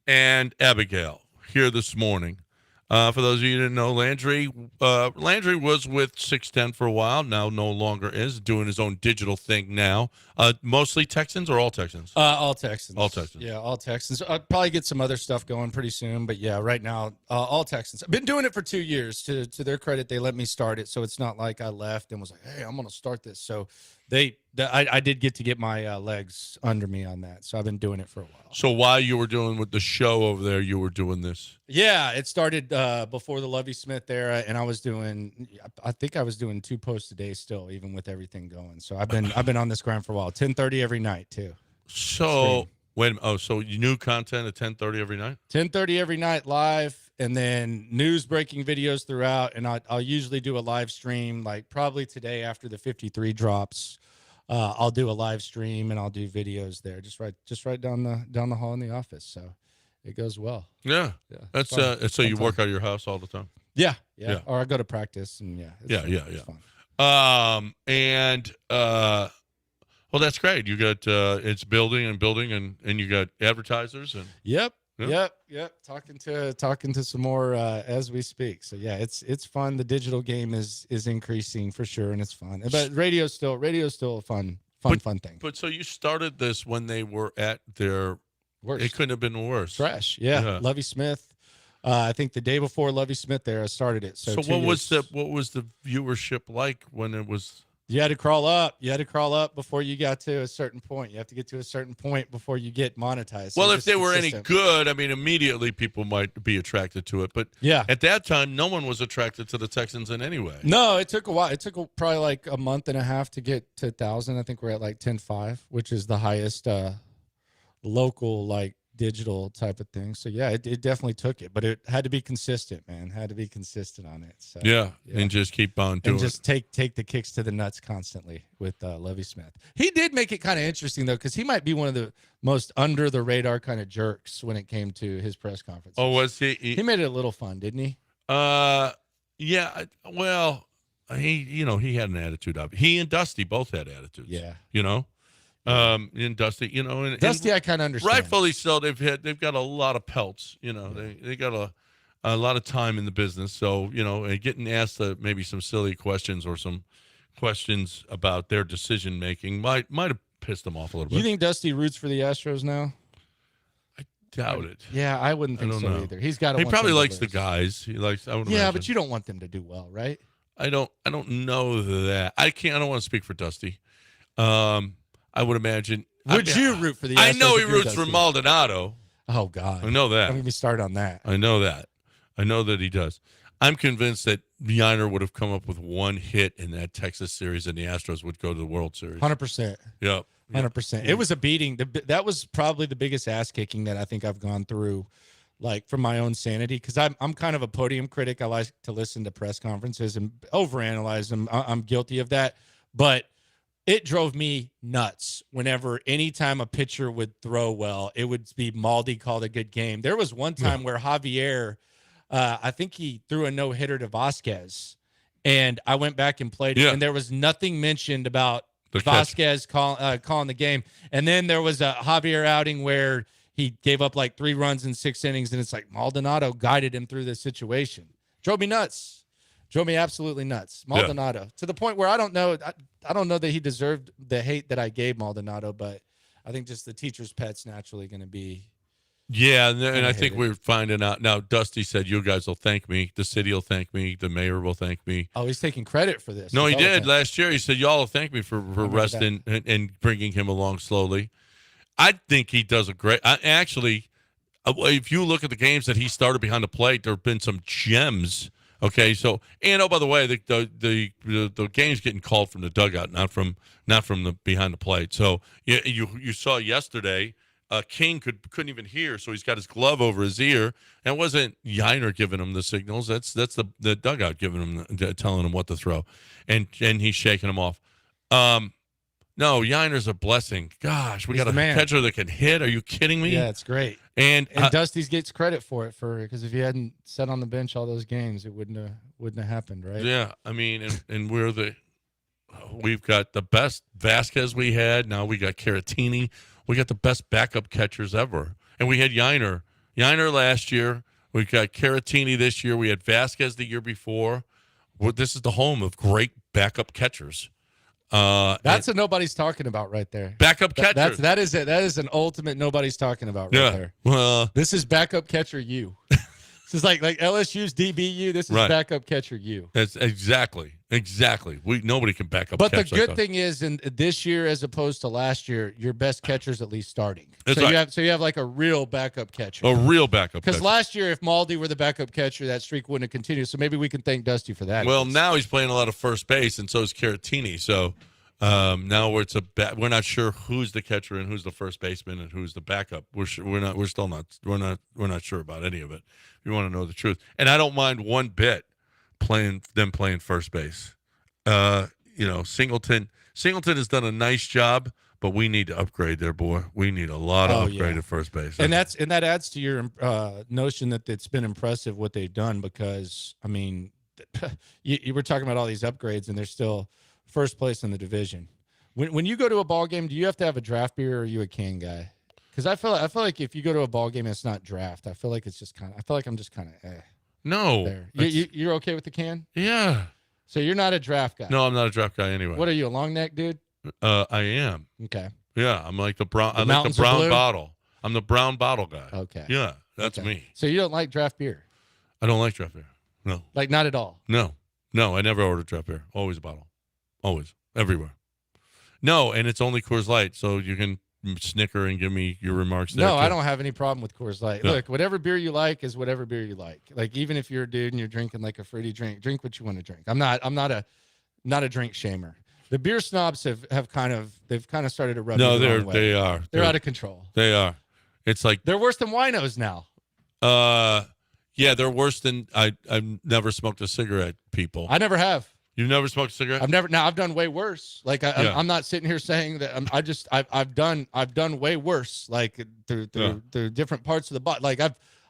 and Abigail here this morning. For those of you who didn't know, Landry was with 610 for a while. Now no longer is, doing his own digital thing now. Mostly Texans or all Texans? All Texans. All Texans. Yeah, all Texans. I'll probably get some other stuff going pretty soon, but yeah, right now, all Texans. I've been doing it for 2 years. To their credit, they let me start it, so it's not like I left and was like, hey, I'm going to start this. So I did get my legs under me on that, so I've been doing it for a while. So while you were doing with the show over there, you were doing this? Yeah, it started before the Lovie Smith era, and I think I was doing 2 posts a day still, even with everything going. So I've been on this grind for a while. 10:30 every night too. So so you new content at 10:30 every night? 10:30 every night live, and then news breaking videos throughout. And I'll usually do a live stream, like probably today after the 53 drops. I'll do a live stream and I'll do videos there, just right down the hall in the office. So it goes well. Yeah. That's so you work out of your house all the time? Yeah. Or I go to practice and it's fun. Well, that's great. You got it's building and you got advertisers and Yep. Talking to some more as we speak. So yeah, it's fun. The digital game is increasing for sure, and it's fun. But radio's still a fun thing. But so you started this when they were at their worst. It couldn't have been worse. Fresh, yeah. Lovie Smith. I think the day before Lovie Smith there, I started it. So what was the viewership like when it was? You had to crawl up. You had to crawl up before you got to a certain point. You have to get to a certain point before you get monetized. Well, if they were any good, I mean, immediately people might be attracted to it. But yeah, at that time, no one was attracted to the Texans in any way. No, it took a while. It took probably like a month and a half to get to 1,000. I think we're at like 10.5, which is the highest local like digital type of thing. So yeah, it definitely took it, but it had to be consistent, man. Had to be consistent on it. So yeah. And just keep on doing and just take the kicks to the nuts constantly with Lovie Smith. He did make it kind of interesting though, because he might be one of the most under the radar kind of jerks when it came to his press conferences. Oh, was he? He made it a little fun, didn't he? Yeah. Well, he had an attitude of it. He and Dusty both had attitudes. Yeah. And Dusty, and Dusty, I kind of understand. Rightfully so. They've got a lot of pelts. They got a lot of time in the business. So and getting asked maybe some silly questions or some questions about their decision making might have pissed them off a little bit. You think Dusty roots for the Astros now? I doubt it. Yeah, I wouldn't think so either. He's got. He probably likes the guys. He likes. I would imagine. But you don't want them to do well, right? I don't know that. I don't want to speak for Dusty. I would imagine. Would you root for the Astros? I know he roots for Maldonado. Oh, God. I know that. Don't get me started on that. I know that he does. I'm convinced that Yiner would have come up with one hit in that Texas series and the Astros would go to the World Series. 100%. Yep. 100%. It was a beating. That was probably the biggest ass kicking that I think I've gone through, like, for my own sanity, because I'm kind of a podium critic. I like to listen to press conferences and overanalyze them. I'm guilty of that. But it drove me nuts anytime a pitcher would throw well, it would be Maldi called a good game. There was one time where Javier, I think he threw a no-hitter to Vasquez, and I went back and played it, and there was nothing mentioned about Vasquez calling the game. And then there was a Javier outing where he gave up like 3 runs in 6 innings, and it's like Maldonado guided him through this situation. Drove me nuts. Drove me absolutely nuts. Maldonado, to the point where I don't know that he deserved the hate that I gave Maldonado, but I think just the teacher's pet's naturally going to be. Yeah, and I think we're finding out now. Dusty said, "You guys will thank me. The city will thank me. The mayor will thank me." Oh, he's taking credit for this. No, he did last year. He said, "Y'all will thank me for resting and bringing him along slowly." I think he does a great. Actually, if you look at the games that he started behind the plate, there have been some gems. Okay, so by the way, the game's getting called from the dugout, not from the behind the plate. So you saw yesterday, King couldn't even hear, so he's got his glove over his ear, and it wasn't Yiner giving him the signals. That's the dugout giving him, telling him what to throw, and he's shaking him off. No, Yiner's a blessing. Gosh, we got a catcher that can hit. Are you kidding me? Yeah, it's great. And Dusty gets credit for it because if he hadn't sat on the bench all those games, it wouldn't have happened, right? Yeah, I mean, and we're the we've got the best Vasquez we had. Now we got Caratini. We got the best backup catchers ever. And we had Yiner last year. We got Caratini this year. We had Vasquez the year before. Well, this is the home of great backup catchers. That's what nobody's talking about right there. Backup catcher. That is it. That is an ultimate nobody's talking about right there. Well, this is backup catcher you. This is like LSU's DBU. This is backup catcher you. That's exactly. Nobody can back up. But the good thing is, in this year as opposed to last year, your best catcher's at least starting. That's so right. you have like a real backup catcher. A real backup. Because last year, if Maldi were the backup catcher, that streak wouldn't have continued. So maybe we can thank Dusty for that. Well, now he's playing a lot of first base, and so is Caratini. So now we're not sure who's the catcher and who's the first baseman and who's the backup. We're not sure about any of it. You want to know the truth, and I don't mind one bit playing first base. Singleton has done a nice job, but we need to upgrade there, boy. We need a lot of upgrade at first base, and that adds to your notion that it's been impressive what they've done, because I mean, you were talking about all these upgrades, and they're still first place in the division. When you go to a ball game, do you have to have a draft beer, or are you a can guy? Because I feel like if you go to a ball game and it's not draft, I feel like I'm just kind of No. There. You're okay with the can? Yeah. So you're not a draft guy? No, I'm not a draft guy anyway. What are you, a long neck dude? I am. Okay. Yeah, I'm like the brown. I like the brown bottle. I'm the brown bottle guy. Okay. Yeah, that's me. So you don't like draft beer? I don't like draft beer. No. Like not at all? No. I never order draft beer. Always a bottle. Always. Everywhere. No, and it's only Coors Light, so you can snicker and give me your remarks there. No, too. I don't have any problem with Coors Light. No. Look, whatever beer you like is whatever beer you like. Like, even if you're a dude and you're drinking like a fruity drink what you want to drink. I'm not a drink shamer. The beer snobs have kind of started to rub. No, they are. They're out of control. They are. It's like they're worse than winos now. Yeah, they're worse than I've never smoked a cigarette. People, I never have. You've never smoked a cigarette? I've done way worse. Like I'm not sitting here saying that. I've done way worse. Like through different parts of the body. Like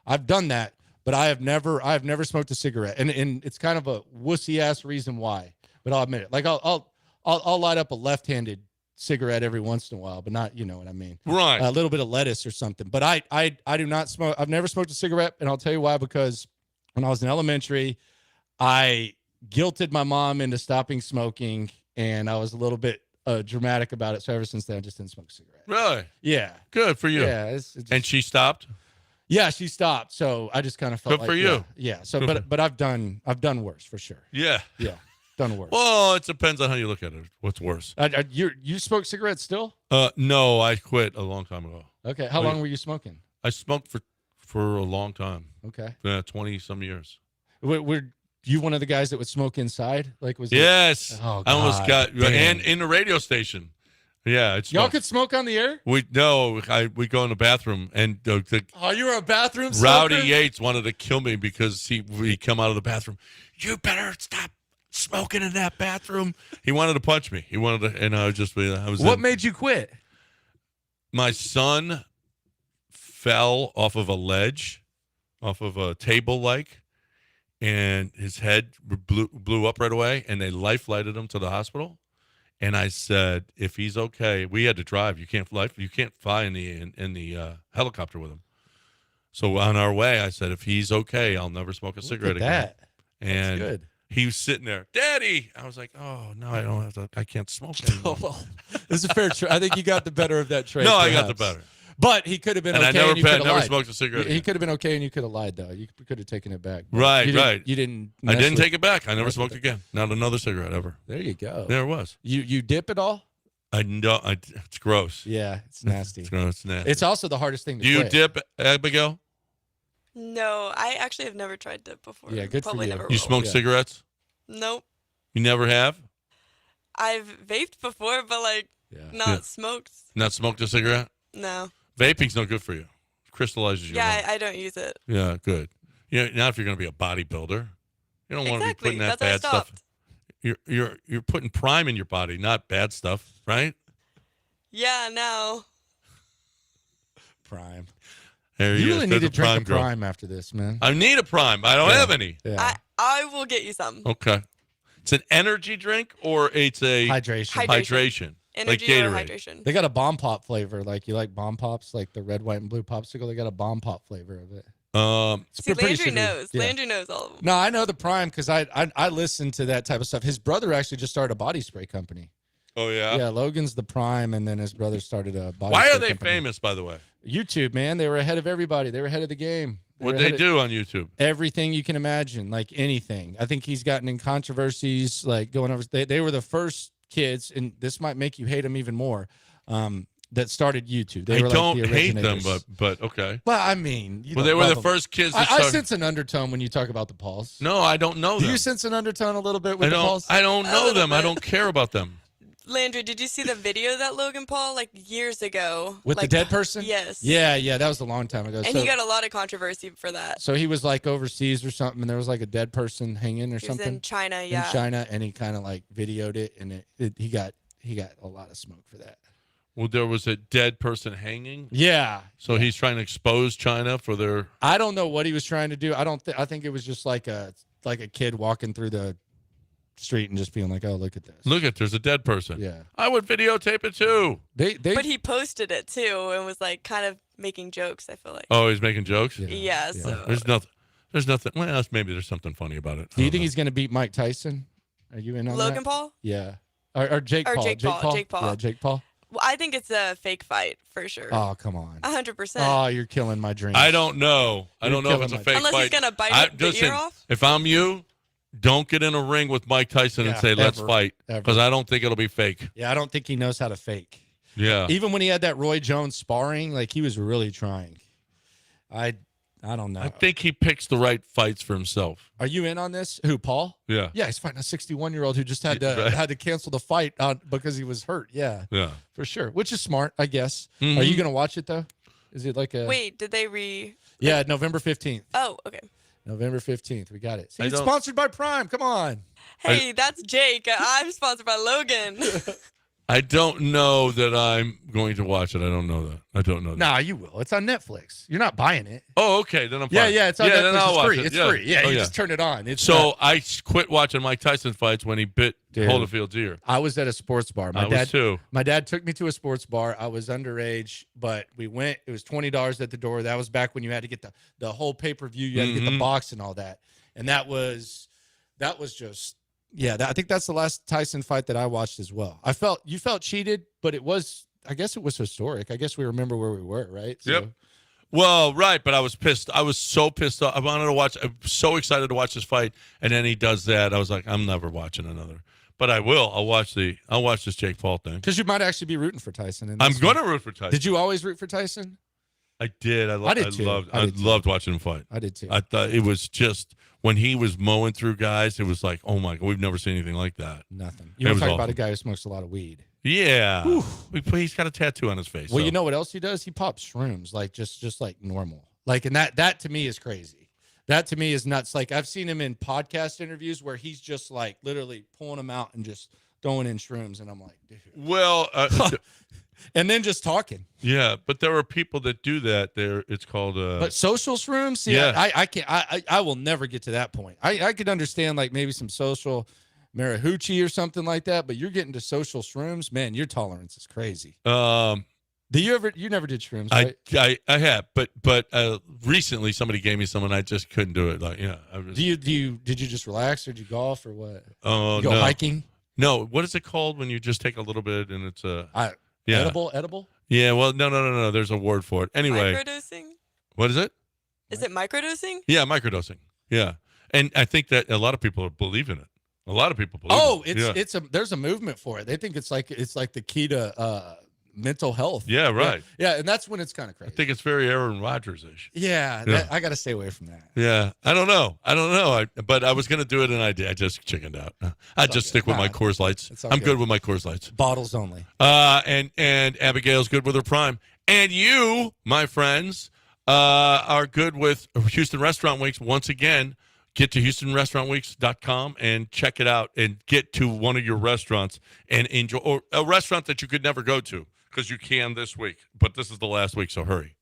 I've done that, but I've never smoked a cigarette, and it's kind of a wussy ass reason why. But I'll admit it. Like I'll light up a left-handed cigarette every once in a while, but not, you know what I mean. Right. A little bit of lettuce or something. But I do not smoke. I've never smoked a cigarette, and I'll tell you why. Because when I was in elementary, I guilted my mom into stopping smoking, and I was a little bit dramatic about it. So ever since then, I just didn't smoke a cigarette. Really? Yeah. Good for you. Yeah. And she stopped? Yeah, she stopped. So I just kind of felt good for you. Yeah. So, but I've done worse for sure. Yeah. Yeah. Done worse. Well, it depends on how you look at it. What's worse? You smoke cigarettes still? No, I quit a long time ago. Okay. How long were you smoking? I smoked for a long time. Okay. 20 some years. Were you one of the guys that would smoke inside? Like Yes. Oh, God, I almost got damn. and in the radio station. Yeah, y'all could smoke on the air? We go in the bathroom and you were a bathroom smoker? Rowdy Yates wanted to kill me because we come out of the bathroom. You better stop smoking in that bathroom. He wanted to punch me. He wanted to, and I was. What made you quit? My son fell off of a ledge, off of a table, and his head blew up right away, and they life-flighted him to the hospital. And I said, if he's okay, we had to drive. You can't fly in the helicopter with him. So on our way, I said, if he's okay, I'll never smoke a cigarette again. And good. He was sitting there, Daddy. I was like, oh no, I don't have to. I can't smoke anymore. This is a fair trade. I think you got the better of that trade. No, perhaps. I got the better. But he could have been and okay. I and you could have never lied. smoked a cigarette. He could have been okay, and you could have lied though. You could have taken it back. Right. You didn't. I didn't take it back. I never smoked again. Not another cigarette ever. There you go. There it was. You dip it all? I know. It's gross. Yeah, it's nasty. It's gross. It's nasty. It's also the hardest thing to Do you quit. dip, Abigail? No, I actually have never tried dip before. Yeah, good Probably for you. Never You will. smoke cigarettes? Nope. You never have? I've vaped before, but not smoked. Not smoked a cigarette? No. Vaping's no good for you. It crystallizes your Yeah, lungs. I don't use it. Yeah, good. Not if you're going to be a bodybuilder. You don't want to be putting that That's bad why I stuff. You're putting prime in your body, not bad stuff, right? Yeah, now. Prime. There You he really is. need There's to a drink a girl. prime after this, man. I need a prime. I don't have any. Yeah. I will get you some. Okay. It's an energy drink or it's a Hydration. Hydration. Like Energy or Gatorade. hydration. They got a bomb pop flavor. Like you like bomb pops, like the red, white, and blue popsicle. They got a bomb pop flavor of it. See, pretty Landry sugary. knows. Yeah. Landry knows all of them. No, I know the Prime because I listen to that type of stuff. His brother actually just started a body spray company. Oh, yeah? Yeah, Logan's the Prime, and then his brother started a body Why spray are they company. famous, by the way? YouTube, man. They were ahead of everybody. They were ahead of the game. What they do on YouTube? Everything you can imagine, like anything. I think he's gotten in controversies, like going over. They were the first kids, and this might make you hate them even more, that started YouTube. They I were don't like the hate them, originators. but okay. Well, I mean, you Well, don't they were love the them. first kids that I started. sense an undertone when you talk about the Pauls. No, I don't know Do them. you sense an undertone a little bit with I the don't. Pauls? I don't know little them. I bit. don't care about them. Landry, did you see the video that Logan Paul like years ago With the like, dead person? Yes. Yeah, that was a long time ago. And he got a lot of controversy for that. So he was like overseas or something, and there was like a dead person hanging or He was something in China, yeah. in China, and he kind of like videoed it, and he got a lot of smoke for that. Well, there was a dead person hanging. Yeah. So he's trying to expose China for their. I don't know what he was trying to do. I think it was just like a kid walking through the street and just being like, "Oh, look at this." Look at, there's a dead person. Yeah. I would videotape it too. But he posted it too and was like kind of making jokes, I feel like. Oh, he's making jokes. Yeah, so There's nothing. There's nothing. Well, maybe there's something funny about it. Do you think he's going to beat Mike Tyson? Are you in on Logan that? Paul? Yeah. Or Jake Or Paul. Jake Paul. Jake Paul. Yeah, Jake Paul. Well, I think it's a fake fight for sure. Oh, come on. 100%. Oh, you're killing my dreams. I don't know. I don't know if it's a fake Unless fight. he's gonna bite the listen, ear off. If I'm you, don't get in a ring with Mike Tyson and say, let's fight. Because I don't think it'll be fake. Yeah, I don't think he knows how to fake. Yeah. Even when he had that Roy Jones sparring, like he was really trying. I don't know. I think he picks the right fights for himself. Are you in on this? Who, Paul? Yeah. Yeah, he's fighting a 61-year-old who just had to cancel the fight because he was hurt. Yeah. Yeah. For sure. Which is smart, I guess. Mhm. Are you going to watch it though? Is it like a Wait, did they Yeah, November 15th. Oh, okay. November 15th. We got it. See, I it's don't- sponsored by Prime. Come on. Hey, that's Jake. I'm sponsored by Logan. I don't know that I'm going to watch it. I don't know that. I don't know that. Nah, you will. It's on Netflix. You're not buying it. Oh, okay. Then I'm fine. Yeah, it's on Netflix. Then I'll It's watch free. it. It's free. Yeah, Oh, you just turn it on. It's so not- I quit watching Mike Tyson fights when he bit Dude. Holyfield's ear. I was at a sports bar. I was too. My dad took me to a sports bar. I was underage, but we went. It was $20 at the door. That was back when you had to get the whole pay-per-view. You had to get the box and all that. And that was just I think that's the last Tyson fight that I watched as well. You felt cheated, but I guess it was historic. I guess we remember where we were, right? So, Yep. Well, right, but I was pissed. I was so pissed off. I'm so excited to watch this fight, and then he does that. I was like, I'm never watching another. But I will. I'll watch this Jake Paul thing. Because you might actually be rooting for Tyson. I'm going to root for Tyson. Did you always root for Tyson? I did. I did too. I loved watching him fight. I did too. I thought it was just when he was mowing through guys, it was like, oh my God, we've never seen anything like that. Nothing. It You want was to talk about awesome. a guy who smokes a lot of weed. Yeah. He's got a tattoo on his face. Well, so. you know what else he does? He pops shrooms, like just like normal. Like, and that to me is crazy. That to me is nuts. Like, I've seen him in podcast interviews where he's just like literally pulling them out and just throwing in shrooms, and I'm like, dude. Well, And then just talking. yeah, but there are people that do that. It's called. But social shrooms, see, Yeah. I can't. I will never get to that point. I could understand like maybe some social marijuana or something like that, but you're getting to social shrooms, man. Your tolerance is crazy. You never did shrooms, right? I have, but recently somebody gave me some and I just couldn't do it. Like, yeah, I was. Did you just relax or did you golf or what? Oh, You go no. hiking? No, what is it called when you just take a little bit and it's yeah. Edible? Yeah, well, no. There's a word for it. Anyway, Microdosing? what is it? Is it microdosing? Yeah, microdosing. Yeah, and I think that a lot of people believe in it. A lot of people believe. Oh, in it. there's a movement for it. They think it's like the key to mental health. Yeah, right. Yeah, and that's when it's kind of I crazy. think it's very Aaron Rodgers-ish. Yeah. I got to stay away from that. Yeah, I don't know. But I was gonna do it and I did. I just chickened out. I just stick with my Coors Lights. It's all I'm good. good with my Coors Lights. Bottles only. And Abigail's good with her Prime. And you, my friends, are good with Houston Restaurant Weeks. Once again, get to HoustonRestaurantWeeks.com and check it out and get to one of your restaurants and enjoy, or a restaurant that you could never go to because you can this week. But this is the last week, so hurry.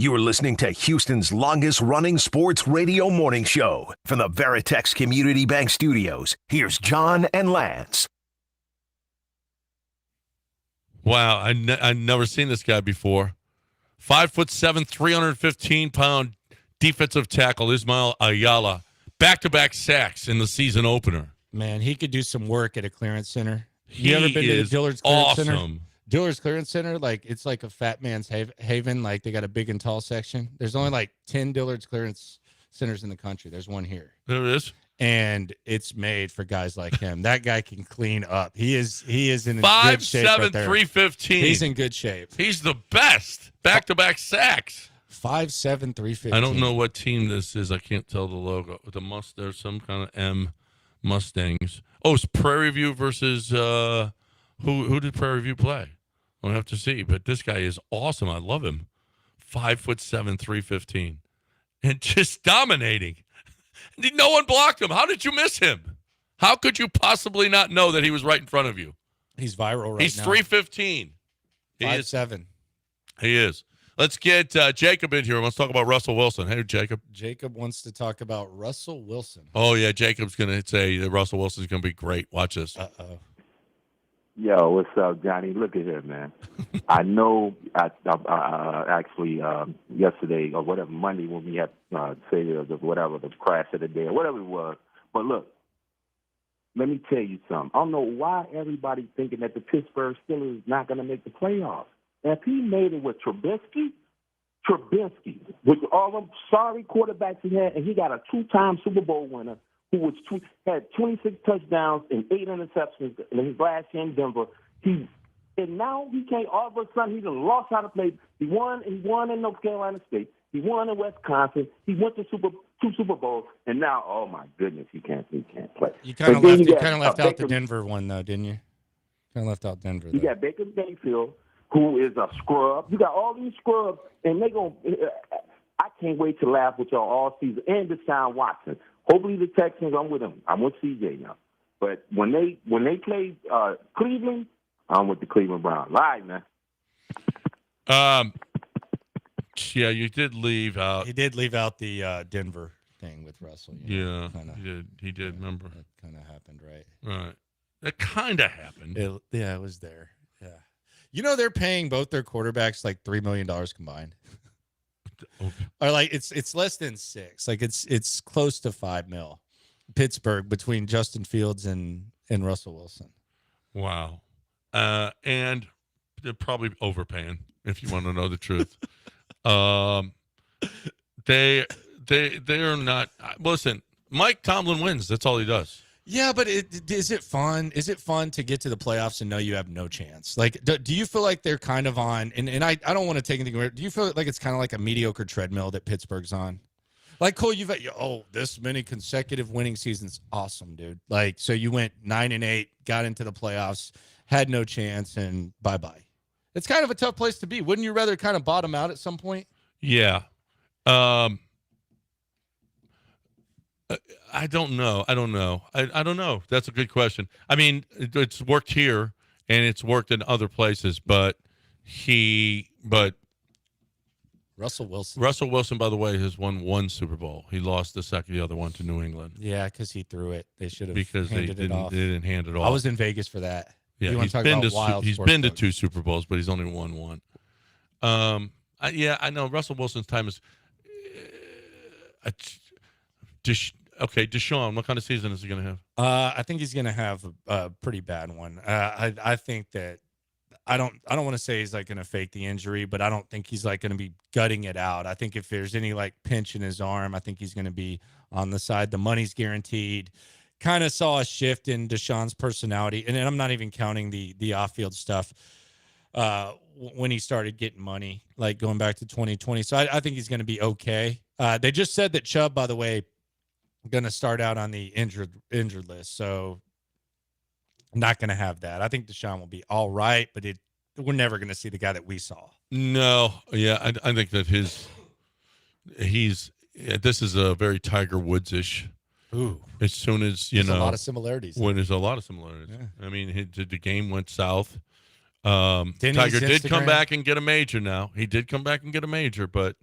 You are listening to Houston's longest-running sports radio morning show. From the Veritex Community Bank Studios, here's John and Lance. Wow, I've never seen this guy before. 5'7", 315-pound defensive tackle Ismail Ayala. Back-to-back sacks in the season opener. Man, he could do some work at a clearance center. You ever been to the Dillard's Clearance Center? Dillard's Clearance Center, like it's like a fat man's haven. Like they got a big and tall section. There's only like 10 Dillard's Clearance Centers in the country. There's one here. There it is. And it's made for guys like him. That guy can clean up. He is in good shape. 5'7", right there. 315. He's in good shape. He's the best. Back-to-back sacks. 5'7", 315. I don't know what team this is. I can't tell the logo. There's some kind of M Mustangs. Oh, it's Prairie View versus who did Prairie View play? I'll have to see. But this guy is awesome. I love him. 5'7", 315, and just dominating. No one blocked him. How did you miss him? How could you possibly not know that he was right in front of you? He's viral right He's now. 315. 5'7". He is. Let's get Jacob in here. Let's talk about Russell Wilson. Hey, Jacob. Jacob wants to talk about Russell Wilson. Oh, yeah. Jacob's going to say that Russell Wilson's going to be great. Watch this. Uh-oh. Yo, what's up, Johnny? Look at here, man. I know actually yesterday or whatever, Monday when we had say the crash of the day or whatever it was. But look, let me tell you something. I don't know why everybody thinking that the Pittsburgh Steelers is not going to make the playoffs. And if he made it with Trubisky, with all them sorry quarterbacks he had, and he got a 2-time Super Bowl winner who had 26 touchdowns and 8 interceptions in his last year in Denver. And now he can't. All of a sudden, he done lost how to play. He won in North Carolina State. He won in Wisconsin. He went to two Super Bowls, and now, oh my goodness, he can't play. You kind of left out the Denver one though, didn't you? Kind of left out Denver. You got Baker Mayfield, who is a scrub. You got all these scrubs, and they going. I can't wait to laugh with y'all all season. And Deshaun Watson. Hopefully the Texans, I'm with them. I'm with CJ now. But when they play Cleveland, I'm with the Cleveland Browns. All right, man. Yeah, you did leave out. He did leave out the Denver thing with Russell. Yeah, he did. Remember, that kind of happened, right? Right. That kind of happened. It was there. Yeah. You know they're paying both their quarterbacks like $3 million combined. Okay. Or like it's less than 6. Like it's close to $5 million. Pittsburgh between Justin Fields and Russell Wilson. Wow. And they're probably overpaying, if you want to know the truth. They're not. Listen, Mike Tomlin wins. That's all he does. Yeah, but is it fun? Is it fun to get to the playoffs and know you have no chance? Like, do you feel like they're kind of on? And I don't want to take anything away. Do you feel like it's kind of like a mediocre treadmill that Pittsburgh's on? Like, Cole, you've had this many consecutive winning seasons. Awesome, dude. Like, so you went 9-8, got into the playoffs, had no chance, and bye-bye. It's kind of a tough place to be. Wouldn't you rather kind of bottom out at some point? Yeah. I don't know. I don't know. That's a good question. I mean, it's worked here and it's worked in other places, but Russell Wilson, by the way, has won 1 Super Bowl. He lost the other one to New England. Yeah, because he threw it. They should have they didn't hand it off. I was in Vegas for that. Yeah, he's been to 2 Super Bowls, but he's only won 1. I know Russell Wilson's time is. Okay, Deshaun, what kind of season is he going to have? I think he's going to have a pretty bad one. I think that I don't want to say he's like going to fake the injury, but I don't think he's like going to be gutting it out. I think if there's any like pinch in his arm, I think he's going to be on the side. The money's guaranteed. Kind of saw a shift in Deshaun's personality, and I'm not even counting the off-field stuff when he started getting money, like going back to 2020. So I think he's going to be okay. They just said that Chubb, by the way, going to start out on the injured list. So I'm not going to have that. I think Deshaun will be all right, but we're never going to see the guy that we saw. No. Yeah. I think that this is a very Tiger Woods-ish. Ooh. As soon as, there's a lot of similarities. There's a lot of similarities. Yeah. I mean, the game went south. Tiger did come back and get a major now. He did come back and get a major, but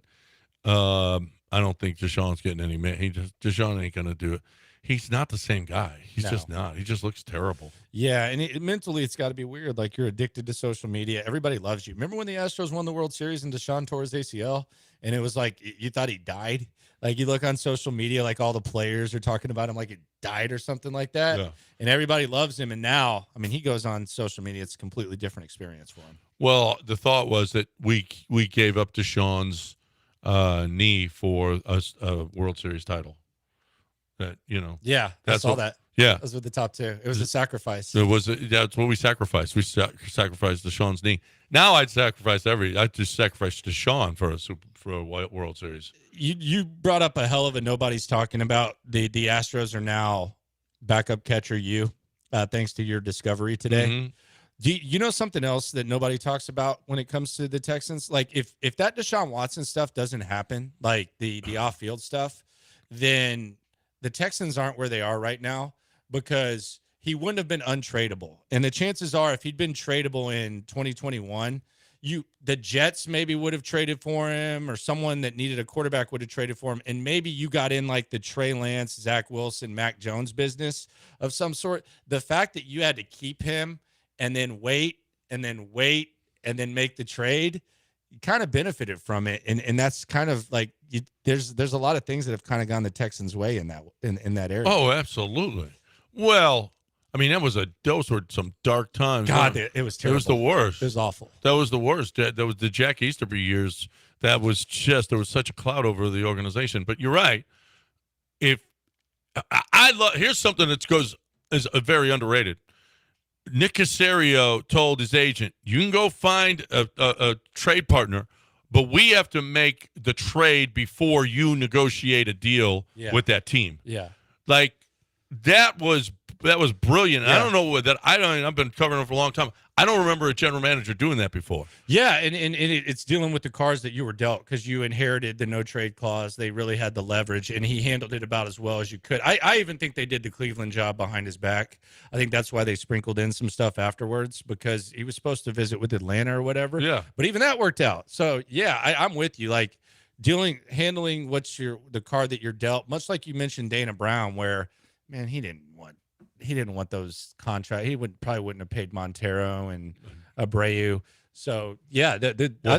I don't think Deshaun's getting any man. Deshaun ain't gonna do it. He's not the same guy. He's just not. He just looks terrible. Yeah, and mentally, it's got to be weird. Like, you're addicted to social media. Everybody loves you. Remember when the Astros won the World Series and Deshaun tore his ACL, and it was like you thought he died? Like, you look on social media, like all the players are talking about him like he died or something like that. Yeah. And everybody loves him. And now, I mean, he goes on social media. It's a completely different experience for him. Well, the thought was that we gave up Deshaun's knee for a World Series title. That, yeah, I saw that. Yeah, those were the top two. It was a sacrifice. That's what we sacrificed. We sacrificed Deshaun's knee. Now I'd sacrifice I'd just sacrifice Deshaun for a World Series. You brought up a hell of a nobody's talking about. The Astros are now backup catcher thanks to your discovery today. Mm-hmm. Do you know something else that nobody talks about when it comes to the Texans? Like, if that Deshaun Watson stuff doesn't happen, like the off-field stuff, then the Texans aren't where they are right now because he wouldn't have been untradeable. And the chances are, if he'd been tradable in 2021, the Jets maybe would have traded for him, or someone that needed a quarterback would have traded for him. And maybe you got in like the Trey Lance, Zach Wilson, Mac Jones business of some sort. The fact that you had to keep him and then wait and then make the trade, you kind of benefited from it. And that's kind of like, there's a lot of things that have kind of gone the Texans' way in that area. Oh, absolutely. Well, I mean, those were some dark times. God, it was terrible. It was the worst. It was awful. That was the worst. That was the Jack Easterby years. That was just, there was such a cloud over the organization. But you're right. If here's something that is very underrated. Nick Caserio told his agent, "You can go find a trade partner, but we have to make the trade before you negotiate a deal with that team." Yeah, like that was brilliant. Yeah. I don't know that. I've been covering it for a long time. I don't remember a general manager doing that before. Yeah, and it's dealing with the cards that you were dealt because you inherited the no trade clause. They really had the leverage, and he handled it about as well as you could. I even think they did the Cleveland job behind his back. I think that's why they sprinkled in some stuff afterwards, because he was supposed to visit with Atlanta or whatever. Yeah, but even that worked out. So yeah, I'm with you. Like handling the card that you're dealt, much like you mentioned Dana Brown, where man, he didn't want those contracts. He probably wouldn't have paid Montero and Abreu. So yeah,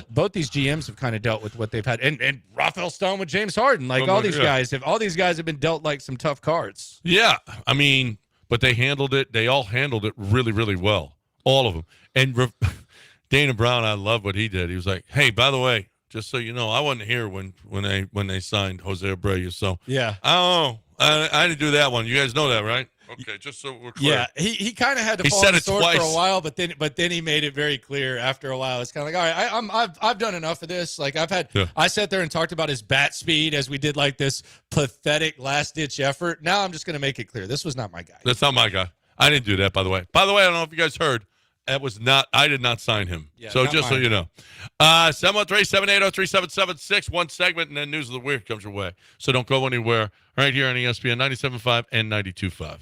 both these GMs have kind of dealt with what they've had, and Rafael Stone with James Harden. Like all these guys have been dealt like some tough cards. Yeah, I mean, but they handled it. They all handled it really, really well, all of them. And Dana Brown, I love what he did. He was like, "Hey, by the way, just so you know, I wasn't here when they signed Jose Abreu. So yeah, I didn't do that one. You guys know that, right?" Okay, just so we're clear. Yeah, he kind of had to fall on the sword for a while, but then he made it very clear after a while. It's kind of like, all right, I've done enough of this. Like I sat there and talked about his bat speed as we did like this pathetic last ditch effort. Now I'm just going to make it clear, this was not my guy. That's not my guy. I didn't do that, by the way. By the way, I don't know if you guys heard. I did not sign him. Yeah, so just mine. So you know. 713-780-3776. One segment, and then News of the Week comes your way. So don't go anywhere. Right here on ESPN 97.5 and 92.5.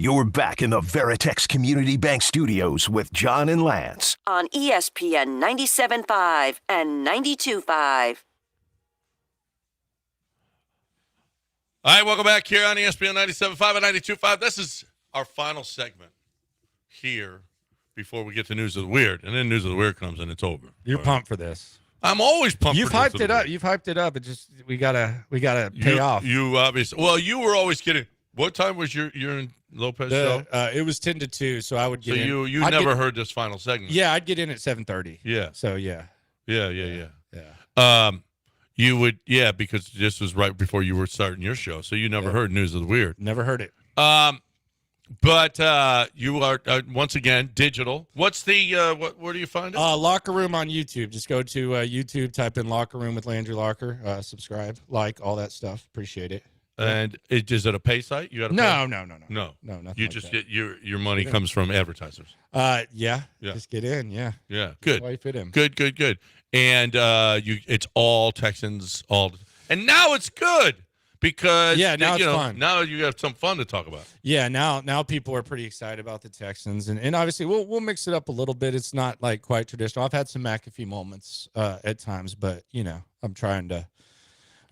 You're back in the Veritex Community Bank Studios with John and Lance. On ESPN 97.5 and 92.5. All right, welcome back here on ESPN 97.5 and 92.5. This is our final segment here before we get to News of the Weird. And then News of the Weird comes and it's over. You're pumped for this. I'm always pumped. You've hyped it up. You've hyped it up. It just we gotta pay off. You obviously. Well, you were always kidding. What time was your in Lopez show? It was 10 to 2, so I would get in. So you never heard this final segment. Yeah, I'd get in at 7:30. Yeah. So yeah. Yeah. You would, because this was right before you were starting your show, so you never heard News of the Weird. Never heard it. But you are once again digital. What's the where do you find it? Locker Room on YouTube. Just go to YouTube, type in Locker Room with Landry Locker, subscribe, like, all that stuff. Appreciate it. And is it a pay site? You got No. nothing. You like just get your money comes from advertisers. Yeah. Just get in. Yeah. Good. Why you fit in? Good. And it's all Texans and now it's good. Because now it's fun. Now you have some fun to talk about. Yeah, now people are pretty excited about the Texans, and obviously we'll mix it up a little bit. It's not like quite traditional. I've had some McAfee moments at times, but I'm trying to.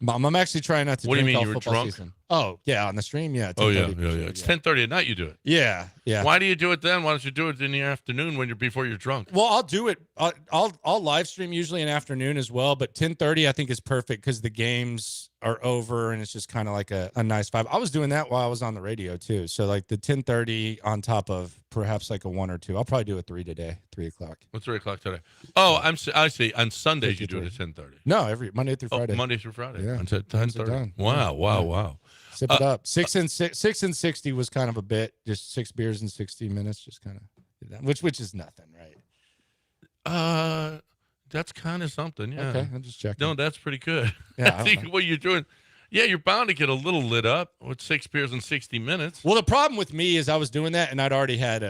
I'm actually trying not to. What do you drink mean? all You were football drunk? Season. Oh yeah, on the stream. Yeah. Oh yeah. It's 10:30 at night. You do it. Yeah. Why do you do it then? Why don't you do it in the afternoon when before you're drunk? Well, I'll do it. I'll live stream usually in afternoon as well, but 10:30 I think is perfect because the games are over and it's just kind of like a nice vibe. I was doing that while I was on the radio too. So like the 10:30 on top of perhaps like a 1 or 2. I'll probably do a 3 today, 3 o'clock. What's 3 o'clock today? Oh, I see. On Sundays you do it at 10:30. No, every Monday through Friday. Monday through Friday. Yeah. Until 10:30. Wow. Sip it up. 6 and 60 was kind of a bit. Just 6 beers in 60 minutes. Just kind of, which is nothing, right? That's kind of something. Yeah. Okay, I'm just checking. No, that's pretty good. Yeah. I think what you're doing. Yeah, you're bound to get a little lit up with 6 beers in 60 minutes. Well, the problem with me is I was doing that and I'd already had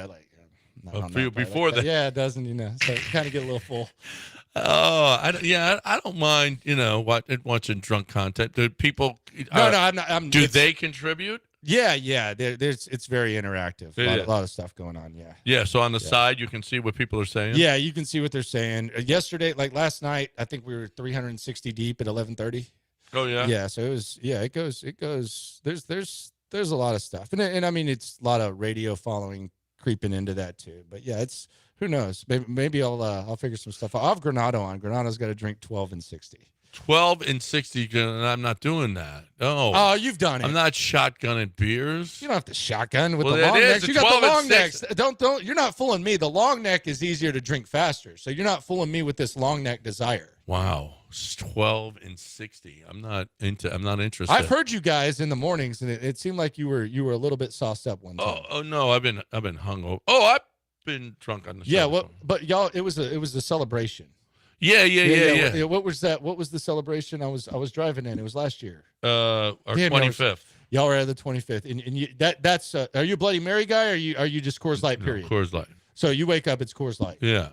before that. Yeah, it doesn't, so you kind of get a little full. Oh, I don't mind, watching drunk content. Do people? No, I'm not. Do they contribute? Yeah. It's very interactive. A lot of stuff going on. Yeah. Yeah. So on the side, you can see what people are saying. Yeah, you can see what they're saying. Yesterday, like last night, I think we were 360 deep at 11:30. Oh yeah. Yeah. So it was. Yeah. It goes. There's a lot of stuff, and I mean it's a lot of radio following creeping into that too. But yeah, it's. Who knows? Maybe I'll figure some stuff out. I'll have Granado on. Granato's got to drink 12 and 60. 12 and 60, and I'm not doing that. Oh, you've done it. I'm not shotgunning beers. You don't have to shotgun with the long necks. You got the long necks. Don't. You're not fooling me. The long neck is easier to drink faster. So you're not fooling me with this long neck desire. Wow, 12 and 60. I'm not interested. I've heard you guys in the mornings, and it seemed like you were a little bit sauced up one time. Oh no, I've been hungover. Oh, I've been drunk on the show. Yeah, well, but y'all, it was a celebration. Yeah. What was that? What was the celebration? I was driving in. It was last year. Our 25th. Y'all were at the 25th, and that's. Are you a Bloody Mary guy? Or are you just Coors Light? Period. No, Coors Light. So you wake up, it's Coors Light. Yeah.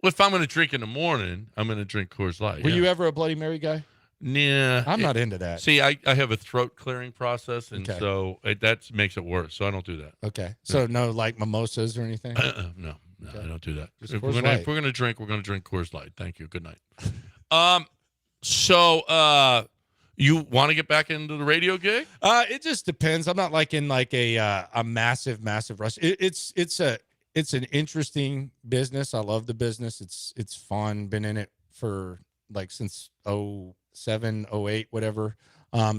Well, if I'm going to drink in the morning, I'm going to drink Coors Light. Were you ever a Bloody Mary guy? Yeah. I'm not into that. See, I have a throat clearing process, and so that makes it worse. So I don't do that. Okay. So no like mimosas or anything? No, okay. I don't do that. Just If Coors we're Light. going to drink, we're going to drink Coors Light. Thank you. Good night. So you want to get back into the radio gig? It just depends. I'm not like in like a massive rush. It's an interesting business. I love the business. It's fun. Been in it for like since 07, 08, whatever.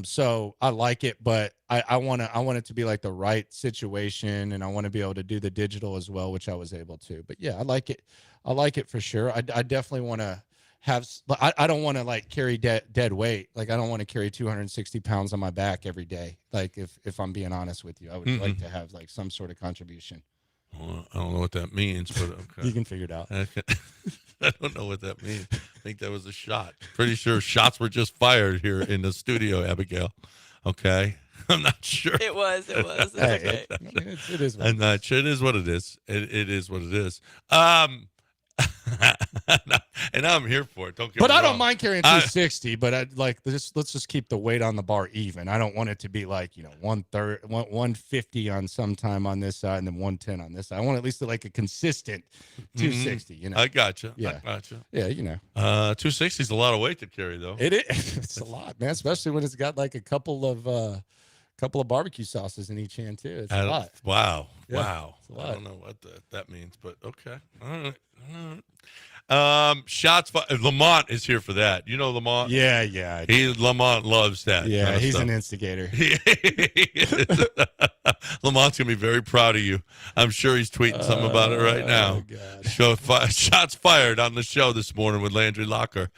So I like it, but I want it to be like the right situation, and I want to be able to do the digital as well, which I was able to. But yeah, I like it. I like it for sure. I definitely want to have. I don't want to like carry dead weight. Like I don't want to carry 260 pounds on my back every day. Like if I'm being honest with you, I would like to have like some sort of contribution. Well, I don't know what that means, but okay. You can figure it out. I don't know what that means. I think that was a shot. Pretty sure shots were just fired here in the studio, Abigail. Okay. I'm not sure. It was. It's okay. It is. I'm not sure. It is what it is. It is what it is. And I'm here for it. Don't get But me I wrong. don't mind carrying 260. But let's just keep the weight on the bar even. I don't want it to be like 150 on some time on this side and then 110 on this side. I want at least like a consistent 260. I gotcha. Yeah. I gotcha. Yeah, 260 is a lot of weight to carry, though. It is. It's a lot, man. Especially when it's got like a couple of barbecue sauces in each hand too. It's a lot. Wow. Yeah, Wow. it's a lot. I don't know what that means, but okay. All right. Shots fired. Lamont is here for that. You know Lamont? Yeah. Lamont loves that. Yeah, kind of he's stuff. an instigator. Lamont's gonna be very proud of you. I'm sure he's tweeting something about it right now. Shots fired on the show this morning with Landry Locker.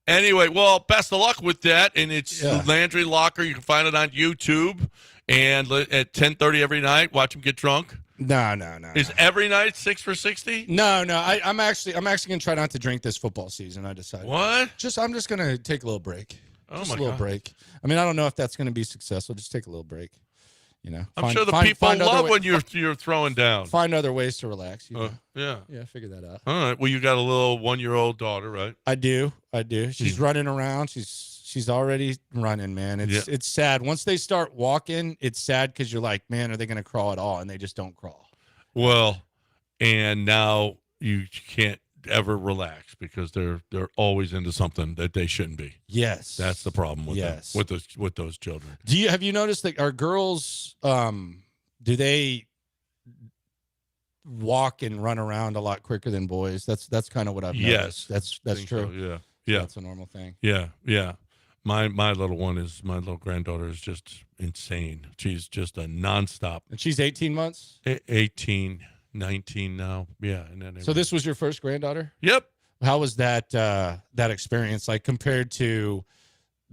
Anyway, well, best of luck with that. And it's Landry Locker. You can find it on YouTube. And at 10:30 every night, watch him get drunk. No. Is every night 6 for 60? No. I'm actually gonna try not to drink this football season. I decided. What? I'm just gonna take a little break. Just a little break. I mean, I don't know if that's gonna be successful. Just take a little break. I'm sure the people love when you're throwing down. Find other ways to relax. Yeah, figure that out. All right. Well, you got a little 1-year-old daughter, right? I do. She's running around. She's already running, man. It's sad. Once they start walking, it's sad because you're like, man, are they going to crawl at all? And they just don't crawl. Well, and now you can't ever relax because they're always into something that they shouldn't be. Yes, that's the problem with them, with those children. Have you noticed that our girls do they walk and run around a lot quicker than boys? That's kind of what I've noticed. That's true. So, yeah. That's a normal thing. Yeah. My little granddaughter is just insane. She's just a nonstop. And she's 18 months? 18, 19 now. Yeah. So this was your first granddaughter? Yep. How was that experience like compared to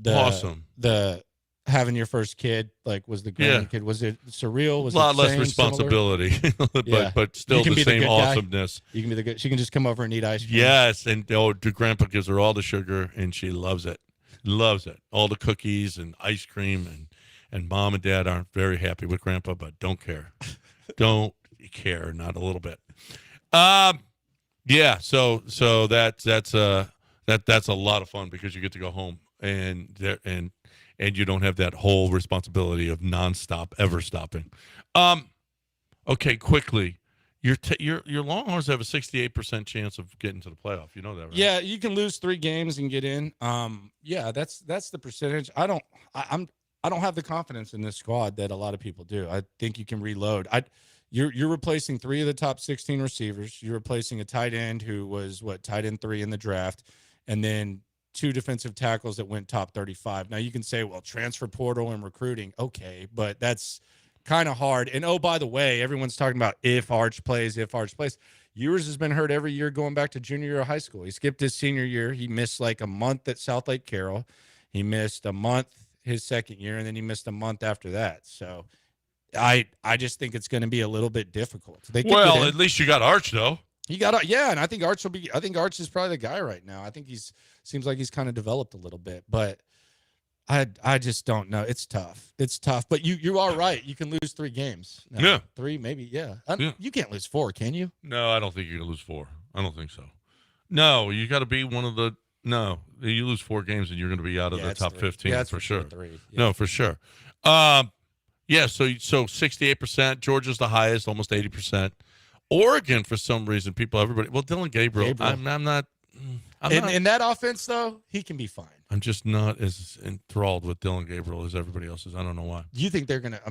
awesome. The having your first kid? Like, was the grandkid, was it surreal? Was a lot it less responsibility, but still the same awesomeness. You can be the good. She can just come over and eat ice cream. Yes, and grandpa gives her all the sugar, and she loves it. Loves it. All the cookies and ice cream, and mom and dad aren't very happy with grandpa, but don't care. Don't care, not a little bit. Yeah. So that's a lot of fun because you get to go home and you don't have that whole responsibility of nonstop ever stopping. Okay, quickly. Your Longhorns have a 68% chance of getting to the playoff. You know that, right? Yeah, you can lose 3 games and get in. Yeah, that's the percentage. I don't have the confidence in this squad that a lot of people do. I think you can reload. You're replacing 3 of the top 16 receivers. You're replacing a tight end who was tight end 3 in the draft, and then 2 defensive tackles that went top 35. Now you can say, well, transfer portal and recruiting, okay, but that's kind of hard. And oh, by the way, everyone's talking about if Arch plays. Ewers has been hurt every year going back to junior year of high school. He skipped his senior year. He missed like a month at South Lake Carroll. He missed a month his second year, and then he missed a month after that. So I just think it's going to be a little bit difficult. Well, at least you got Arch though. You got and I think Arch is probably the guy right now. I think seems like he's kind of developed a little bit, but I just don't know. It's tough. But you are right. You can lose 3 games. No, yeah. 3 maybe. Yeah. You can't lose 4, can you? No, I don't think you can lose 4. I don't think so. No, you got to be one of the. No, you lose 4 games and you're going to be out of the top 15 for sure. 3. Yeah. No, for sure. So 68%. Georgia's the highest, almost 80%. Oregon, for some reason, Dylan Gabriel. I'm not. In that offense, though, he can be fine. I'm just not as enthralled with Dylan Gabriel as everybody else is. I don't know why. Do you think they're gonna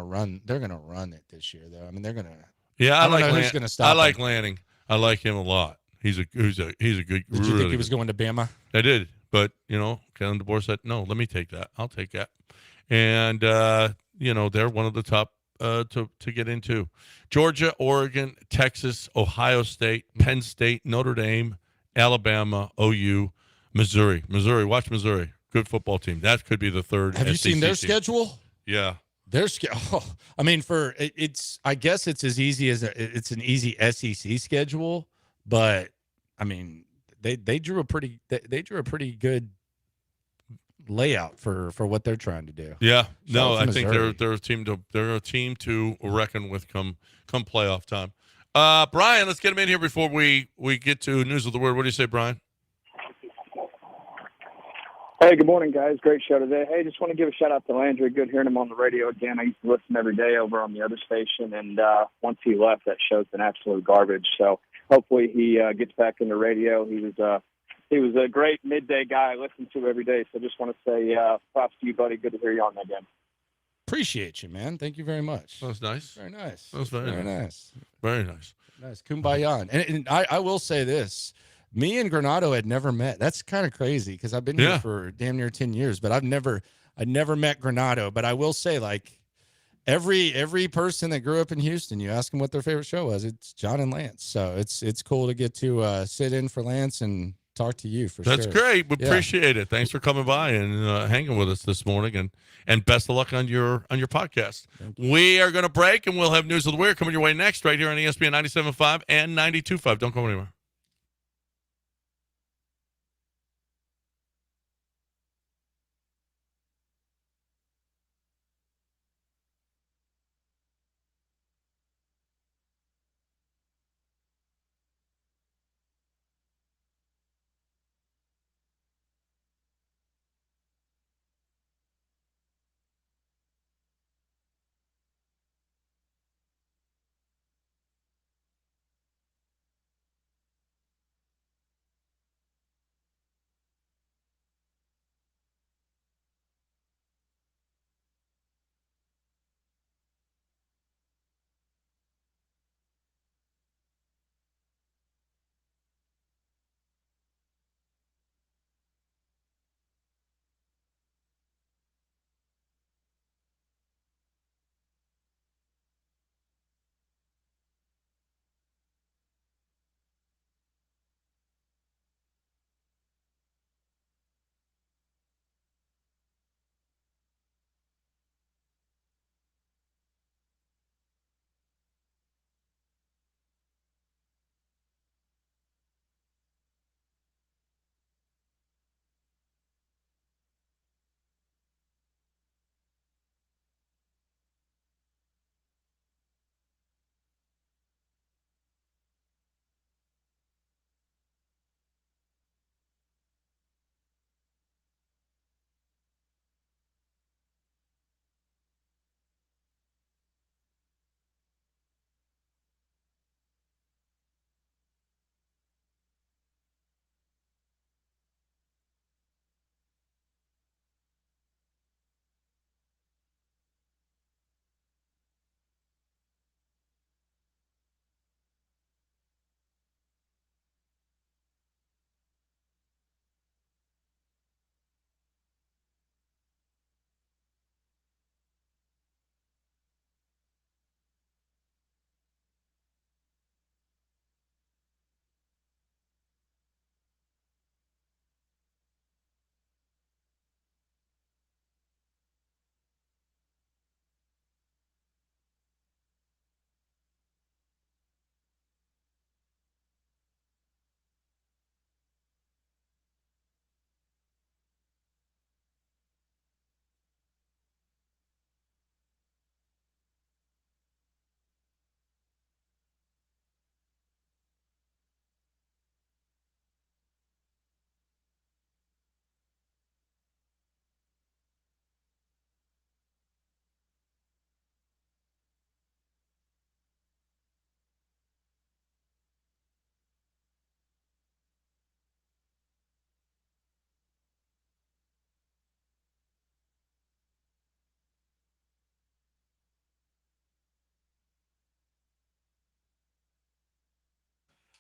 run it this year, though? I mean, they're gonna. Yeah, I like. Who's gonna stop? I like Lanning. I like him a lot. He's a good. Did you think he was going to Bama? I did, but Kellen DeBoer said no. Let me take that. I'll take that. And they're one of the top to get into. Georgia, Oregon, Texas, Ohio State, Penn State, Notre Dame, Alabama, OU, Missouri. Watch Missouri. Good football team. That could be the third. Have you seen their team. schedule? Yeah. Their schedule. I mean, I guess it's as easy as it's an easy SEC schedule, but I mean, they drew a pretty good layout for what they're trying to do. Yeah. No, I think they're a team to reckon with come playoff time. Brian, let's get him in here before we get to News of the Word. What do you say, Brian? Hey, good morning, guys. Great show today. Hey, just want to give a shout-out to Landry. Good hearing him on the radio again. I used to listen every day over on the other station, and once he left, that show's been absolute garbage. So hopefully he gets back into radio. He was a great midday guy I listen to every day, so just want to say props to you, buddy. Good to hear you on again. Appreciate you, man. Thank you very much. That was nice. Very nice. That was very nice. Very nice. Nice. Kumbaya. And I will say this. Me and Granado had never met. That's kind of crazy because I've been here for damn near 10 years, but I'd never met Granado. But I will say, like, every person that grew up in Houston, you ask them what their favorite show was, it's John and Lance. So it's cool to get to sit in for Lance and talk to you for sure. That's great. We appreciate it. Thanks for coming by and hanging with us this morning, and best of luck on your podcast. We are going to break, and we'll have News of the Weird coming your way next right here on ESPN 97.5 and 92.5. Don't go anywhere.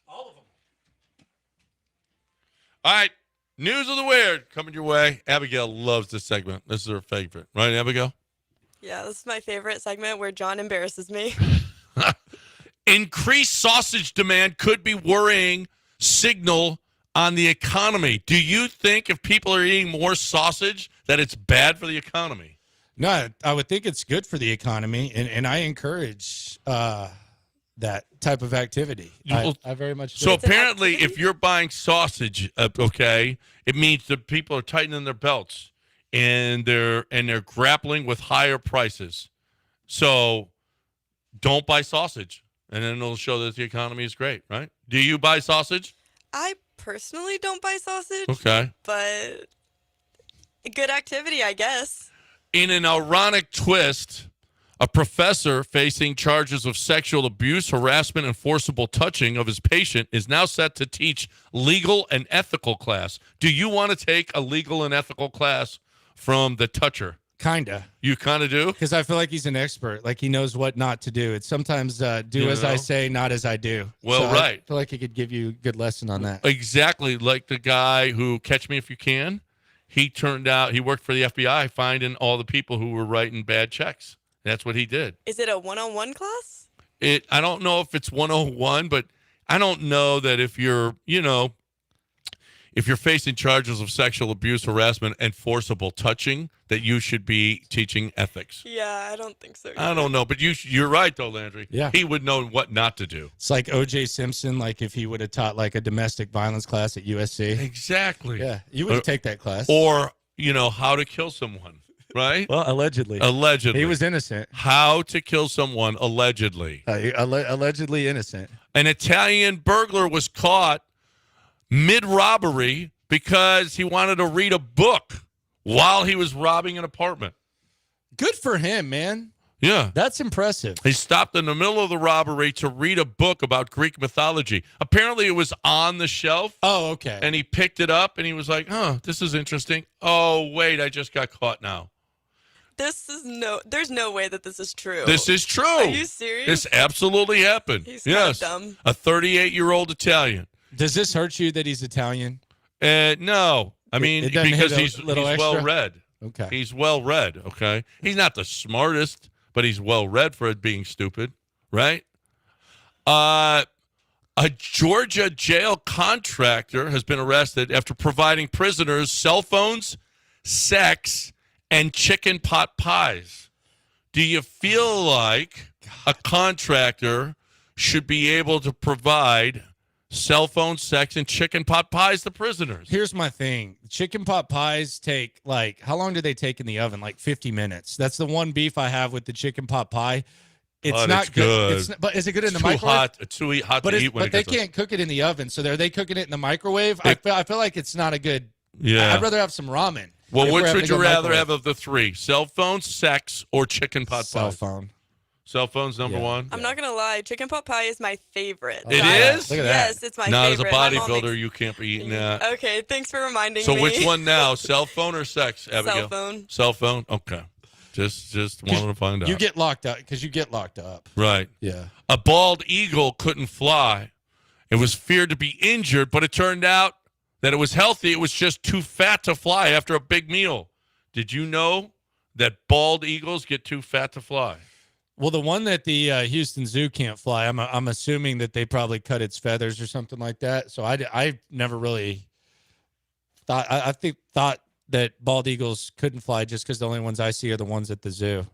All of them. All right. News of the Weird coming your way. Abigail loves this segment. This is her favorite. Right, Abigail? Yeah, this is my favorite segment where John embarrasses me. Increased sausage demand could be worrying signal on the economy. Do you think if people are eating more sausage that it's bad for the economy? No, I would think it's good for the economy, and I encourage that type of activity. I very much do. So apparently, if you're buying sausage, okay, it means that people are tightening their belts and they're grappling with higher prices. So don't buy sausage. And then it'll show that the economy is great, right? Do you buy sausage? I personally don't buy sausage. Okay. But good activity, I guess. In an ironic twist, a professor facing charges of sexual abuse, harassment, and forcible touching of his patient is now set to teach legal and ethical class. Do you want to take a legal and ethical class from the toucher? Kinda. You kind of do? Because I feel like he's an expert. Like he knows what not to do. It's sometimes do as I say, not as I do. Well, so right. I feel like he could give you a good lesson on that. Exactly. Like the guy who, Catch Me If You Can, he worked for the FBI finding all the people who were writing bad checks. That's what he did. Is it a one-on-one class? I don't know if it's 101, but I don't know that if you're facing charges of sexual abuse, harassment, and forcible touching, that you should be teaching ethics. Yeah, I don't think so. I don't know, but you're right, though, Landry. Yeah. He would know what not to do. It's like O.J. Simpson, like if he would have taught like a domestic violence class at USC. Exactly. Yeah, you would take that class. Or, how to kill someone, right? Well, allegedly. Allegedly. He was innocent. How to kill someone, allegedly. Allegedly innocent. An Italian burglar was caught mid-robbery because he wanted to read a book while he was robbing an apartment. Good for him, man. Yeah. That's impressive. He stopped in the middle of the robbery to read a book about Greek mythology. Apparently, it was on the shelf. Oh, okay. And he picked it up, and he was like, this is interesting. Oh, wait, I just got caught now. There's no way that this is true. This is true. Are you serious? This absolutely happened. He's kind of dumb. A 38-year-old Italian. Does this hurt you that he's Italian? No. I mean, because he's well-read. Okay. He's well-read, okay? He's not the smartest, but he's well-read for it being stupid, right? A Georgia jail contractor has been arrested after providing prisoners cell phones, sex, and chicken pot pies. Do you feel like a contractor should be able to provide cell phone, sex, and chicken pot pies to prisoners? Here's my thing. Chicken pot pies take, how long do they take in the oven? Like 50 minutes. That's the one beef I have with the chicken pot pie. It's not good. But is it good in the microwave? It's too hot to eat when but they can't cook it in the oven. So are they cooking it in the microwave? I feel like it's not a good. Yeah. I'd rather have some ramen. Well, which would you rather have of the three? Cell phone, sex, or chicken pot pie? Cell phone. Cell phone's number one? I'm not going to lie. Chicken pot pie is my favorite. It is? Look at that. Yes, it's my Not favorite. as a bodybuilder, you can't be eating that. Okay, thanks for reminding me. So which one now? Cell phone or sex, Abigail? Cell phone. Cell phone? Okay. Just wanted to find out. You get locked up because you get locked up. Right. Yeah. A bald eagle couldn't fly. It was feared to be injured, but it turned out that it was healthy. It was just too fat to fly after a big meal. Did you know that bald eagles get too fat to fly? Well, the one that the Houston Zoo can't fly, I'm assuming that they probably cut its feathers or something like that. So I never really thought thought that bald eagles couldn't fly just because the only ones I see are the ones at the zoo.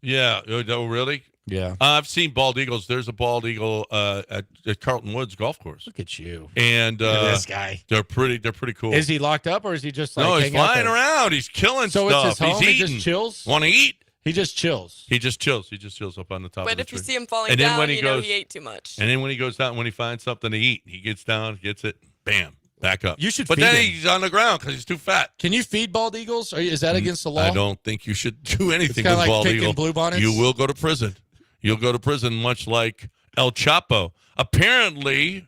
Yeah. Oh, really? Yeah. I've seen bald eagles. There's a bald eagle at Carlton Woods Golf Course. Look at you. And look at this guy. They're pretty cool. Is he locked up or is he just like no? He's hanging out flying there? around. He's killing so stuff. It's his home. He's He eating. just chills. Want to eat? He just chills. He just chills. He just chills up on the top. But of the if you tree. see him falling and then down, when he you goes, know he ate too much. And then when he goes down, when he finds something to eat, he gets down, gets it, bam, back up. You should. But feed then him. he's on the ground because he's too fat. Can you feed bald eagles? Is that against the law? I don't think you should do anything It's with like bald picking eagle. blue bonnets? You will go to prison. You'll go to prison, much like El Chapo. Apparently,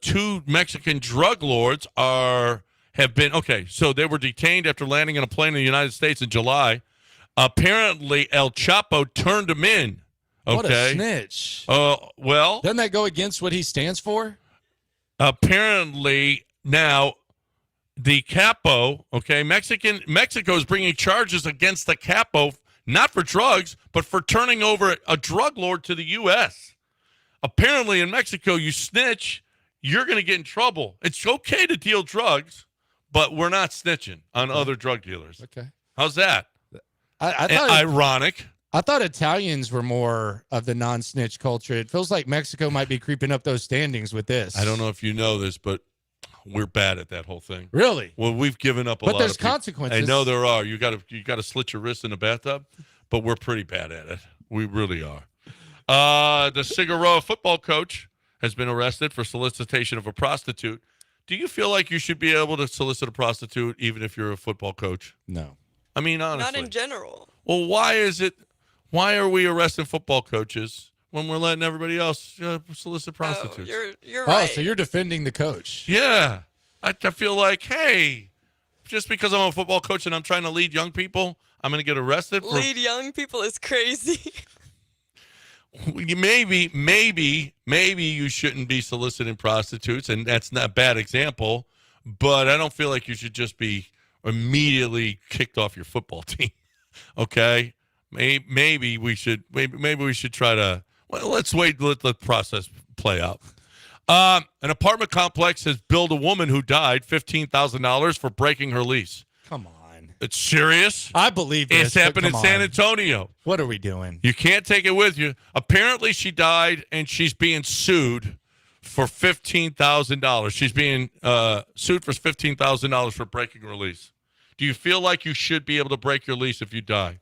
two Mexican drug lords have been okay. So they were detained after landing on a plane in the United States in July. Apparently, El Chapo turned them in. Okay. What a snitch. Well, doesn't that go against what he stands for? Apparently, now the capo, okay, Mexico is bringing charges against the capo, not for drugs, but for turning over a drug lord to the U.S. Apparently, in Mexico, you snitch, you're going to get in trouble. It's okay to deal drugs, but we're not snitching on other drug dealers. Okay. How's that? I thought ironic. I thought Italians were more of the non-snitch culture. It feels like Mexico might be creeping up those standings with this. I don't know if you know this, but we're bad at that whole thing. Really? Well, we've given up a lot. But there's of people. consequences. I know there are. You got to slit your wrist in a bathtub, but we're pretty bad at it. We really are. The Figueroa football coach has been arrested for solicitation of a prostitute. Do you feel like you should be able to solicit a prostitute even if you're a football coach? No. I mean, honestly. Not in general. Well, why are we arresting football coaches when we're letting everybody else solicit prostitutes? You're right. Oh, so you're defending the coach. Yeah. I feel like, hey, just because I'm a football coach and I'm trying to lead young people, I'm going to get arrested? Lead young people is crazy. Maybe you shouldn't be soliciting prostitutes, and that's not a bad example, but I don't feel like you should just be immediately kicked off your football team. Okay? Maybe we should try to let's wait, let the process play out. An apartment complex has billed a woman who died $15,000 for breaking her lease. Come on. It's serious. I believe this. It's happened in San Antonio. What are we doing? You can't take it with you. Apparently, she died, and she's being sued for $15,000. She's being sued for $15,000 for breaking her lease. Do you feel like you should be able to break your lease if you die?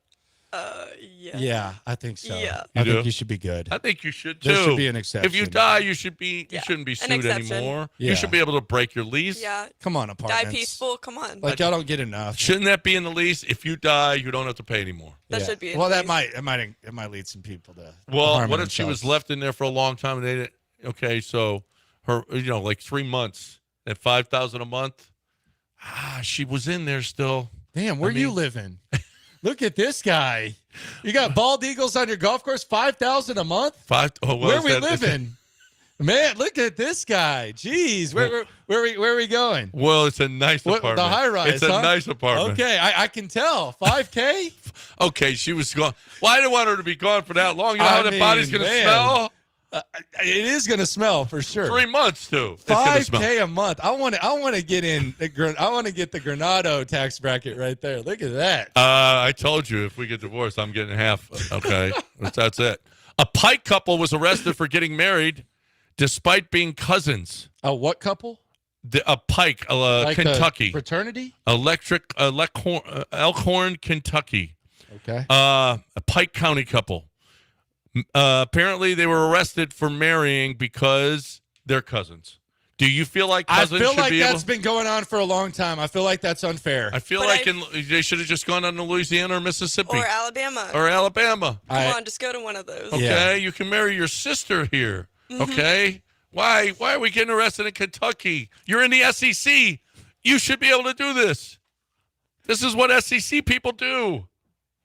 Yeah. Yeah, I think so. Yeah. I think you should be good. I think you should too. There should be an exception. If you die, you shouldn't be sued anymore. Yeah. You should be able to break your lease. Yeah. Come on, apartments. Die peaceful. Come on. Like y'all don't get enough. Shouldn't that be in the lease? If you die, you don't have to pay anymore. That should be. Well, that might lead some people to. Well, what if she was left in there for a long time and they didn't? Okay, so her, like 3 months at $5,000 a month. She was in there still. Damn, where you living? Look at this guy. You got bald eagles on your golf course, $5,000 a month. Where are we living? Man, look at this guy. Jeez, where are we going? Well, it's a nice apartment. The high rise. It's a nice apartment. Okay, I can tell. $5K. Okay, she was gone. Well, I didn't want her to be gone for that long. You know how the body's going to smell. It is going to smell for sure. 3 months too. $5K a month. I want to get in. I want to get the Granado tax bracket right there. Look at that. I told you if we get divorced, I'm getting half. Okay, that's it. A Pike couple was arrested for getting married, despite being cousins. A what couple? A Pike, Kentucky fraternity. Elkhorn, Kentucky. Okay. A Pike County couple. Apparently, they were arrested for marrying because they're cousins. Do you feel like cousins I feel should like be that's been going on for a long time. I feel like that's unfair. I feel like they should have just gone on to Louisiana or Mississippi. Or Alabama. Come on, just go to one of those. Okay, you can marry your sister here. Mm-hmm. Okay? Why are we getting arrested in Kentucky? You're in the SEC. You should be able to do this. This is what SEC people do.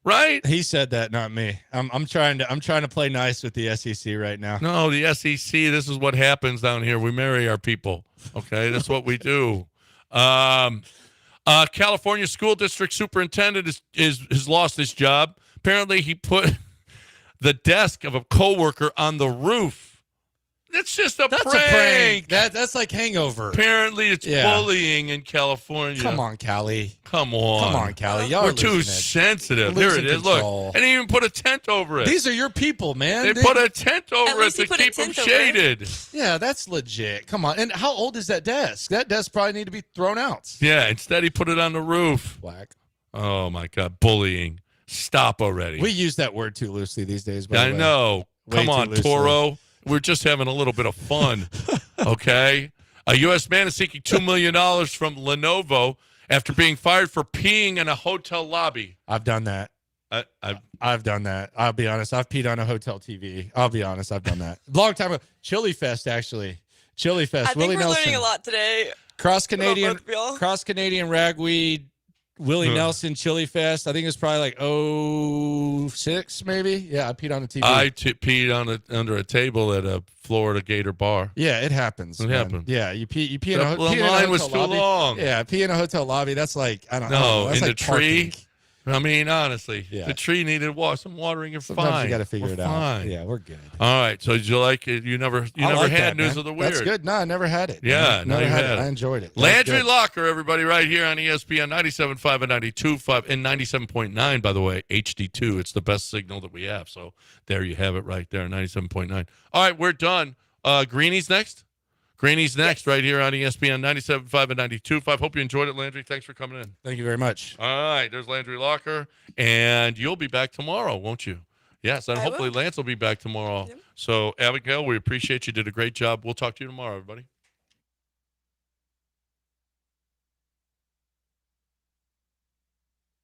Right? He said that, not me. I'm trying to play nice with the SEC right now. No, the SEC, this is what happens down here. We marry our people. Okay? That's what we do. California school district superintendent has lost his job. Apparently he put the desk of a coworker on the roof. It's just a prank. That's like Hangover. Apparently, it's bullying in California. Come on, Callie. Come on, Callie. We're too sensitive. Here it is. Look, and they even put a tent over it. These are your people, man. They put a tent over it to keep them shaded. Yeah, that's legit. Come on. And how old is that desk? That desk probably need to be thrown out. Yeah, instead he put it on the roof. Whack. Oh, my God. Bullying. Stop already. We use that word too loosely these days. I know. Come on, Toro. We're just having a little bit of fun, okay? A U.S. man is seeking $2 million from Lenovo after being fired for peeing in a hotel lobby. I've done that. I've done that. I'll be honest. I've peed on a hotel TV. I'll be honest. I've done that. Long time ago. Chili Fest, actually. Chili Fest. I think Willie we're Nelson. learning a lot today. Cross Canadian ragweed. Willie Nelson Chili Fest. I think it was probably like 06 maybe. Yeah, I peed on the TV. I peed under a table at a Florida Gator bar. Yeah, it happens. It happened. Yeah, you pee in a hotel lobby. The line was too long. Yeah, pee in a hotel lobby. That's like I don't know. That's in like the tree. Parking. I mean, honestly, yeah. The tree needed some watering. You're Sometimes fine. You got to figure it out. Fine. Yeah, we're good. All right. So did you like it? You never had News of the Weird. That's good. No, I never had it. Yeah, never had it. I enjoyed it. Landry Locker, everybody, right here on ESPN 97.5 and 92.5 and 97.9. By the way, HD2. It's the best signal that we have. So there you have it, right there, 97.9. All right, we're done. Greenie's next. Greenie's next, right here on ESPN 97.5 and 92.5. Hope you enjoyed it, Landry. Thanks for coming in. Thank you very much. All right, there's Landry Locker, and you'll be back tomorrow, won't you? Yes, and hopefully Lance will be back tomorrow. Yep. So, Abigail, we appreciate you. Did a great job. We'll talk to you tomorrow, everybody.